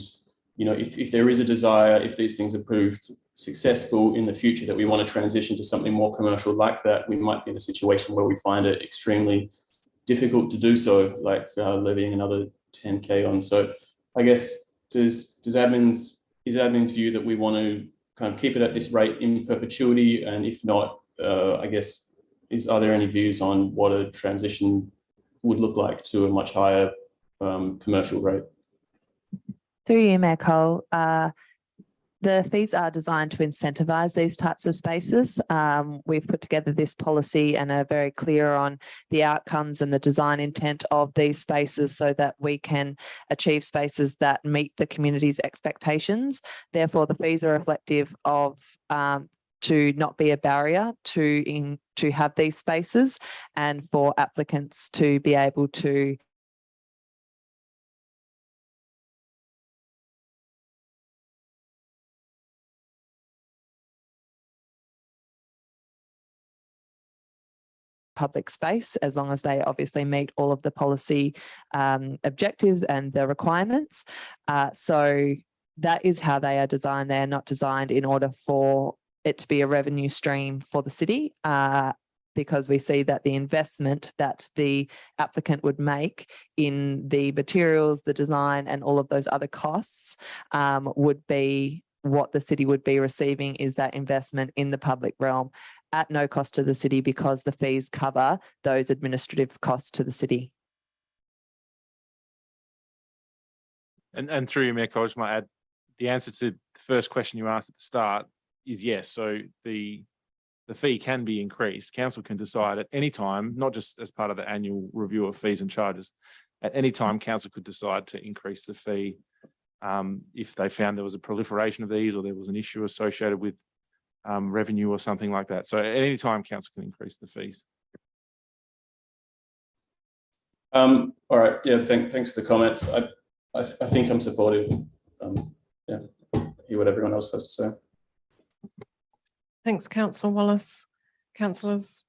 you know, if there is a desire, if these things are proved successful in the future, that we want to transition to something more commercial like that, we might be in a situation where we find it extremely difficult to do so, like levying another 10K on. So I guess, is admin's view that we want to kind of keep it at this rate in perpetuity? And if not, I guess, are there any views on what a transition would look like to a much higher commercial rate? Through you, Mayor Cole, the fees are designed to incentivise these types of spaces. We've put together this policy and are very clear on the outcomes and the design intent of these spaces so that we can achieve spaces that meet the community's expectations. Therefore, the fees are reflective of to not be a barrier to have these spaces, and for applicants to be able to public space, as long as they obviously meet all of the policy objectives and the requirements. So that is how they are designed. They are not designed in order for it to be a revenue stream for the city, because we see that the investment that the applicant would make in the materials, the design, and all of those other costs would be what the city would be receiving is that investment in the public realm at no cost to the city, because the fees cover those administrative costs to the city. And through you, Mayor Cole, I just might add, the answer to the first question you asked at the start is yes. So the fee can be increased. Council can decide at any time, not just as part of the annual review of fees and charges. At any time, council could decide to increase the fee if they found there was a proliferation of these, or there was an issue associated with revenue or something like that. So at any time, council can increase the fees. All right. Yeah. Thanks for the comments. I think I'm supportive. Yeah. Hear what everyone else has to say. Thanks, Councillor Wallace. Councillors,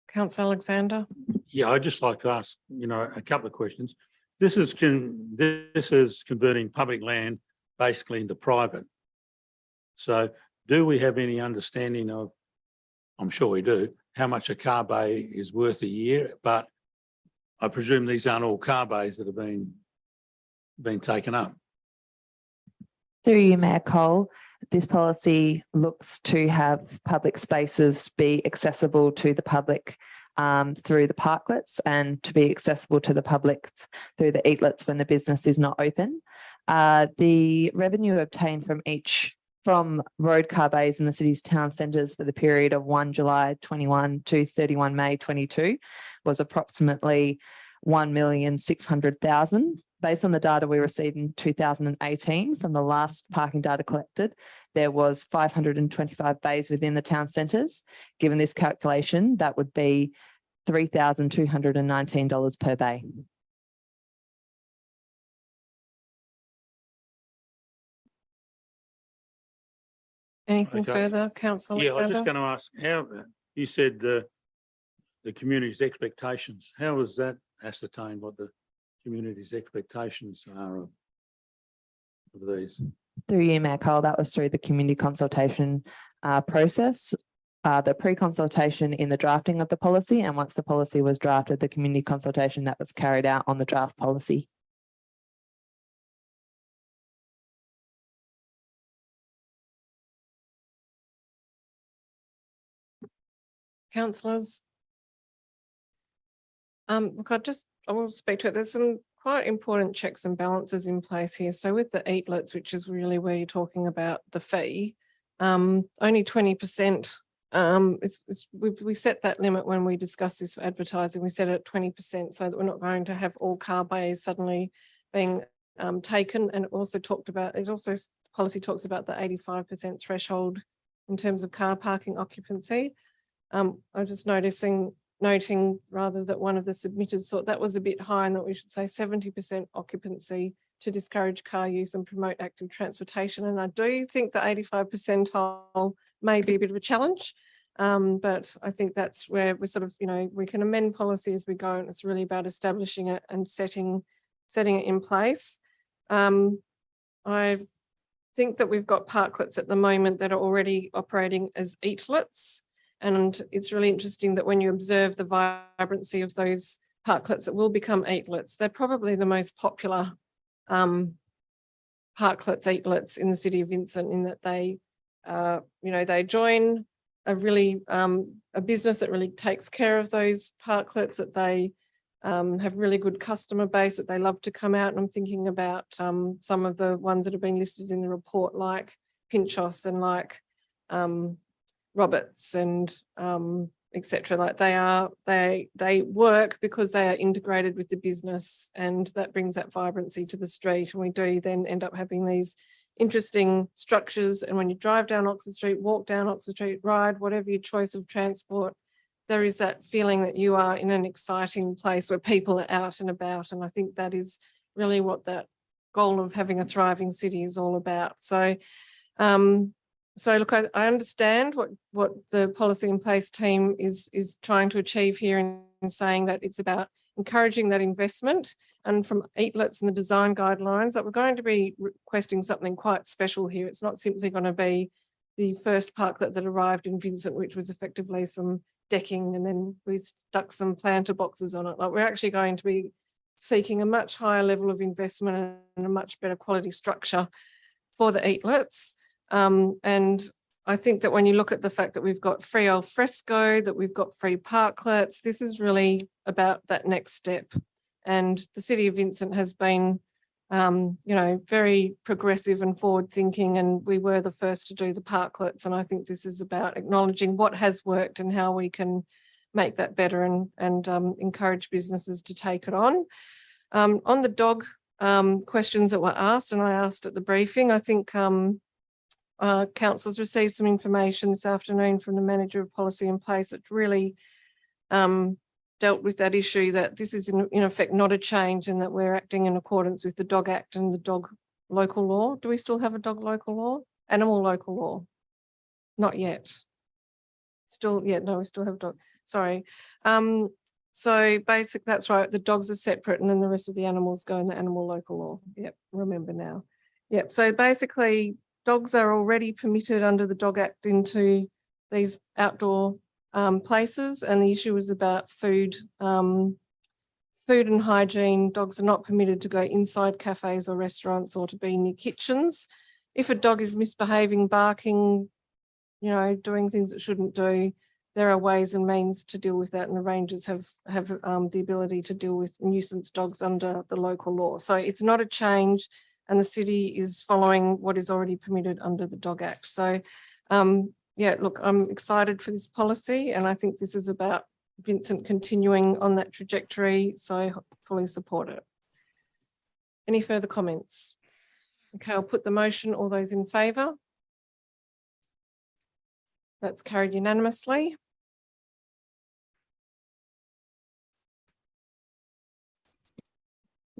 Councillor Alexander. Yeah, I'd just like to ask, you know, a couple of questions. This is converting public land basically into private. So do we have any understanding of, I'm sure we do, how much a car bay is worth a year? But I presume these aren't all car bays that have been taken up. Through you, Mayor Cole, this policy looks to have public spaces be accessible to the public through the parklets, and to be accessible to the public through the eatlets when the business is not open. The revenue obtained from road car bays in the city's town centres for the period of 1 July 21 to 31 May 22 was approximately 1,600,000. Based on the data we received in 2018 from the last parking data collected, there was 525 bays within the town centres. Given this calculation, that would be $3,219 per bay. Anything further, Councillor Yeah, I was Alexander? just going to ask, how you said the community's expectations, how was that ascertained, what the community's expectations are of these? Through you, Mayor Cole, that was through the community consultation process, the pre-consultation in the drafting of the policy, and once the policy was drafted, the community consultation that was carried out on the draft policy. Councillors. Look, I will speak to it. There's some quite important checks and balances in place here. So with the eatlets, which is really where you're talking about the fee, only 20%. We set that limit when we discussed this for advertising. We set it at 20%, so that we're not going to have all car bays suddenly being taken. And it also policy talks about the 85% threshold in terms of car parking occupancy. I'm just noting rather that one of the submitters thought that was a bit high and that we should say 70% occupancy to discourage car use and promote active transportation. And I do think the 85 percentile may be a bit of a challenge, but I think that's where we're sort of, we can amend policy as we go, and it's really about establishing it and setting it in place. I think that we've got parklets at the moment that are already operating as eatlets. And it's really interesting that when you observe the vibrancy of those parklets that will become eatlets, they're probably the most popular eatlets in the city of Vincent, in that they, they join a really a business that really takes care of those parklets, that they have really good customer base, that they love to come out. And I'm thinking about some of the ones that have been listed in the report, like Pinchos and like Roberts and etc. Like they work because they are integrated with the business, and that brings that vibrancy to the street. And we do then end up having these interesting structures. And when you drive down Oxford Street, walk down Oxford Street, ride, whatever your choice of transport, there is that feeling that you are in an exciting place where people are out and about. And I think that is really what that goal of having a thriving city is all about. So look, I understand what the policy in place team is trying to achieve here in saying that it's about encouraging that investment. And from eatlets and the design guidelines, that we're going to be requesting something quite special here. It's not simply going to be the first parklet that arrived in Vincent, which was effectively some decking and then we stuck some planter boxes on it. Like, we're actually going to be seeking a much higher level of investment and a much better quality structure for the eatlets. And I think that when you look at the fact that we've got free al fresco, that we've got free parklets, this is really about that next step. And the city of Vincent has been, very progressive and forward thinking, and we were the first to do the parklets. And I think this is about acknowledging what has worked and how we can make that better and encourage businesses to take it on. On the dog questions that were asked, and I asked at the briefing, I think council's received some information this afternoon from the manager of policy in place that really dealt with that issue, that this is in effect not a change, and that we're acting in accordance with the Dog Act and the dog local law. Do we still have a dog local law? Animal local law? Not yet. Still, yeah, no, we still have dog. Sorry. So that's right. The dogs are separate, and then the rest of the animals go in the animal local law. Yep, remember now. Yep. So basically, dogs are already permitted under the Dog Act into these outdoor places, and the issue is about food and hygiene. Dogs are not permitted to go inside cafes or restaurants or to be near kitchens. If a dog is misbehaving, barking, doing things it shouldn't do, there are ways and means to deal with that, and the rangers have the ability to deal with nuisance dogs under the local law. So it's not a change, and the city is following what is already permitted under the Dog Act. So yeah, look, I'm excited for this policy, and I think this is about Vincent continuing on that trajectory, so I fully support it. Any further comments? Okay, I'll put the motion. All those in favour? That's carried unanimously.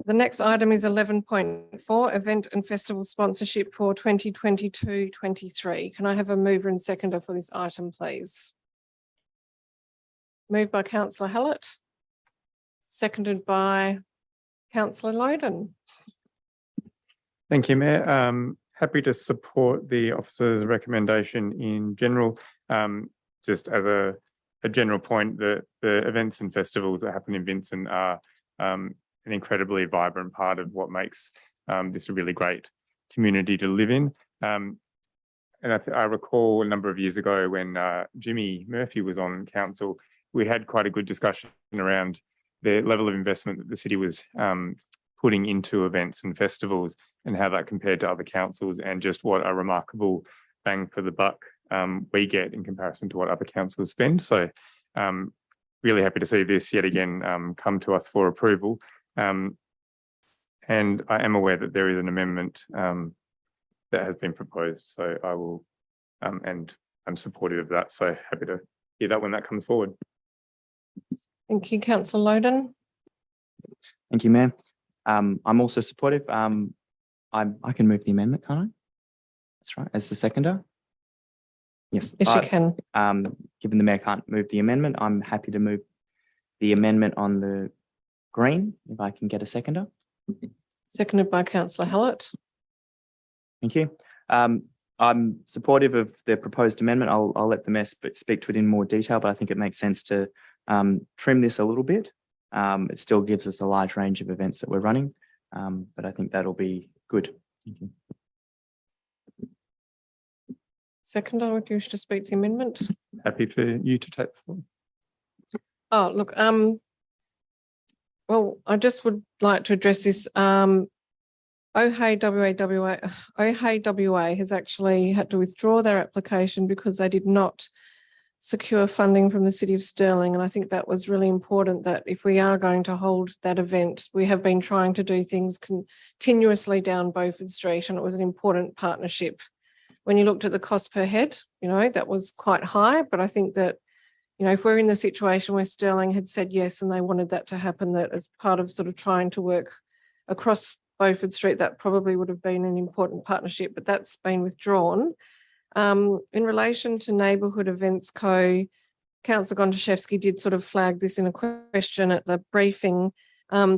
The next item is 11.4, event and festival sponsorship for 2022-23. Can I have a mover and seconder for this item, please? Moved by Councillor Hallett, seconded by Councillor Loden. Thank you, Mayor. Happy to support the officer's recommendation in general. Just as a general point, the events and festivals that happen in Vincent are an incredibly vibrant part of what makes this a really great community to live in. And I recall a number of years ago when Jimmy Murphy was on council, we had quite a good discussion around the level of investment that the city was putting into events and festivals and how that compared to other councils, and just what a remarkable bang for the buck we get in comparison to what other councils spend. So really happy to see this yet again come to us for approval. And I am aware that there is an amendment that has been proposed. So I will, and I'm supportive of that. So happy to hear that when that comes forward. Thank you, councillor Loden. Thank you, Mayor. I'm also supportive. I can move the amendment, can't I? That's right, as the seconder. Yes. Yes, you can. Given the Mayor can't move the amendment, I'm happy to move the amendment on the green, if I can get a seconder. Seconded by councillor Hallett. Thank you. I'm supportive of the proposed amendment. I'll let the Mayor speak to it in more detail, but I think it makes sense to trim this a little bit. It still gives us a large range of events that we're running, but I think that'll be good. Thank you. Seconder, would you wish to speak to the amendment? Happy for you to take the floor. Oh, look, well, I just would like to address this. OHEI WA has actually had to withdraw their application because they did not secure funding from the City of Stirling. And I think that was really important, that if we are going to hold that event, we have been trying to do things continuously down Beaufort Street, and it was an important partnership. When you looked at the cost per head, you know, that was quite high, but I think that, you know, if we're in the situation where Stirling had said yes and they wanted that to happen, that as part of sort of trying to work across Beaufort Street, that probably would have been an important partnership, but that's been withdrawn. In relation to Neighbourhood Events Co, Councillor Gontaszewski did sort of flag this in a question at the briefing.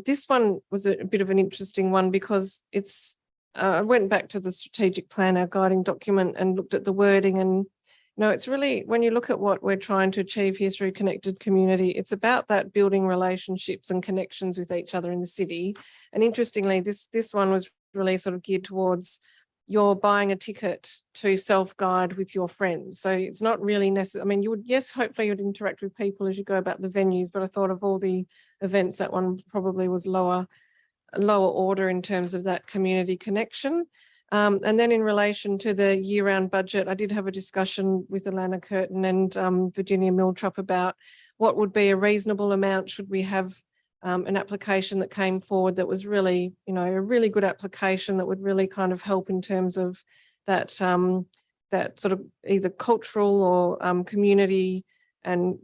This one was a bit of an interesting one because it's, I went back to the strategic plan, our guiding document, and looked at the wording, and no, it's really, when you look at what we're trying to achieve here through Connected Community, it's about that building relationships and connections with each other in the city. And interestingly, this one was really sort of geared towards you're buying a ticket to self-guide with your friends. So it's not really necessary. I mean, you would, yes, hopefully you'd interact with people as you go about the venues, but I thought of all the events, that one probably was lower order in terms of that community connection. And then in relation to the year-round budget, I did have a discussion with Alana Curtin and Virginia Miltrup about what would be a reasonable amount should we have an application that came forward that was really, you know, a really good application that would really kind of help in terms of that that sort of either cultural or community and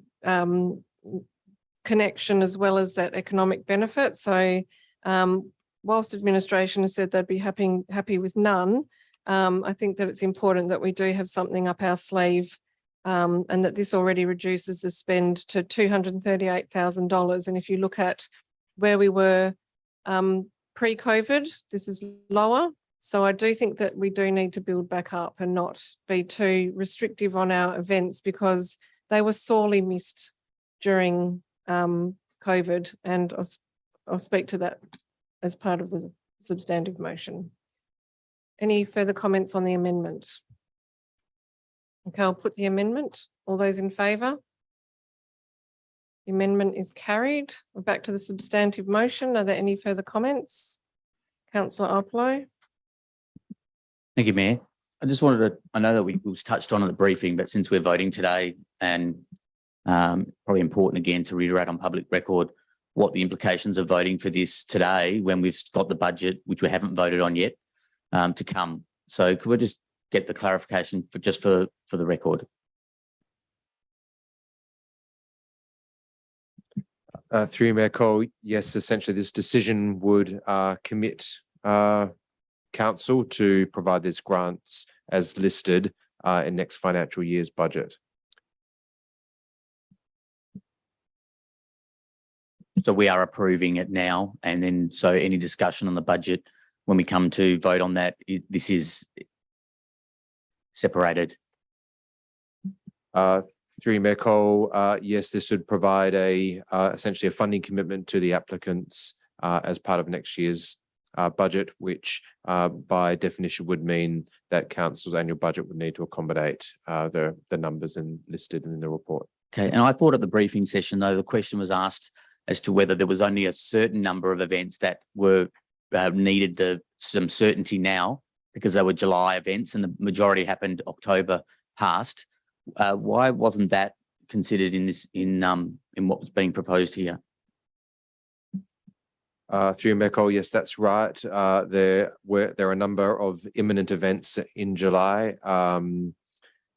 connection, as well as that economic benefit. So whilst administration has said they'd be happy with none, I think that it's important that we do have something up our sleeve, and that this already reduces the spend to $238,000. And if you look at where we were pre-COVID, this is lower. So I do think that we do need to build back up and not be too restrictive on our events, because they were sorely missed during COVID. And I'll speak to that as part of the substantive motion. Any further comments on the amendment? Okay, I'll put the amendment. All those in favour? The amendment is carried. We're back to the substantive motion. Are there any further comments? Councillor Opolo. Thank you, Mayor. I just wanted to, I know that we was touched on at the briefing, but since we're voting today, and probably important again to reiterate on public record what the implications of voting for this today, when we've got the budget, which we haven't voted on yet, to come. So could we just get the clarification for the record? Through Mayor Cole, yes, essentially this decision would commit council to provide these grants as listed in next financial year's budget. So we are approving it now, and then so any discussion on the budget when we come to vote on that, this is separated. Through Mayor Cole, yes, this would provide essentially a funding commitment to the applicants as part of next year's budget, which by definition would mean that council's annual budget would need to accommodate the numbers listed in the report. Okay, and I thought at the briefing session, though, the question was asked as to whether there was only a certain number of events that were needed some certainty now, because they were July events and the majority happened October past. Why wasn't that considered in this in what was being proposed here? Through you, Mayor Cole, yes, that's right. There are a number of imminent events in July.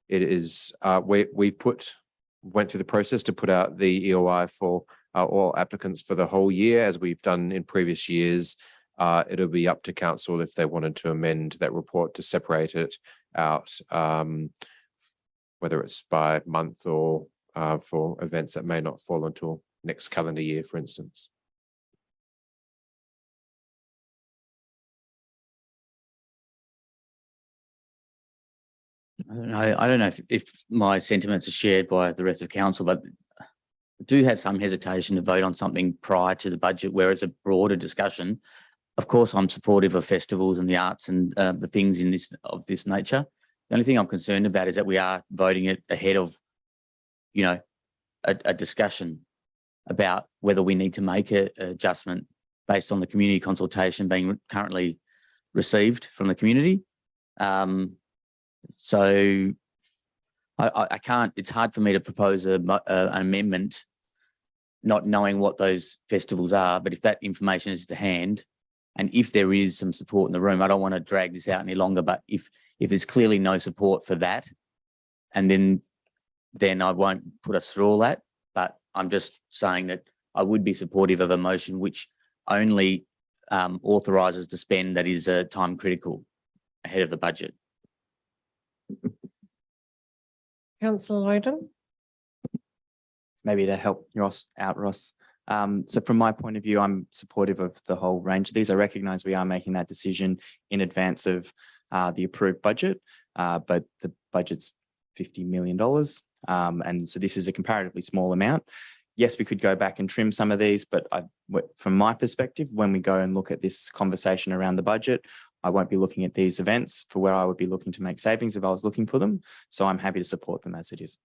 It is we went through the process to put out the EOI for all applicants for the whole year, as we've done in previous years. It'll be up to council if they wanted to amend that report to separate it out, whether it's by month or for events that may not fall until next calendar year, for instance. I don't know if my sentiments are shared by the rest of council, but I do have some hesitation to vote on something prior to the budget where it's a broader discussion. Of course, I'm supportive of festivals and the arts and the things of this nature. The only thing I'm concerned about is that we are voting it ahead of, you know, a discussion about whether we need to make an adjustment based on the community consultation being currently received from the community. So I can't, it's hard for me to propose an amendment not knowing what those festivals are, but if that information is to hand and if there is some support in the room, I don't want to drag this out any longer, but if there's clearly no support for that, and then I won't put us through all that, but I'm just saying that I would be supportive of a motion which only authorises the spend that is time critical ahead of the budget. Councillor Loden. Maybe to help Ross out, Ross. So from my point of view, I'm supportive of the whole range of these. I recognise we are making that decision in advance of the approved budget, but the budget's $50 million. And so this is a comparatively small amount. Yes, we could go back and trim some of these, but from my perspective, when we go and look at this conversation around the budget, I won't be looking at these events for where I would be looking to make savings if I was looking for them. So I'm happy to support them as it is.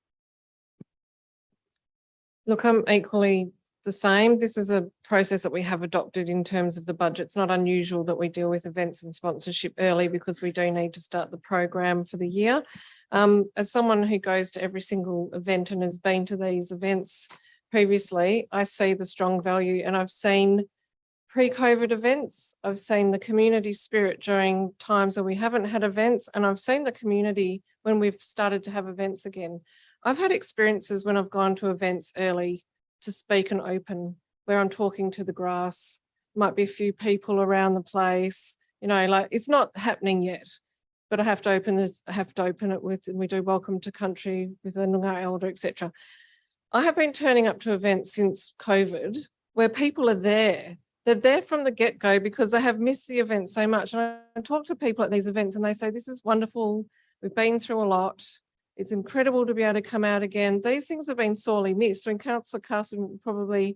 Look, I'm equally the same. This is a process that we have adopted in terms of the budget. It's not unusual that we deal with events and sponsorship early because we do need to start the program for the year. As someone who goes to every single event and has been to these events previously, I see the strong value, and I've seen pre-COVID events, I've seen the community spirit during times where we haven't had events, and I've seen the community when we've started to have events again. I've had experiences when I've gone to events early to speak and open, where I'm talking to the grass, might be a few people around the place, you know, like it's not happening yet, but I have to open this, I have to open it with, and we do welcome to country with the Noongar elder, etc. I have been turning up to events since COVID where people are there. They're there from the get-go because they have missed the event so much. And I talk to people at these events and they say, this is wonderful. We've been through a lot. It's incredible to be able to come out again. These things have been sorely missed. When Councillor Carson, probably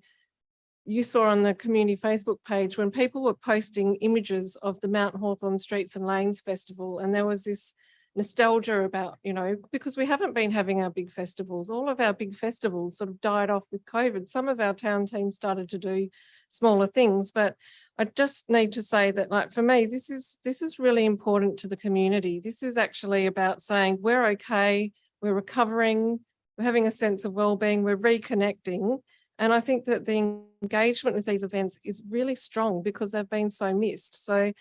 you saw on the community Facebook page when people were posting images of the Mount Hawthorn Streets and Lanes Festival, and there was this nostalgia about, you know, because we haven't been having our big festivals. All of our big festivals sort of died off with COVID. Some of our town teams started to do smaller things, but I just need to say that, like, for me, this is really important to the community. This is actually about saying we're okay, we're recovering, we're having a sense of well-being, we're reconnecting. And I think that the engagement with these events is really strong because they've been so missed. So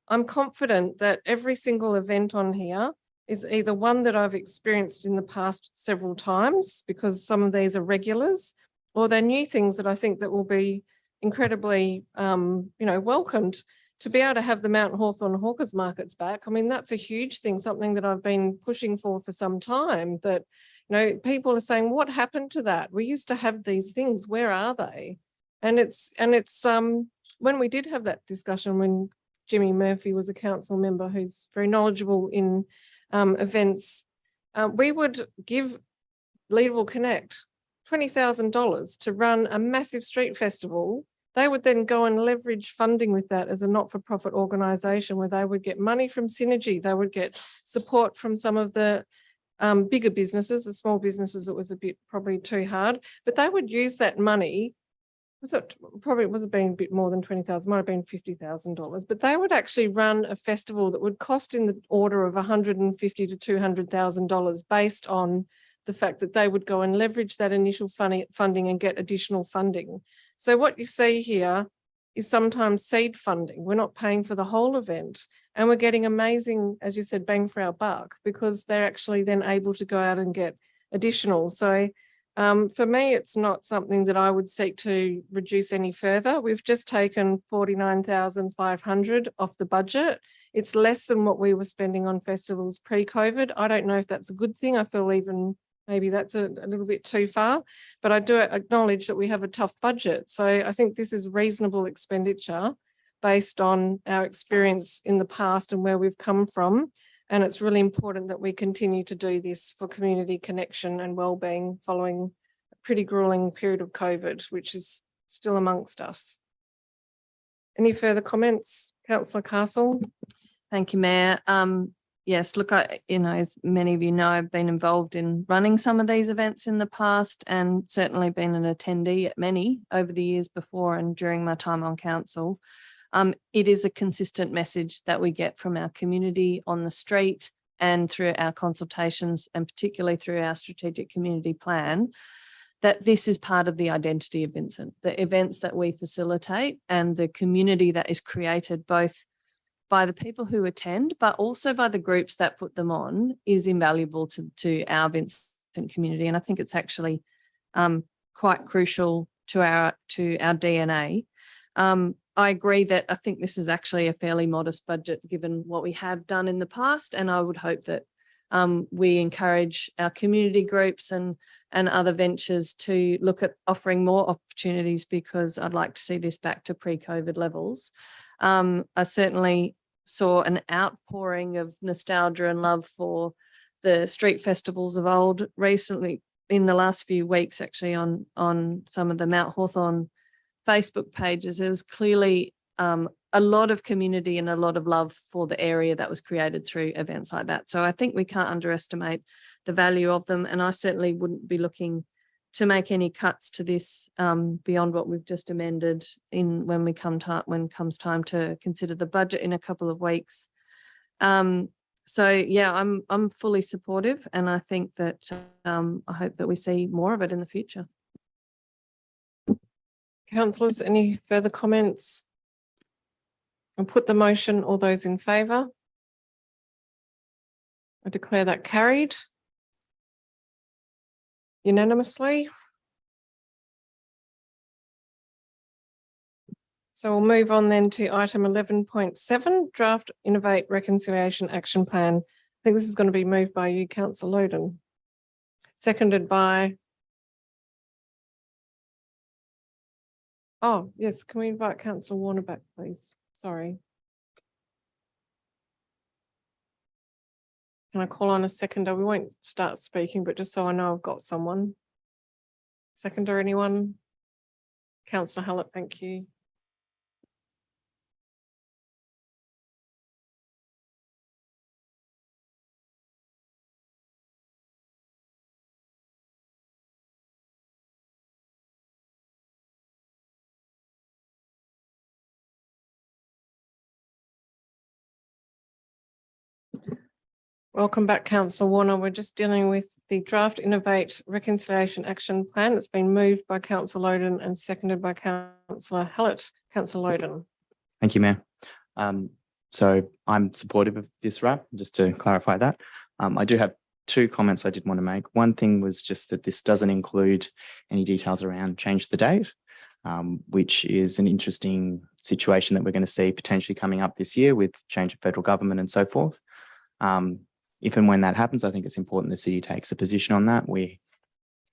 I'm confident that every single event on here is either one that I've experienced in the past several times, because some of these are regulars, or they're new things that I think that will be incredibly, you know, welcomed. To be able to have the Mount Hawthorn Hawkers Markets back, I mean, that's a huge thing, something that I've been pushing for some time, that, you know, people are saying, what happened to that? We used to have these things, where are they? And it's when we did have that discussion, when Jimmy Murphy was a council member who's very knowledgeable in events, we would give Leederville Connect $20,000 to run a massive street festival. They would then go and leverage funding with that as a not-for-profit organisation, where they would get money from Synergy, they would get support from some of the bigger businesses. The small businesses, it was a bit probably too hard, but they would use that money. Was it been a bit more than 20,000, might have been $50,000, but they would actually run a festival that would cost in the order of $150,000 to $200,000 based on the fact that they would go and leverage that initial funding and get additional funding. So what you see here is sometimes seed funding. We're not paying for the whole event, and we're getting amazing, as you said, bang for our buck, because they're actually then able to go out and get additional. So for me, it's not something that I would seek to reduce any further. We've just taken 49,500 off the budget. It's less than what we were spending on festivals pre-COVID. I don't know if that's a good thing. I feel even maybe that's a little bit too far, but I do acknowledge that we have a tough budget. So I think this is reasonable expenditure based on our experience in the past and where we've come from. And it's really important that we continue to do this for community connection and wellbeing following a pretty grueling period of COVID, which is still amongst us. Any further comments, Councillor Castle? Thank you, Mayor. Yes, look, as many of you know, I've been involved in running some of these events in the past and certainly been an attendee at many over the years before and during my time on council. It is a consistent message that we get from our community on the street and through our consultations, and particularly through our strategic community plan, that this is part of the identity of Vincent. The events that we facilitate and the community that is created both by the people who attend, but also by the groups that put them on, is invaluable to our Vincent community. And I think it's actually quite crucial to our DNA. I agree that I think this is actually a fairly modest budget given what we have done in the past, and I would hope that we encourage our community groups and other ventures to look at offering more opportunities, because I'd like to see this back to pre-COVID levels. I certainly saw an outpouring of nostalgia and love for the street festivals of old recently in the last few weeks, actually on some of the Mount Hawthorn Facebook pages. There was clearly a lot of community and a lot of love for the area that was created through events like that. So I think we can't underestimate the value of them. And I certainly wouldn't be looking to make any cuts to this beyond what we've just amended when comes time to consider the budget in a couple of weeks. So yeah, I'm fully supportive, and I think that I hope that we see more of it in the future. Councillors, any further comments? I'll put the motion. All those in favour? I declare that carried unanimously. So we'll move on then to item 11.7, Draft Innovate Reconciliation Action Plan. I think this is going to be moved by you, Councillor Loden. Seconded by... Oh, yes, can we invite Councillor Warner back, please? Sorry. Can I call on a seconder? We won't start speaking, but just so I know I've got someone. Seconder, anyone? Councillor Hallett, thank you. Welcome back, Councillor Warner. We're just dealing with the Draft Innovate Reconciliation Action Plan. It's been moved by Councillor Loden and seconded by Councillor Hallett. Councillor Loden. Thank you, Mayor. So I'm supportive of this wrap, just to clarify that. I do have two comments I did want to make. One thing was just that this doesn't include any details around change the date, which is an interesting situation that we're going to see potentially coming up this year with change of federal government and so forth. If and when that happens, I think it's important the city takes a position on that. We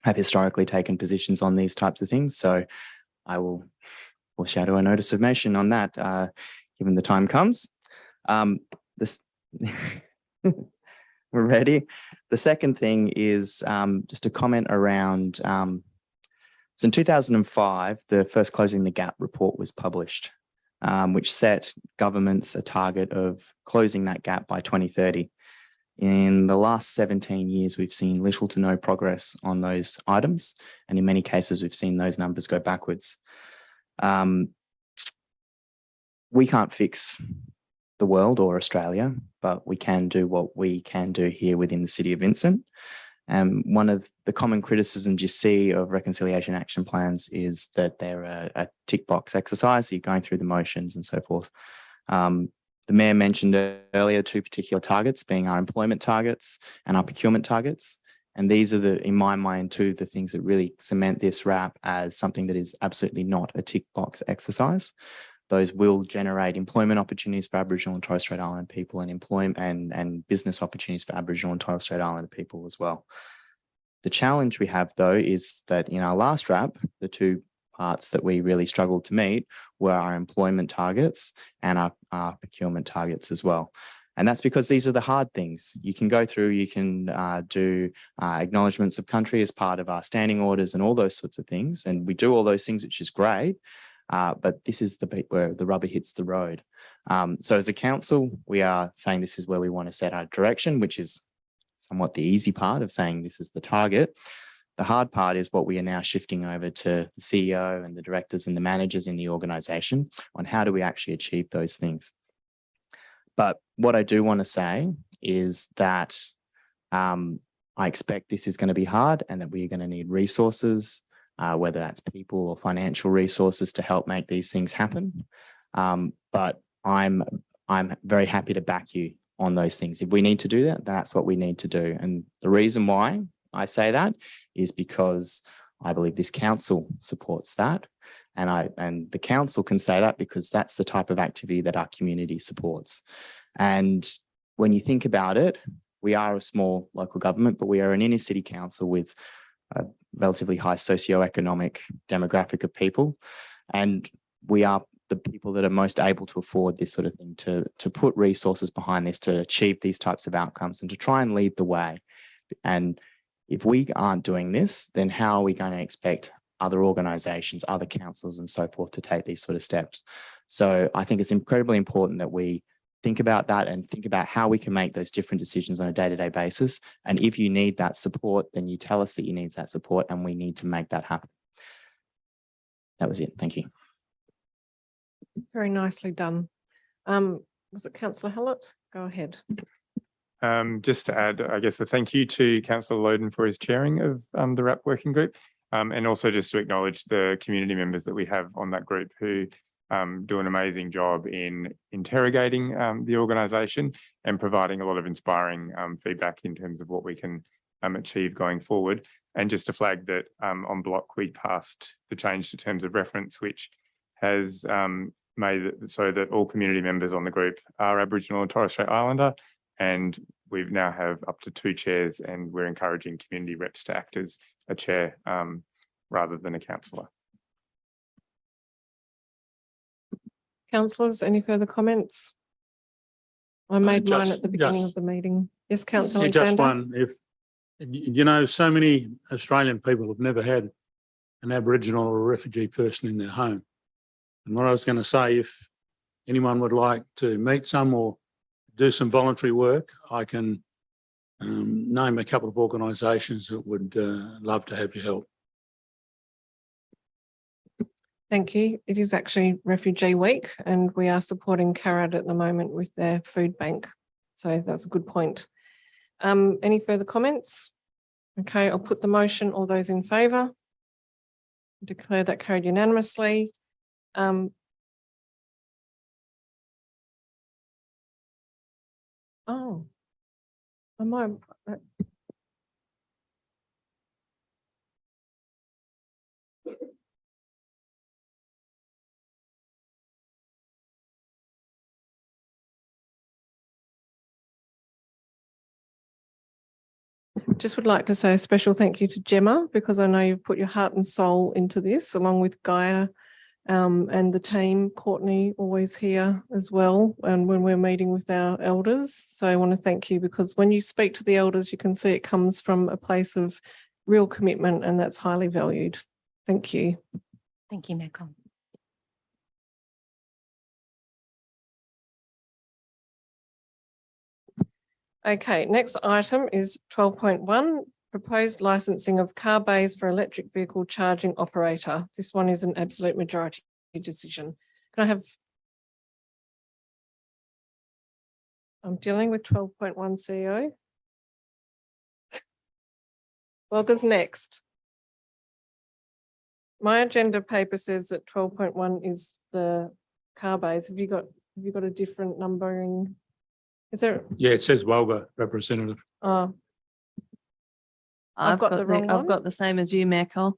have historically taken positions on these types of things, so I will shadow a notice of motion on that given the time comes. We're ready. The second thing is just a comment around, so in 2005, the first Closing the Gap report was published, which set governments a target of closing that gap by 2030. In the last 17 years, we've seen little to no progress on those items, and in many cases, we've seen those numbers go backwards. We can't fix the world or Australia, but we can do what we can do here within the City of Vincent. And one of the common criticisms you see of reconciliation action plans is that they're a tick box exercise. You're going through the motions and so forth. The Mayor mentioned earlier two particular targets being our employment targets and our procurement targets. And these are in my mind, the things that really cement this RAP as something that is absolutely not a tick box exercise. Those will generate employment opportunities for Aboriginal and Torres Strait Islander people and employment and business opportunities for Aboriginal and Torres Strait Islander people as well. The challenge we have though is that in our last RAP, the two parts that we really struggled to meet were our employment targets and our procurement targets as well. And that's because these are the hard things. You can go through, you can do acknowledgements of country as part of our standing orders and all those sorts of things. And we do all those things, which is great. But this is the bit where the rubber hits the road. So as a council, we are saying this is where we want to set our direction, which is somewhat the easy part of saying this is the target. The hard part is what we are now shifting over to the CEO and the directors and the managers in the organisation on how do we actually achieve those things. But what I do want to say is that I expect this is going to be hard and that we're going to need resources, whether that's people or financial resources to help make these things happen. But I'm very happy to back you on those things. If we need to do that, that's what we need to do. And the reason why I say that is because I believe this council supports that. And the council can say that because that's the type of activity that our community supports. And when you think about it, we are a small local government, but we are an inner city council with a relatively high socioeconomic demographic of people. And we are the people that are most able to afford this sort of thing, to put resources behind this, to achieve these types of outcomes and to try and lead the way. And if we aren't doing this, then how are we going to expect other organisations, other councils and so forth to take these sort of steps? So I think it's incredibly important that we think about that and think about how we can make those different decisions on a day-to-day basis. And if you need that support, then you tell us that you need that support and we need to make that happen. That was it. Thank you. Very nicely done. Was it Councillor Hallett? Go ahead. Just to add, I guess, a thank you to Councillor Loden for his chairing of the RAP working group, and also just to acknowledge the community members that we have on that group who do an amazing job in interrogating the organisation and providing a lot of inspiring feedback in terms of what we can achieve going forward. And just to flag that on block, we passed the change to terms of reference, which has made it so that all community members on the group are Aboriginal and Torres Strait Islander. And we now have up to 2 chairs, and we're encouraging community reps to act as a chair rather than a councillor. Councillors, any further comments? I made mine at the beginning of the meeting. Yes, Councillor Just Alexander. one. If so many Australian people have never had an Aboriginal or a refugee person in their home. And what I was going to say, if anyone would like to meet some or do some voluntary work, I can name a couple of organisations that would love to have your help. Thank you. It is actually Refugee Week and we are supporting CARAD at the moment with their food bank. So that's a good point. Any further comments? Okay, I'll put the motion. All those in favour? Declare that carried unanimously. Oh, I might. Just would like to say a special thank you to Gemma, because I know you've put your heart and soul into this, along with Gaia and the team. Courtney always here as well, and when we're meeting with our elders. So I want to thank you, because when you speak to the elders, you can see it comes from a place of real commitment, and that's highly valued. Thank you. Thank you, Nicole. Okay, next item is 12.1, proposed licensing of car bays for electric vehicle charging operator. This one is an absolute majority decision. Can I have? I'm dealing with 12.1 CEO. Welga's next. My agenda paper says that 12.1 is the car bays. Have you got a different numbering? Is there? Yeah, it says Wagga representative. Oh. I've got the wrong I've one. got the same as you, Mayor Cole.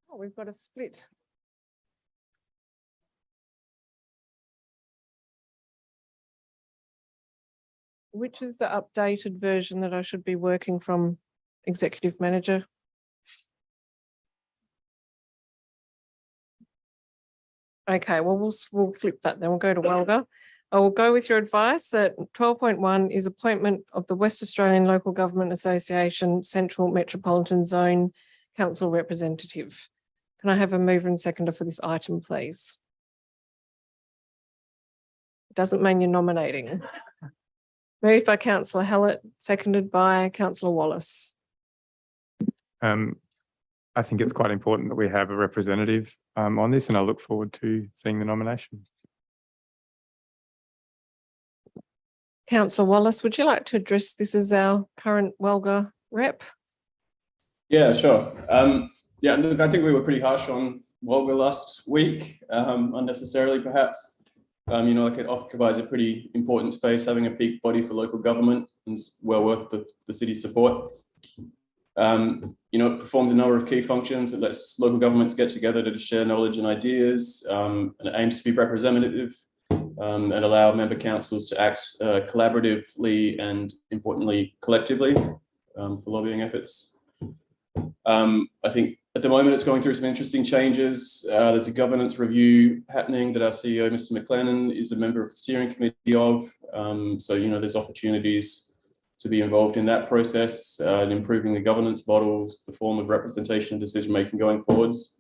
Oh, we've got a split. Which is the updated version that I should be working from, Executive Manager? Okay, well, we'll flip that then. We'll go to Welga. I will go with your advice that 12.1 is appointment of the West Australian Local Government Association Central Metropolitan Zone Council representative. Can I have a mover and seconder for this item, please? It doesn't mean you're nominating. Moved by Councillor Hallett, seconded by Councillor Wallace. I think it's quite important that we have a representative on this, and I look forward to seeing the nomination. Councillor Wallace, would you like to address this as our current Welga rep? Yeah, sure. Yeah, look, I think we were pretty harsh on Wagga last week, unnecessarily perhaps. You know, like it occupies a pretty important space, having a peak body for local government, and it's well worth the city's support. You know, it performs a number of key functions. It lets local governments get together to share knowledge and ideas, and it aims to be representative and allow member councils to act collaboratively and importantly collectively for lobbying efforts. I think at the moment it's going through some interesting changes. There's a governance review happening that our CEO, Mr. McLennan, is a member of the steering committee of. So, you know, there's opportunities to be involved in that process and improving the governance models, the form of representation and decision-making going forwards.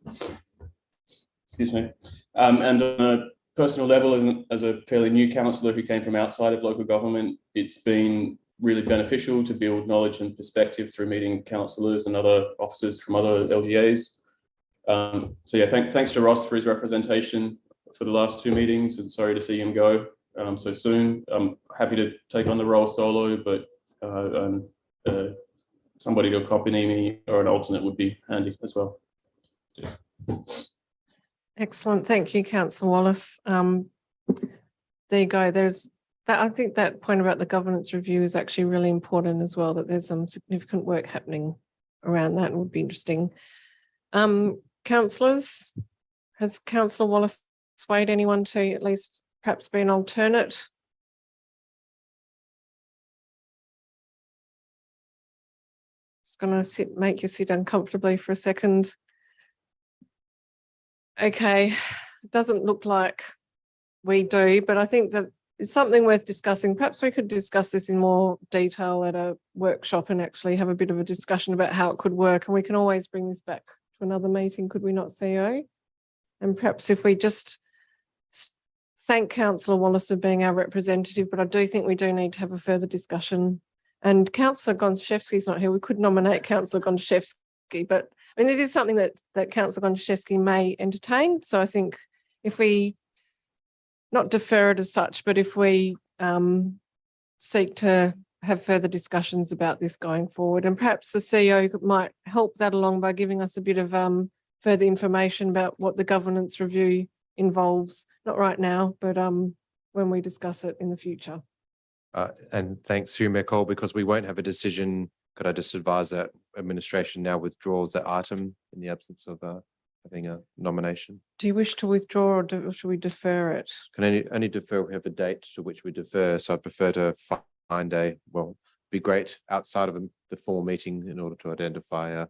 Excuse me. And on a personal level, as a fairly new councillor who came from outside of local government, it's been really beneficial to build knowledge and perspective through meeting councillors and other officers from other LGAs. So yeah, thanks to Ross for his representation for the last two meetings, and sorry to see him go so soon. I'm happy to take on the role solo, but somebody to accompany me or an alternate would be handy as well. Cheers. Excellent. Thank you, Councillor Wallace. There you go. There's that. I think that point about the governance review is actually really important as well, that there's some significant work happening around that. It would be interesting. Councillors, has Councillor Wallace swayed anyone to at least perhaps be an alternate? Just going to make you sit uncomfortably for a second. Okay, it doesn't look like we do, but I think that it's something worth discussing. Perhaps we could discuss this in more detail at a workshop and actually have a bit of a discussion about how it could work. And we can always bring this back to another meeting, could we not, CEO? And perhaps if we just thank Councillor Wallace for being our representative, but I do think we do need to have a further discussion. And Councillor Gontaszewski is not here. We could nominate Councillor Gontaszewski, but I mean, it is something that Councillor Gontaszewski may entertain. So I think if we not defer it as such, but if we seek to have further discussions about this going forward, and perhaps the CEO might help that along by giving us a bit of further information about what the governance review involves, not right now, but when we discuss it in the future. And thanks through Mayor Cole, because we won't have a decision. Could I just advise that administration now withdraws that item in the absence of having a nomination? Do you wish to withdraw, or should we defer it? Can only defer. We have a date to which we defer. So I prefer to find be great outside of the full meeting in order to identify a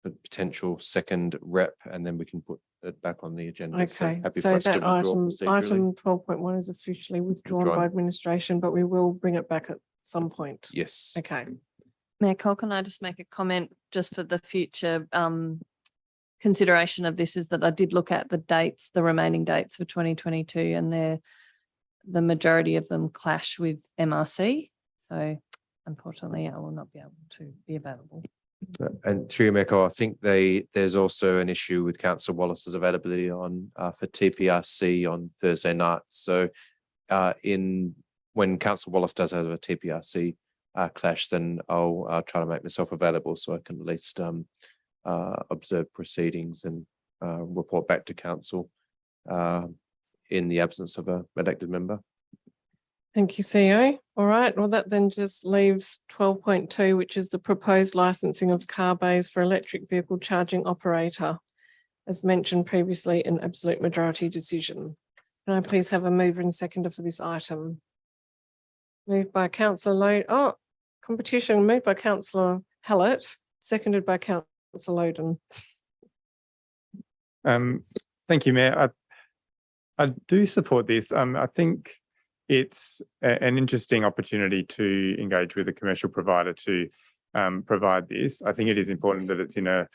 potential second rep, and then we can put it back on the agenda. Okay, happy so for us to that withdraw item procedurally. 12.1 is officially withdrawn Withdrawn. by administration, but we will bring it back at some point. Yes. Okay. Mayor Cole, can I just make a comment just for the future consideration of this, is that I did look at the dates, the remaining dates for 2022, and the majority of them clash with MRC. So unfortunately, I will not be able to be available. And through Mayor Cole, I think there's also an issue with Councillor Wallace's availability on for TPRC on Thursday night. So when Councillor Wallace does have a TPRC clash, then I'll try to make myself available so I can at least observe proceedings and report back to council in the absence of a elected member. Thank you, CEO. All right, well, that then just leaves 12.2, which is the proposed licensing of car bays for electric vehicle charging operator. As mentioned previously, an absolute majority decision. Can I please have a mover and seconder for this item? Moved by councillor Loden. Oh, competition, moved by councillor Hallett, seconded by councillor Loden. Thank you, Mayor. I do support this. I think it's an interesting opportunity to engage with a commercial provider to provide this. I think it is important that it's in a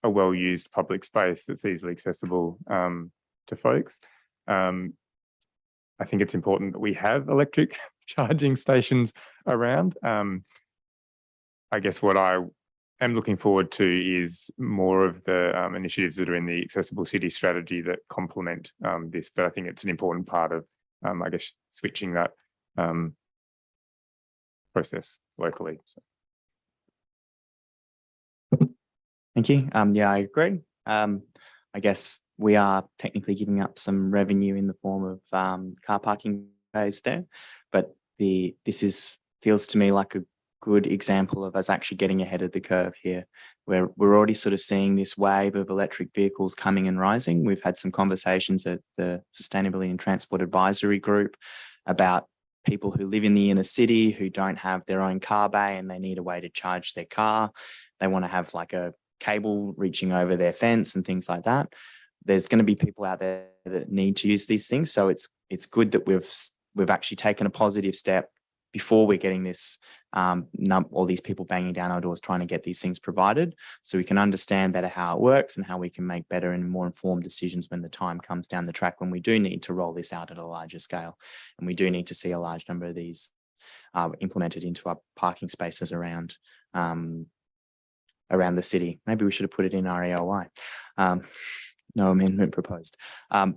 well-used public space that's easily accessible to folks. I think it's important that we have electric charging stations around. I guess what I am looking forward to is more of the initiatives that are in the Accessible City strategy that complement this, but I think it's an important part of, I guess, switching that process locally. So. Thank you. Yeah, I agree. I guess we are technically giving up some revenue in the form of car parking bays there, but this feels to me like a good example of us actually getting ahead of the curve here, where we're already sort of seeing this wave of electric vehicles coming and rising. We've had some conversations at the Sustainability and Transport Advisory Group about people who live in the inner city who don't have their own car bay and they need a way to charge their car. They want to have like a cable reaching over their fence and things like that. There's going to be people out there that need to use these things. So it's good that we've actually taken a positive step before we're getting this all these people banging down our doors trying to get these things provided, so we can understand better how it works and how we can make better and more informed decisions when the time comes down the track, when we do need to roll this out at a larger scale, and we do need to see a large number of these implemented into our parking spaces around the city. Maybe we should have put it in our EOI. No amendment proposed.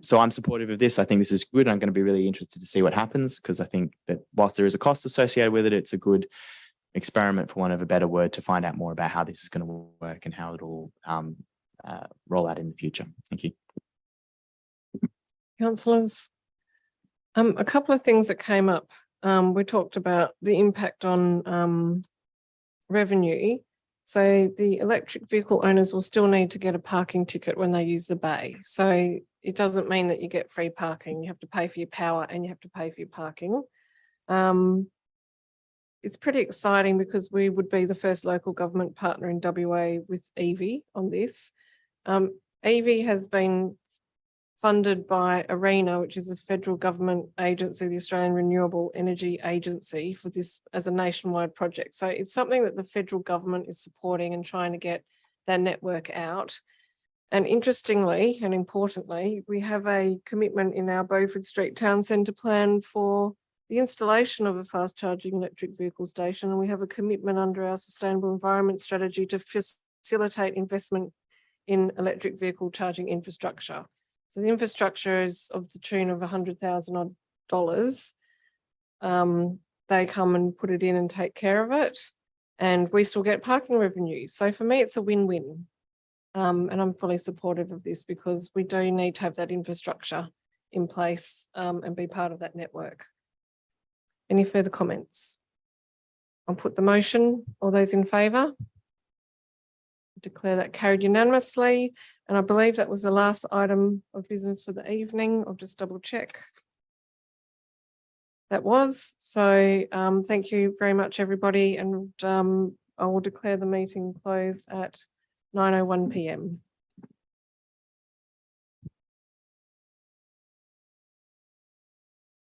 So I'm supportive of this. I think this is good. I'm going to be really interested to see what happens, because I think that whilst there is a cost associated with it, it's a good experiment, for want of a better word, to find out more about how this is going to work and how it'll roll out in the future. Thank you. Councillors, a couple of things that came up. We talked about the impact on revenue. So the electric vehicle owners will still need to get a parking ticket when they use the bay. So it doesn't mean that you get free parking. You have to pay for your power and you have to pay for your parking. It's pretty exciting because we would be the first local government partner in WA with EV on this. EV has been funded by ARENA, which is a federal government agency, the Australian Renewable Energy Agency, for this as a nationwide project. So it's something that the federal government is supporting and trying to get their network out. And interestingly and importantly, we have a commitment in our Beaufort Street Town Centre plan for the installation of a fast charging electric vehicle station. And we have a commitment under our Sustainable Environment Strategy to facilitate investment in electric vehicle charging infrastructure. So the infrastructure is of the tune of $100,000 odd. They come and put it in and take care of it, and we still get parking revenue. So for me, it's a win-win. And I'm fully supportive of this because we do need to have that infrastructure in place and be part of that network. Any further comments? I'll put the motion. All those in favour? Declare that carried unanimously. And I believe that was the last item of business for the evening. I'll just double check. That was. So thank you very much, everybody. And I will declare the meeting closed at 9:01 p.m.